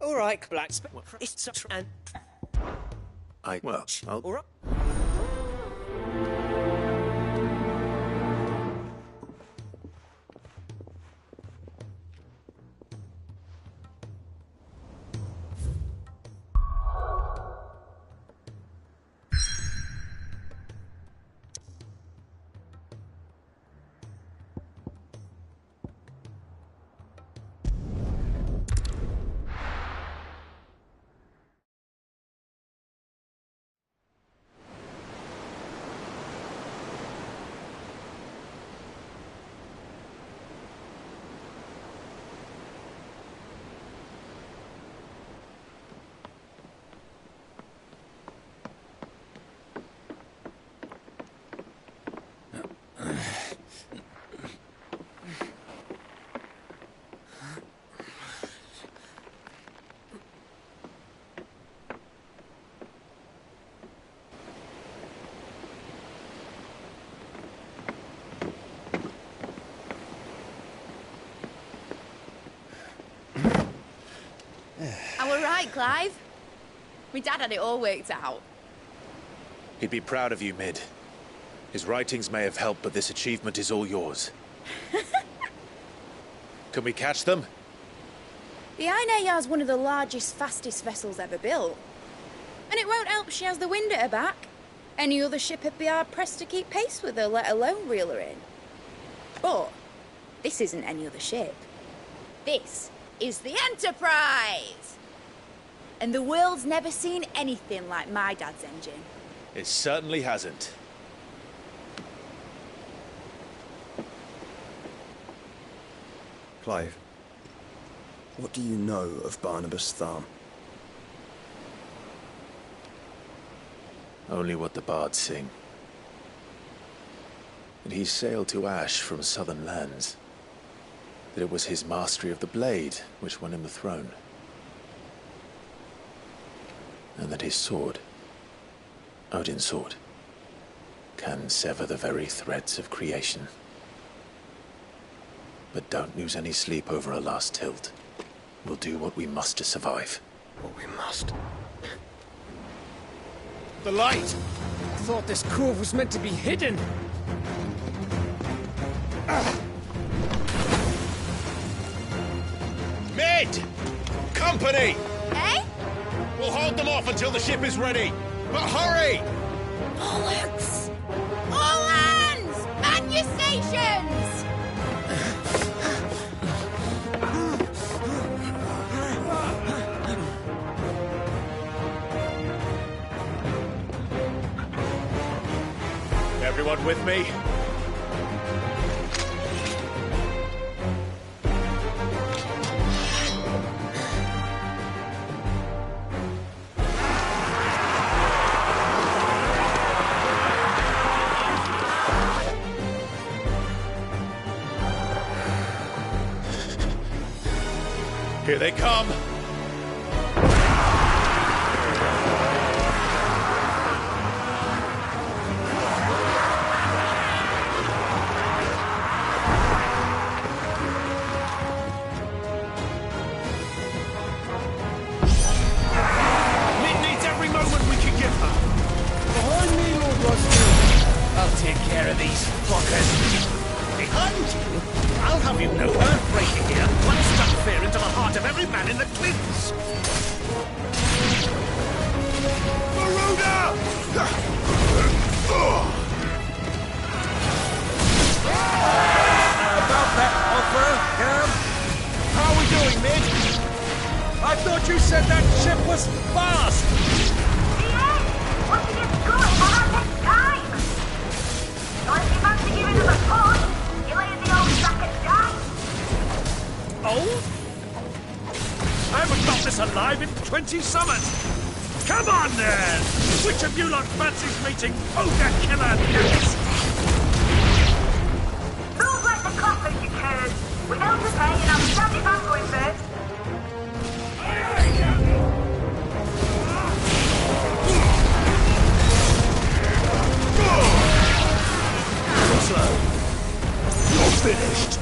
All right, Black. It's and Well, I'll... All right. I were right, Clive. My dad had it all worked out. He'd be proud of you, Mid. His writings may have helped, but this achievement is all yours. Can we catch them? The Ainayar's one of the largest, fastest vessels ever built. And it won't help she has the wind at her back. Any other ship would be hard-pressed to keep pace with her, let alone reel her in. But this isn't any other ship. This is the Enterprise! And the world's never seen anything like my dad's engine. It certainly hasn't. Clive, what do you know of Barnabas Tharm? Only what the bards sing. That he sailed to Ash from southern lands. That it was his mastery of the blade which won him the throne. And that his sword, Odin's sword, can sever the very threads of creation. But don't lose any sleep over a last tilt. We'll do what we must to survive. What we must? The light! I thought this cove was meant to be hidden! Mid! Company! Eh? We'll hold them off until the ship is ready! But hurry! Bollocks! All hands! Man your stations! Everyone with me? Here they come! care of these fuckers. Behind you? I'll have you know earthbreaking here plunged up fear into the heart of every man in the Cliffs. About that offer, Cam? How are we doing, mid? I thought you said that ship was fast! What do you do? It takes time! So if you fancy giving us a push, you lay in the old sack and die. Oh? I haven't got this alive in 20 summers! Come on, then! Which of you lot fancies meeting Ogre Killer next? Rules like the coppers, you curd. We don't prepare, and I'll stand if I'm going first. Slow. You're finished.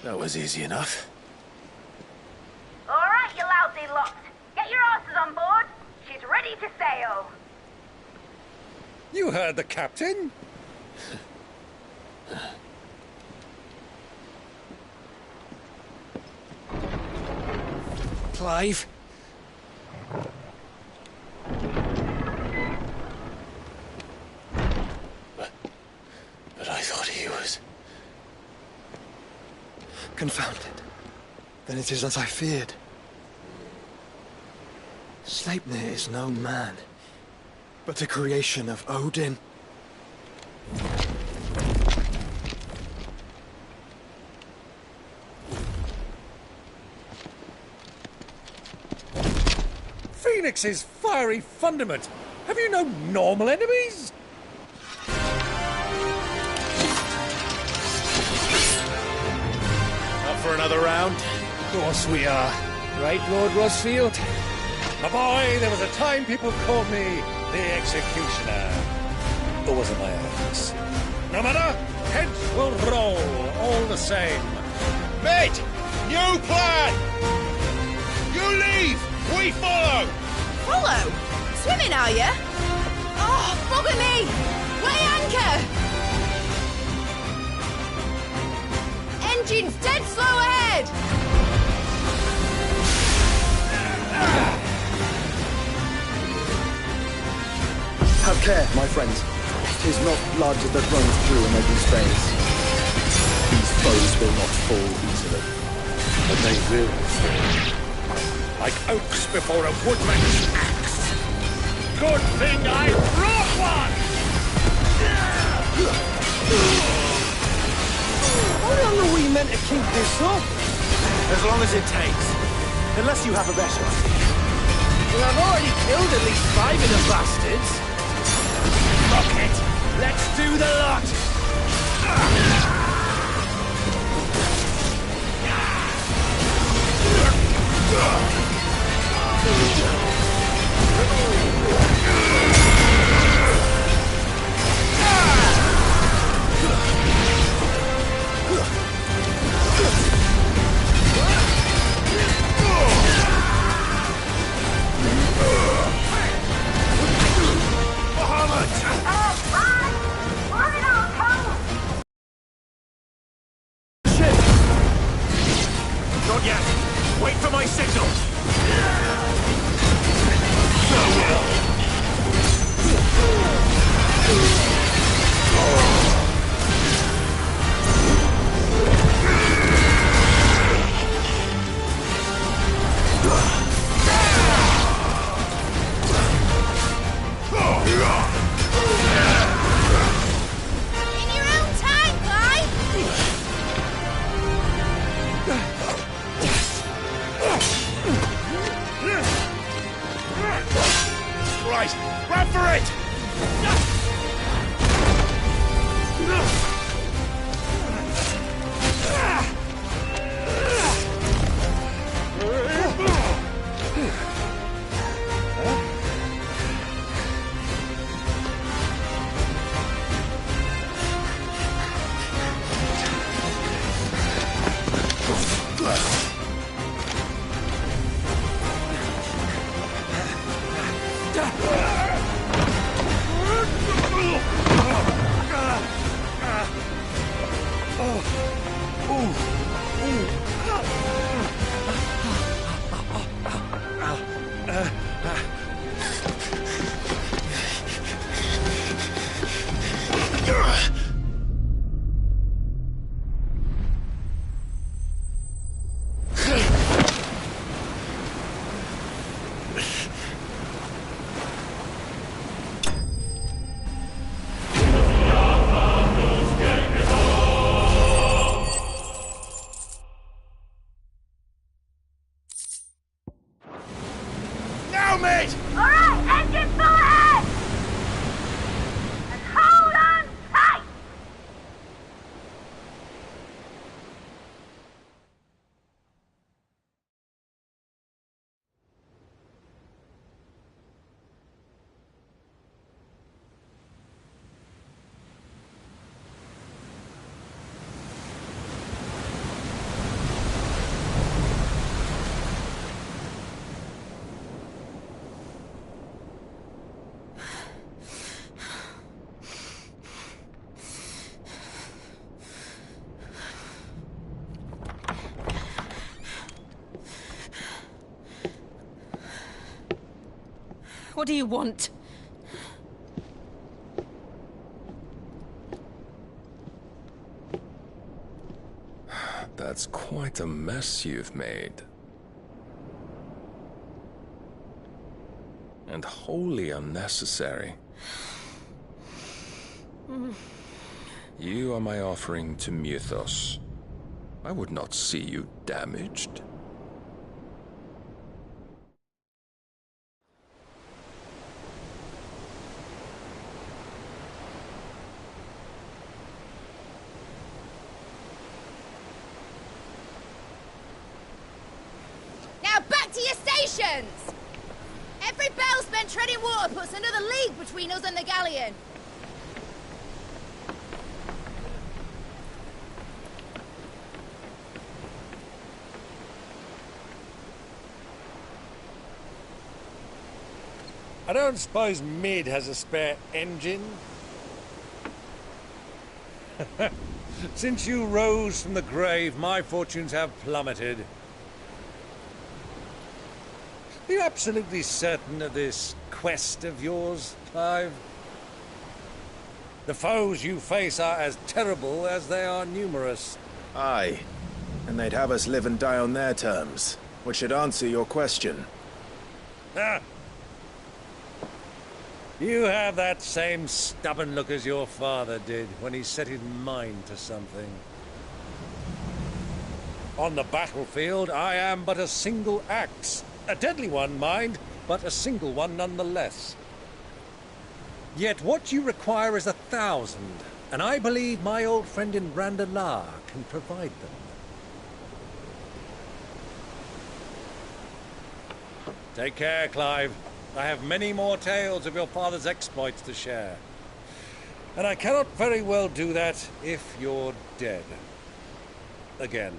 That was easy enough. All right, you lousy lot. Get your asses on board. She's ready to sail. You heard the captain? Clive? But I thought he was... Confounded. Then it is as I feared. Sleipnir is no man, but a creation of Odin. Phoenix's fiery fundament. Have you no normal enemies? For another round? Of course we are. Right, Lord Rosfield? My boy, there was a time people called me the Executioner. Or was it my ex? No matter, heads will roll all the same. Mate, new plan! You leave, we follow! Follow? Swimming, are you? Oh, bugger me! Weigh anchor! Engine's dead slow ahead! Have care, my friends. 'Tis not blood that runs through Omega's veins. These foes will not fall easily. But they will fall. Like oaks before a woodman's axe. Good thing I brought one! How long are we meant to keep this up? As long as it takes. Unless you have a better idea. Well, I've already killed at least 5 of the bastards. Fuck it! Let's do the lot! What do you want? That's quite a mess you've made. And wholly unnecessary. You are my offering to Mythos. I would not see you damaged. Now back to your stations! Every bellsman treading water puts another league between us and the galleon. I don't suppose Mid has a spare engine? Since you rose from the grave, my fortunes have plummeted. Are you absolutely certain of this quest of yours, Clive? The foes you face are as terrible as they are numerous. Aye, and they'd have us live and die on their terms, which should answer your question. Ah! You have that same stubborn look as your father did when he set his mind to something. On the battlefield, I am but a single axe. A deadly one, mind, but a single one nonetheless. Yet what you require is 1,000, and I believe my old friend in Randalar can provide them. Take care, Clive. I have many more tales of your father's exploits to share. And I cannot very well do that if you're dead. Again.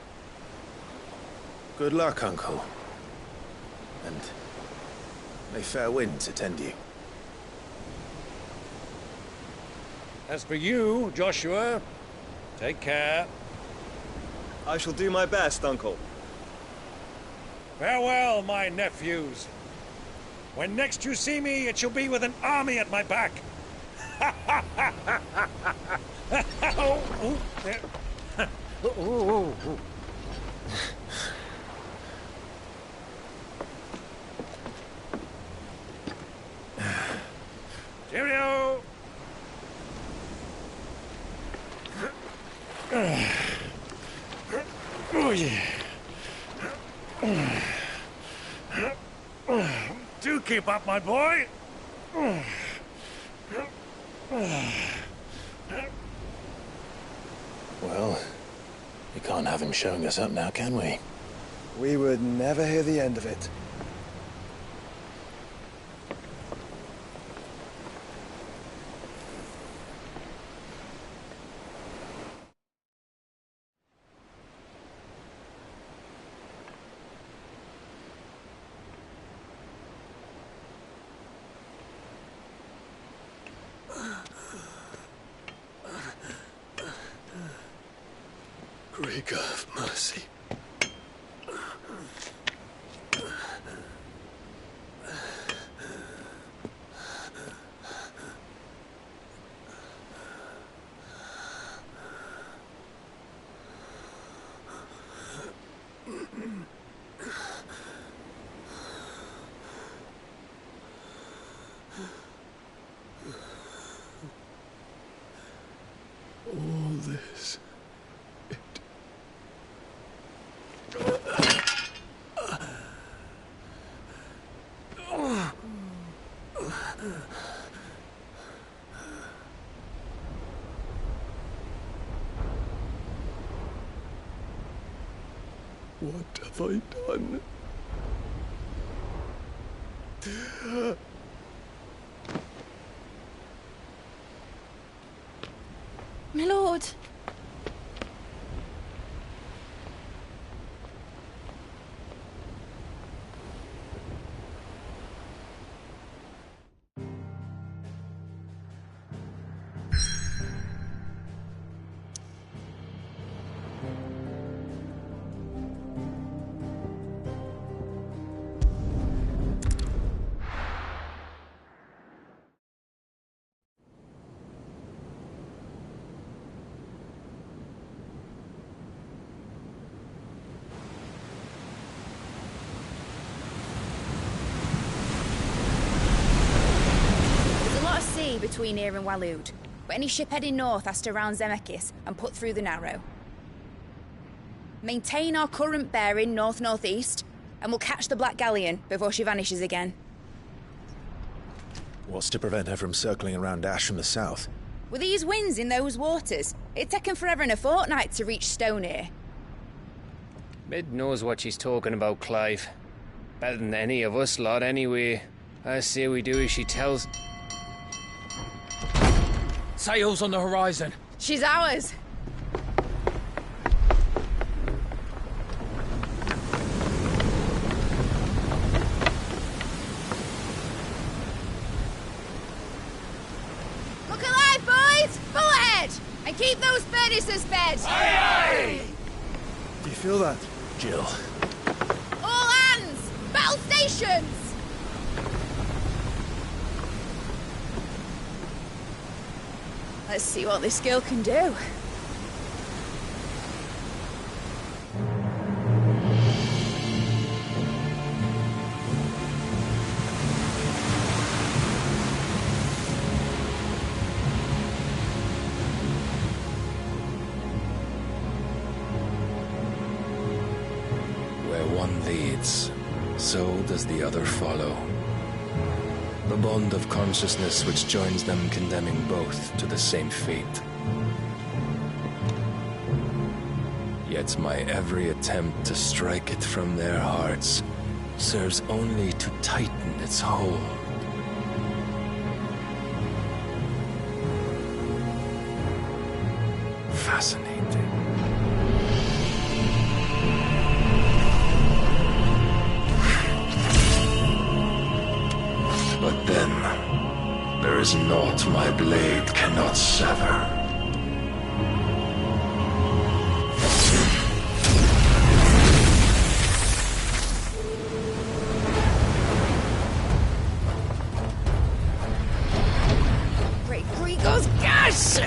Good luck, Uncle. And may fair winds attend you. As for you, Joshua, take care. I shall do my best, Uncle. Farewell, my nephews. When next you see me, it shall be with an army at my back. Cheerio! Oh, yeah. Do keep up, my boy. Well, we can't have him showing us up now, can we? We would never hear the end of it. Krieger of mercy. All this. What have I done? My lord. between here and Waloed. But any ship heading north has to round Zemeckis and put through the Narrow. Maintain our current bearing north-northeast, and we'll catch the Black Galleon before she vanishes again. What's to prevent her from circling around Ash from the south? With these winds in those waters, it'd take 'em forever and a fortnight to reach Stonehere. Mid knows what she's talking about, Clive. Better than any of us lot, anyway. I say we do as she tells. Sails on the horizon. She's ours. Look alive, boys! Full ahead! And keep those furnaces fed! Aye, aye! Do you feel that? Jill. All hands! Battle stations! Let's see what this girl can do. Where one leads, so does the other follow. The bond of consciousness which joins them condemning both to the same fate. Yet my every attempt to strike it from their hearts serves only to tighten its hold. Fascinating. But then, there is naught my blade cannot sever. Great Grigor's gosh!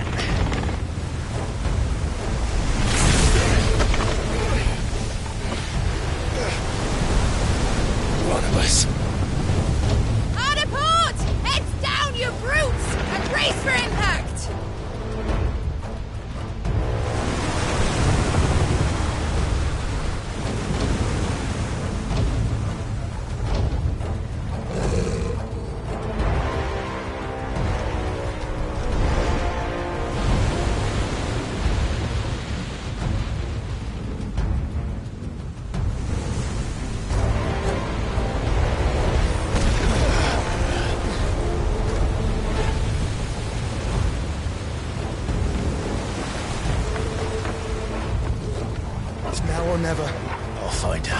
One of us. Hard apart! Heads down, you brutes! And brace for impact! It's now or never. I'll find her.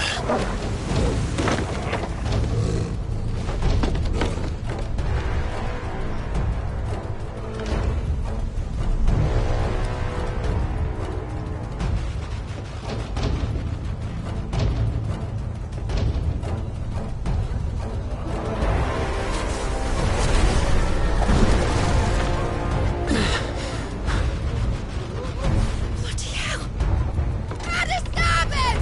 Bloody hell! Out of starboard!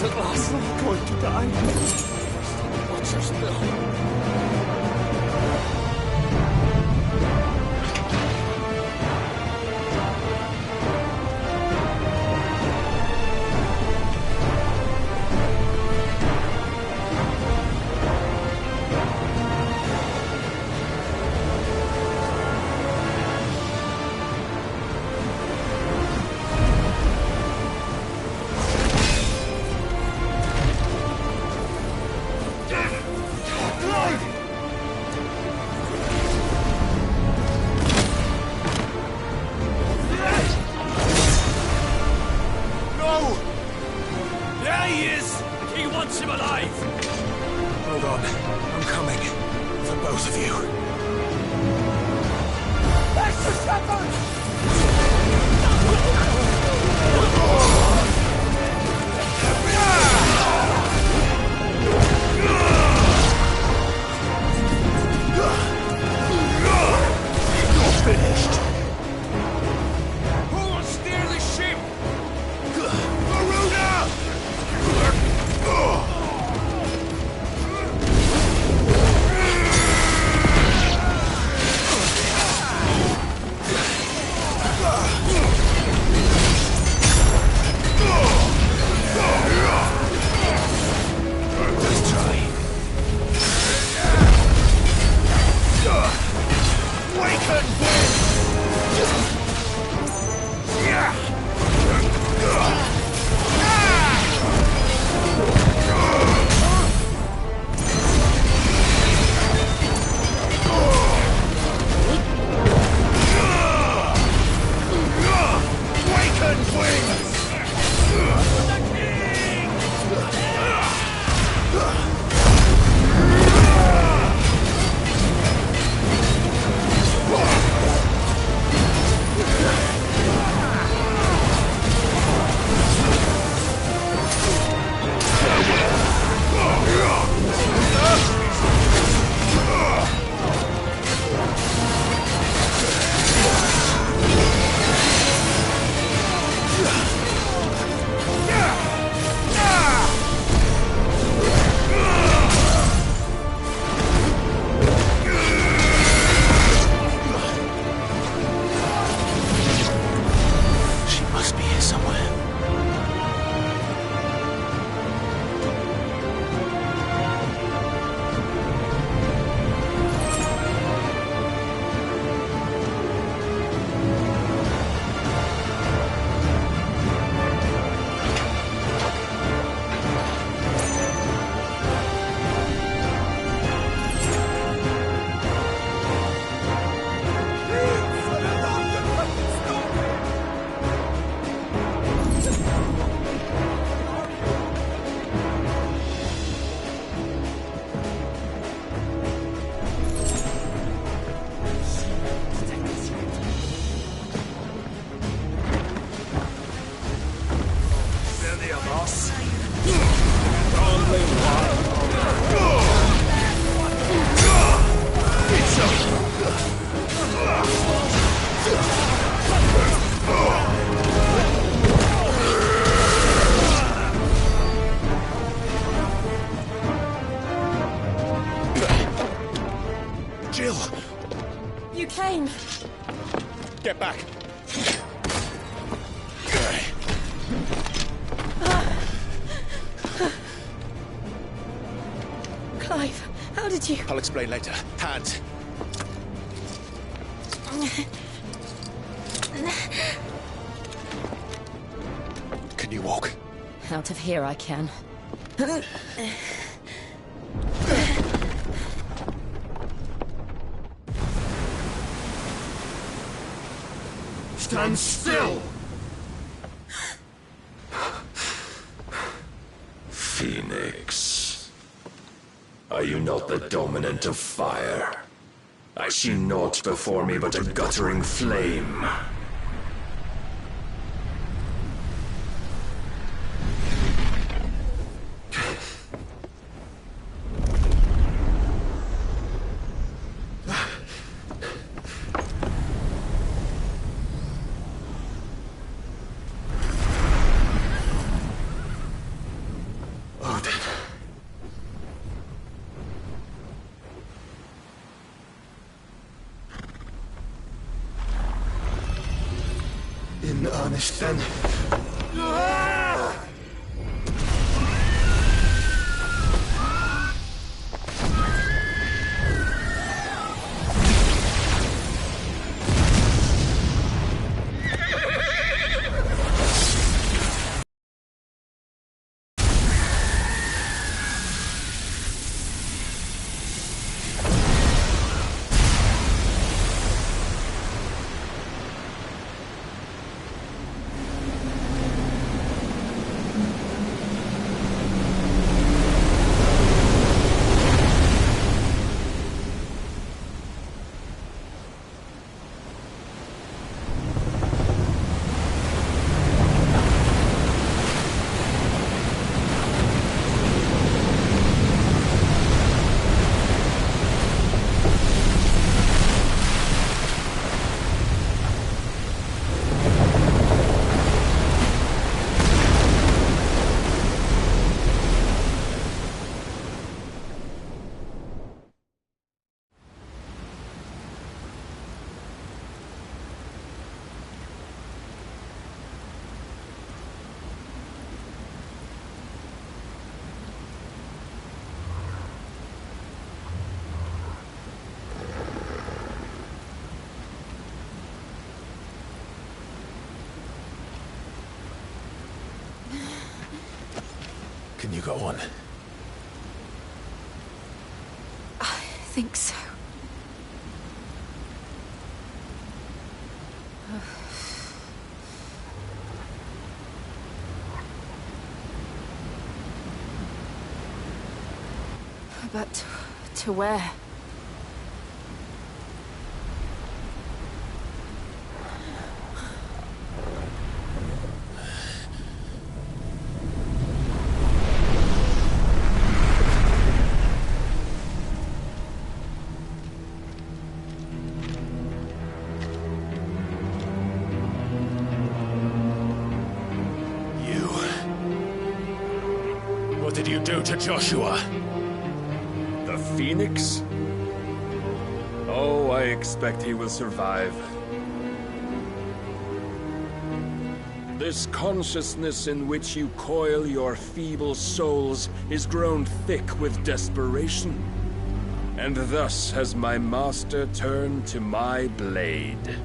It's at last not going to die. Watch her still. Get back! Clive, how did you... I'll explain later. Hands! Can you walk? Out of here I can. Stand still! Phoenix. Are you not the dominant of fire? I see naught before me but a guttering flame. In earnest, then. Can you go on? I think so. But to where? What did you do to Joshua? The Phoenix? Oh, I expect he will survive. This consciousness in which you coil your feeble souls is grown thick with desperation. And thus has my master turned to my blade.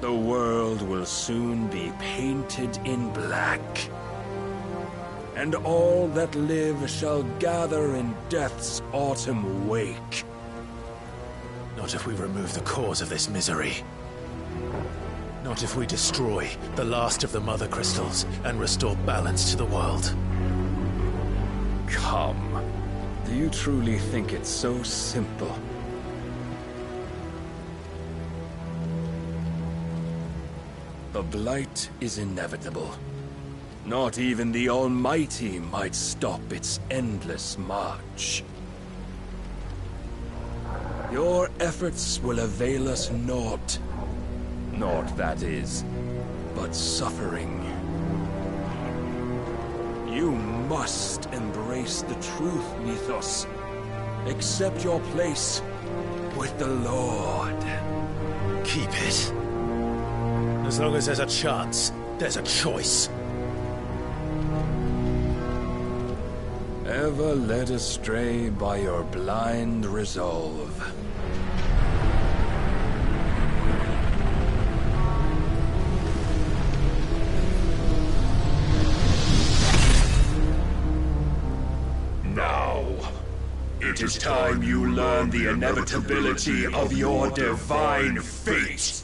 The world will soon be painted in black. And all that live shall gather in death's autumn wake. Not if we remove the cause of this misery. Not if we destroy the last of the Mother Crystals and restore balance to the world. Come. Do you truly think it's so simple? The Blight is inevitable. Not even the Almighty might stop its endless march. Your efforts will avail us naught. Naught, that is, but suffering. You must embrace the truth, Mythos. Accept your place with the Lord. Keep it. As long as there's a chance, there's a choice. Ever led astray by your blind resolve. Now, it is time you learn the inevitability of your divine fate.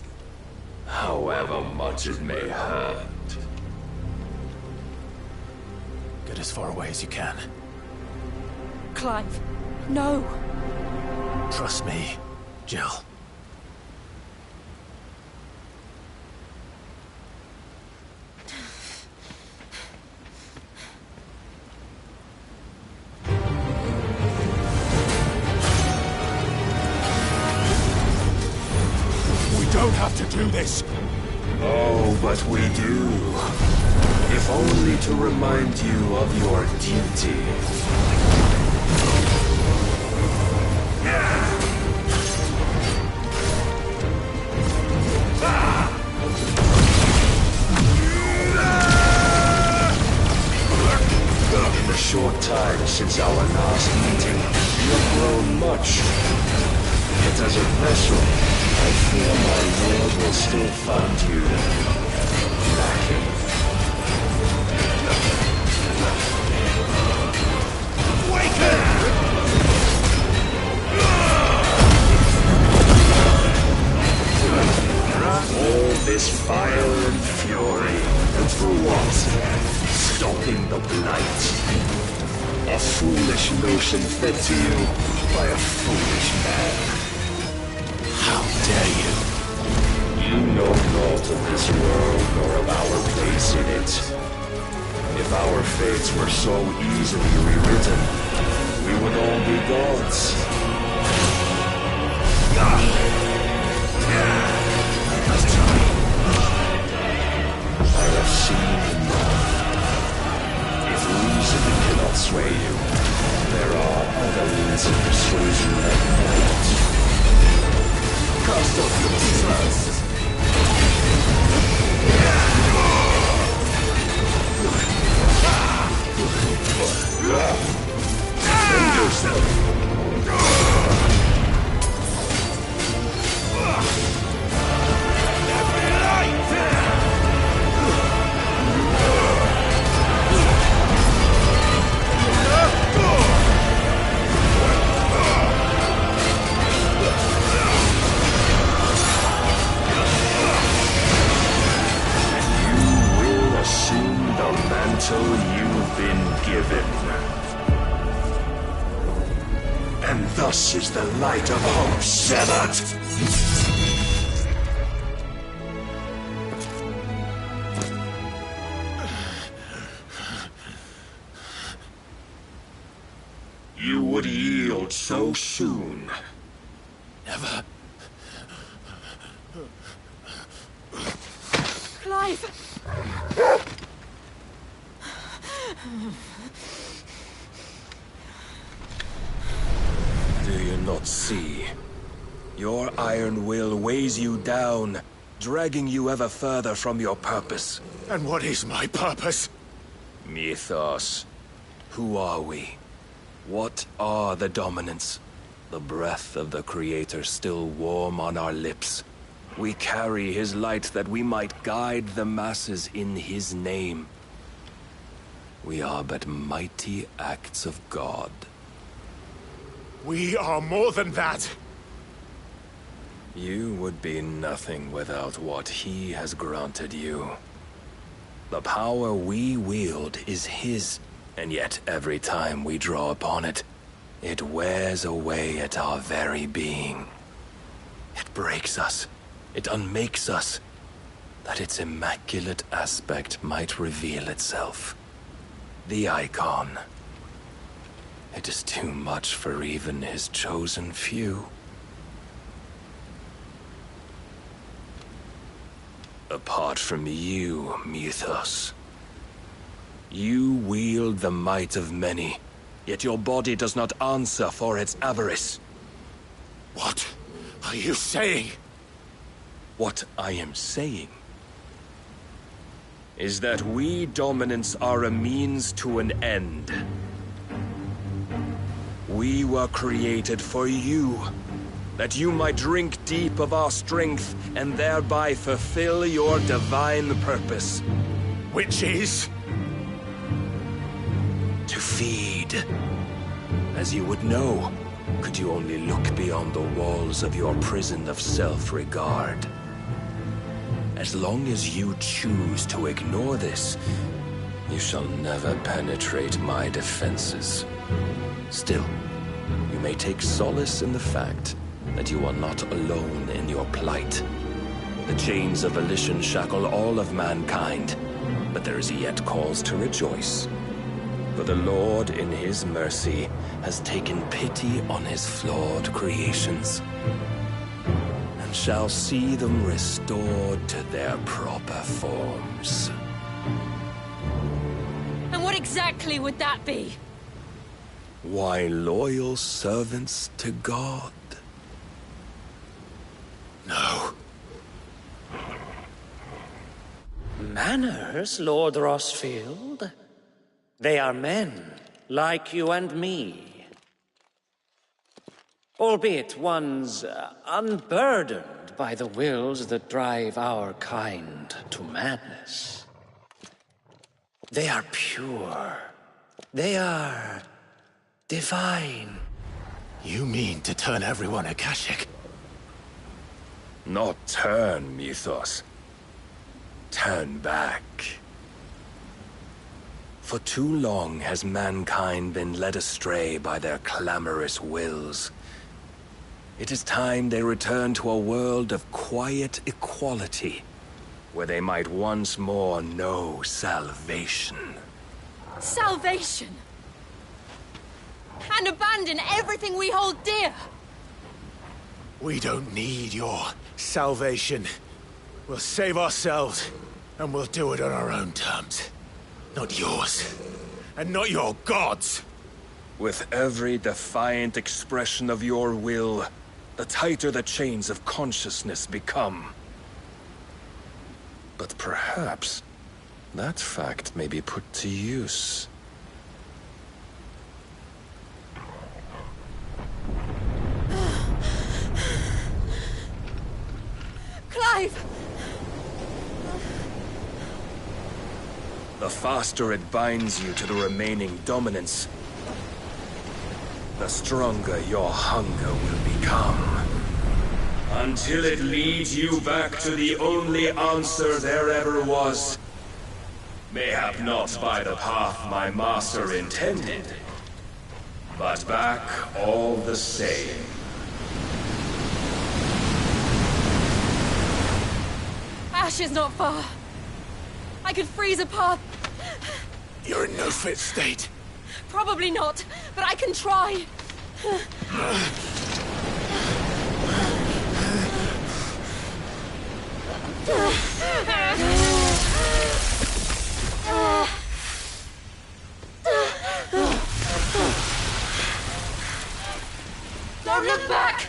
However much it may hurt. Get as far away as you can. Clive, no. Trust me, Jill. We don't have to do this. Oh, but we do. If only to remind you of your duty. grown much. Yet as a vessel, I fear my lord will still find you lacking. All this fire and fury, and for what? Stopping the blight. A foolish notion fed to you by a foolish man. How dare you? You know naught of this world nor of our place in it. If our fates were so easily rewritten, we would all be gods. I have seen enough. If reason cannot sway you, there are other means of persuasion that might. Cast off your trust. Defend yourself. Assume the mantle you've been given. And thus is the light of hope severed. You would yield so soon. Never. Clive! Do you not see? Your iron will weighs you down, dragging you ever further from your purpose. And what is my purpose? Mythos. Who are we? What are the dominants? The breath of the Creator still warm on our lips. We carry his light that we might guide the masses in his name. We are but mighty acts of God. We are more than that. You would be nothing without what he has granted you. The power we wield is his, and yet every time we draw upon it, it wears away at our very being. It breaks us. It unmakes us, that its immaculate aspect might reveal itself. The icon. It is too much for even his chosen few. Apart from you, Mythos. You wield the might of many, yet your body does not answer for its avarice. What are you saying? What I am saying is that we dominants are a means to an end. We were created for you, that you might drink deep of our strength and thereby fulfill your divine purpose. Which is? To feed. As you would know, could you only look beyond the walls of your prison of self-regard. As long as you choose to ignore this, you shall never penetrate my defenses. Still, you may take solace in the fact that you are not alone in your plight. The chains of volition shackle all of mankind, but there is yet cause to rejoice. For the Lord, in his mercy, has taken pity on his flawed creations, and shall see them restored to their proper forms. And what exactly would that be? Why, loyal servants to God. No. Manners, Lord Rossfield? They are men, like you and me. Albeit one's unburdened by the wills that drive our kind to madness. They are pure. They are divine. You mean to turn everyone Akashic? Not turn, Mythos. Turn back. For too long has mankind been led astray by their clamorous wills. It is time they return to a world of quiet equality, where they might once more know salvation. Salvation! And abandon everything we hold dear! We don't need your salvation. We'll save ourselves, and we'll do it on our own terms. Not yours, and not your gods! With every defiant expression of your will, the tighter the chains of consciousness become. But perhaps that fact may be put to use. Clive! The faster it binds you to the remaining dominance, the stronger your hunger will become. Until it leads you back to the only answer there ever was. Mayhap not by the path my master intended, but back all the same. Ash is not far. I could freeze a path. You're in no fit state. Probably not, but I can try. Don't look back!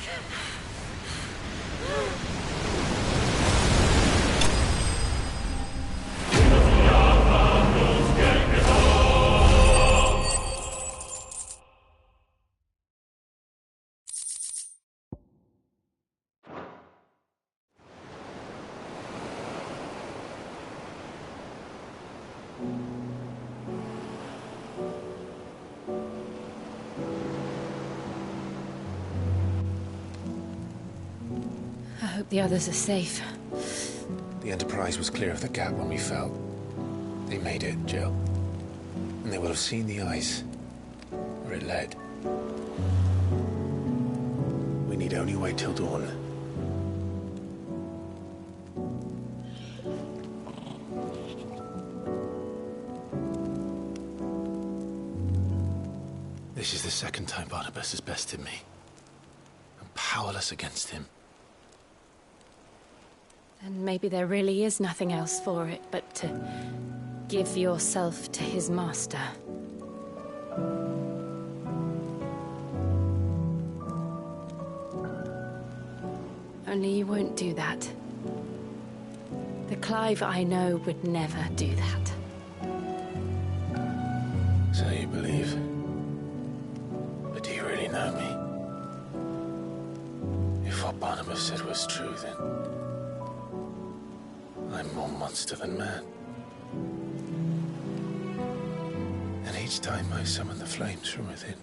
I hope the others are safe. The Enterprise was clear of the gap when we fell. They made it, Jill. And they will have seen the ice, where it led. We need only wait till dawn. This is the second time Barnabas has bested me. I'm powerless against him. And maybe there really is nothing else for it but to give yourself to his master. Only you won't do that. The Clive I know would never do that. So you believe? But do you really know me? If what Barnabas said was true, then I'm more monster than man. And each time I summon the flames from within,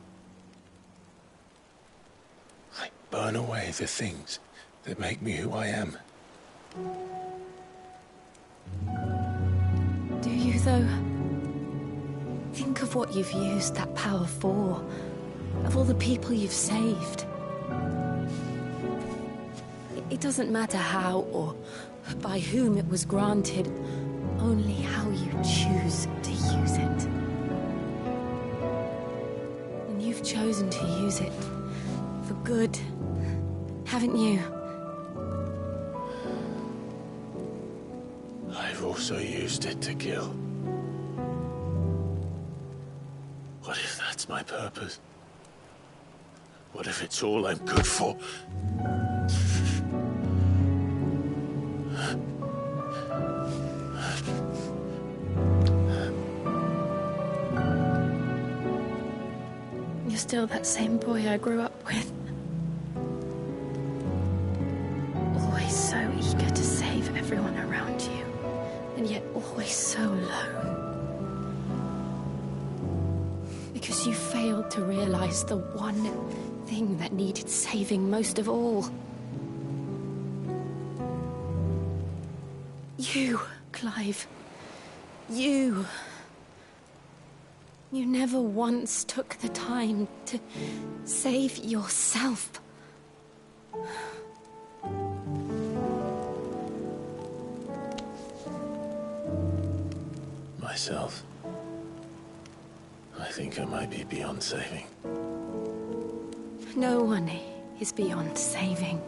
I burn away the things that make me who I am. Do you, though? Think of what you've used that power for, of all the people you've saved. It doesn't matter how or by whom it was granted, only how you choose to use it. And you've chosen to use it for good, haven't you? I've also used it to kill. What if that's my purpose? What if it's all I'm good for? You're still that same boy I grew up with. everyone around you, and yet always so alone. Because you failed to realize the one thing that needed saving most of all. You, Clive. You. You never once took the time to save yourself. Myself. I think I might be beyond saving. No one is beyond saving,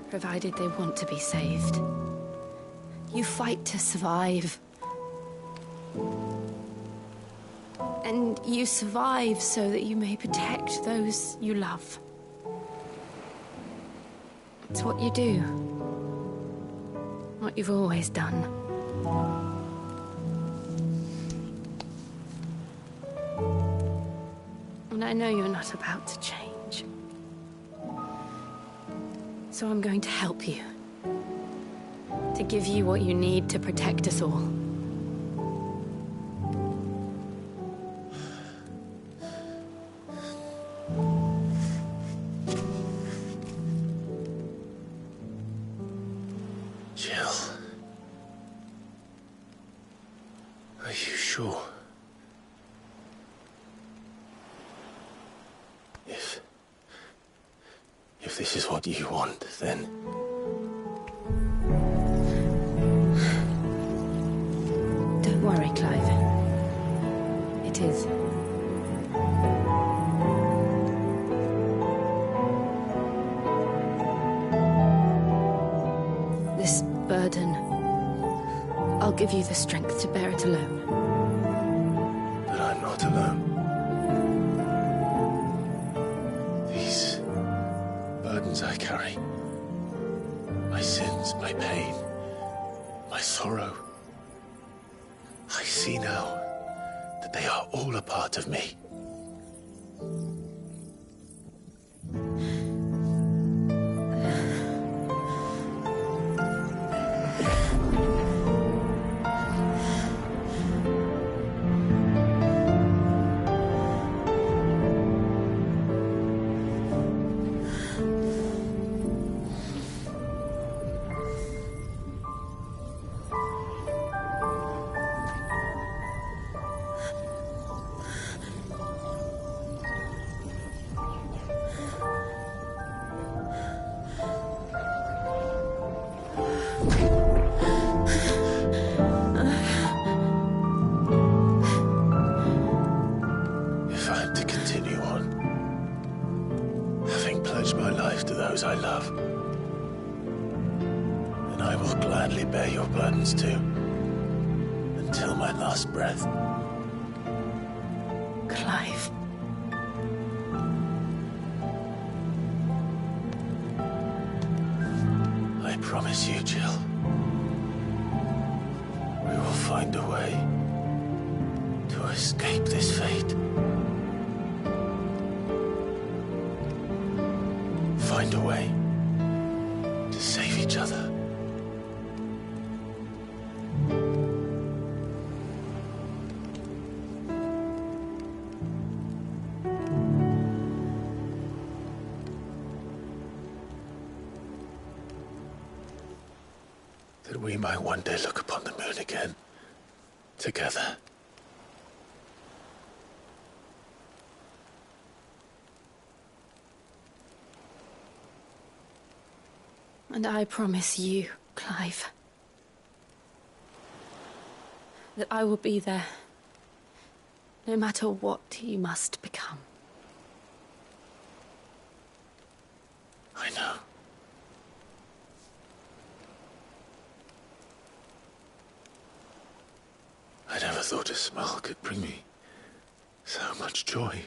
provided they want to be saved. You fight to survive. And you survive so that you may protect those you love. It's what you do. What you've always done. And I know you're not about to change. So I'm going to help you. To give you what you need to protect us all. Jill. Are you sure? If this is what you want, then... Don't worry, Clive. It is. This burden, I'll give you the strength to bear it alone. But I'm not alone. These burdens I carry, my sins, my pain, my sorrow, I see now that they are all a part of me. I love. And I will gladly bear your burdens too, until my last breath. Clive. I promise you, Jill, we will find a way to escape this fate. Find a way to save each other. That we might one day look upon the moon again, together. And I promise you, Clive, that I will be there, no matter what you must become. I know. I never thought a smile could bring me so much joy.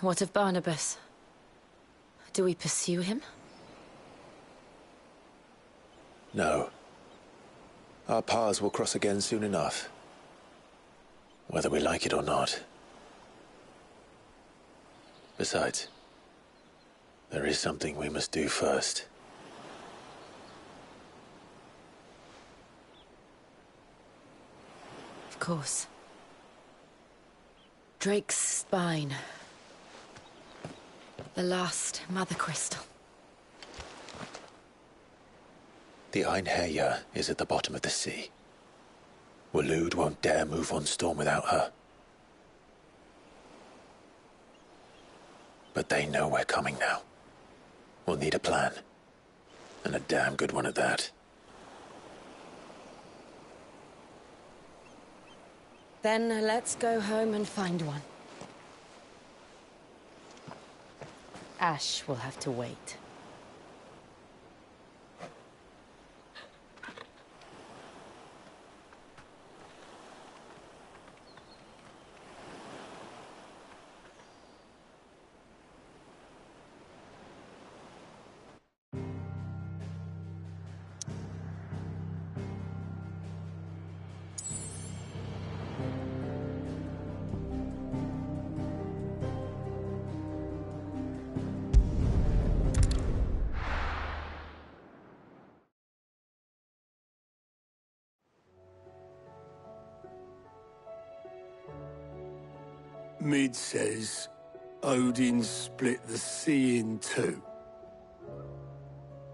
What of Barnabas? Do we pursue him? No. Our paths will cross again soon enough. Whether we like it or not. Besides, there is something we must do first. Of course. Drake's spine. The last Mother Crystal. The Einherja is at the bottom of the sea. Waloed won't dare move on Storm without her. But they know we're coming now. We'll need a plan. And a damn good one at that. Then let's go home and find one. Ash will have to wait. Mid says Odin split the sea in two.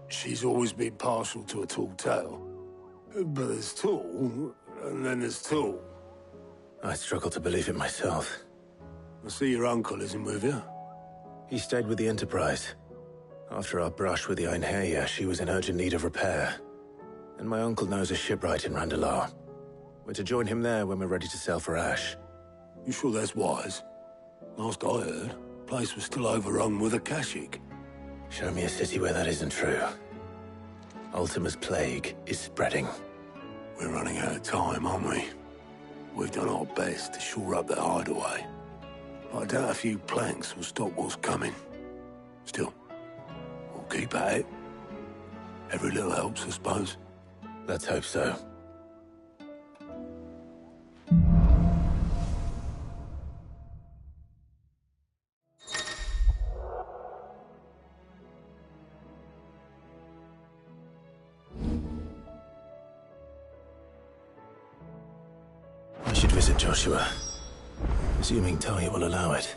She's always been partial to a tall tale. But there's tall, and then there's tall. I struggle to believe it myself. I see your uncle isn't with you. He stayed with the Enterprise. After our brush with the Einherja, she was in urgent need of repair. And my uncle knows a shipwright in Randalar. We're to join him there when we're ready to sail for Ash. You sure that's wise? Last I heard, the place was still overrun with Akashic. Show me a city where that isn't true. Ultima's plague is spreading. We're running out of time, aren't we? We've done our best to shore up that hideaway. But I doubt a few planks will stop what's coming. Still, we'll keep at it. Every little helps, I suppose. Let's hope so. I should visit Joshua, assuming Talia will allow it.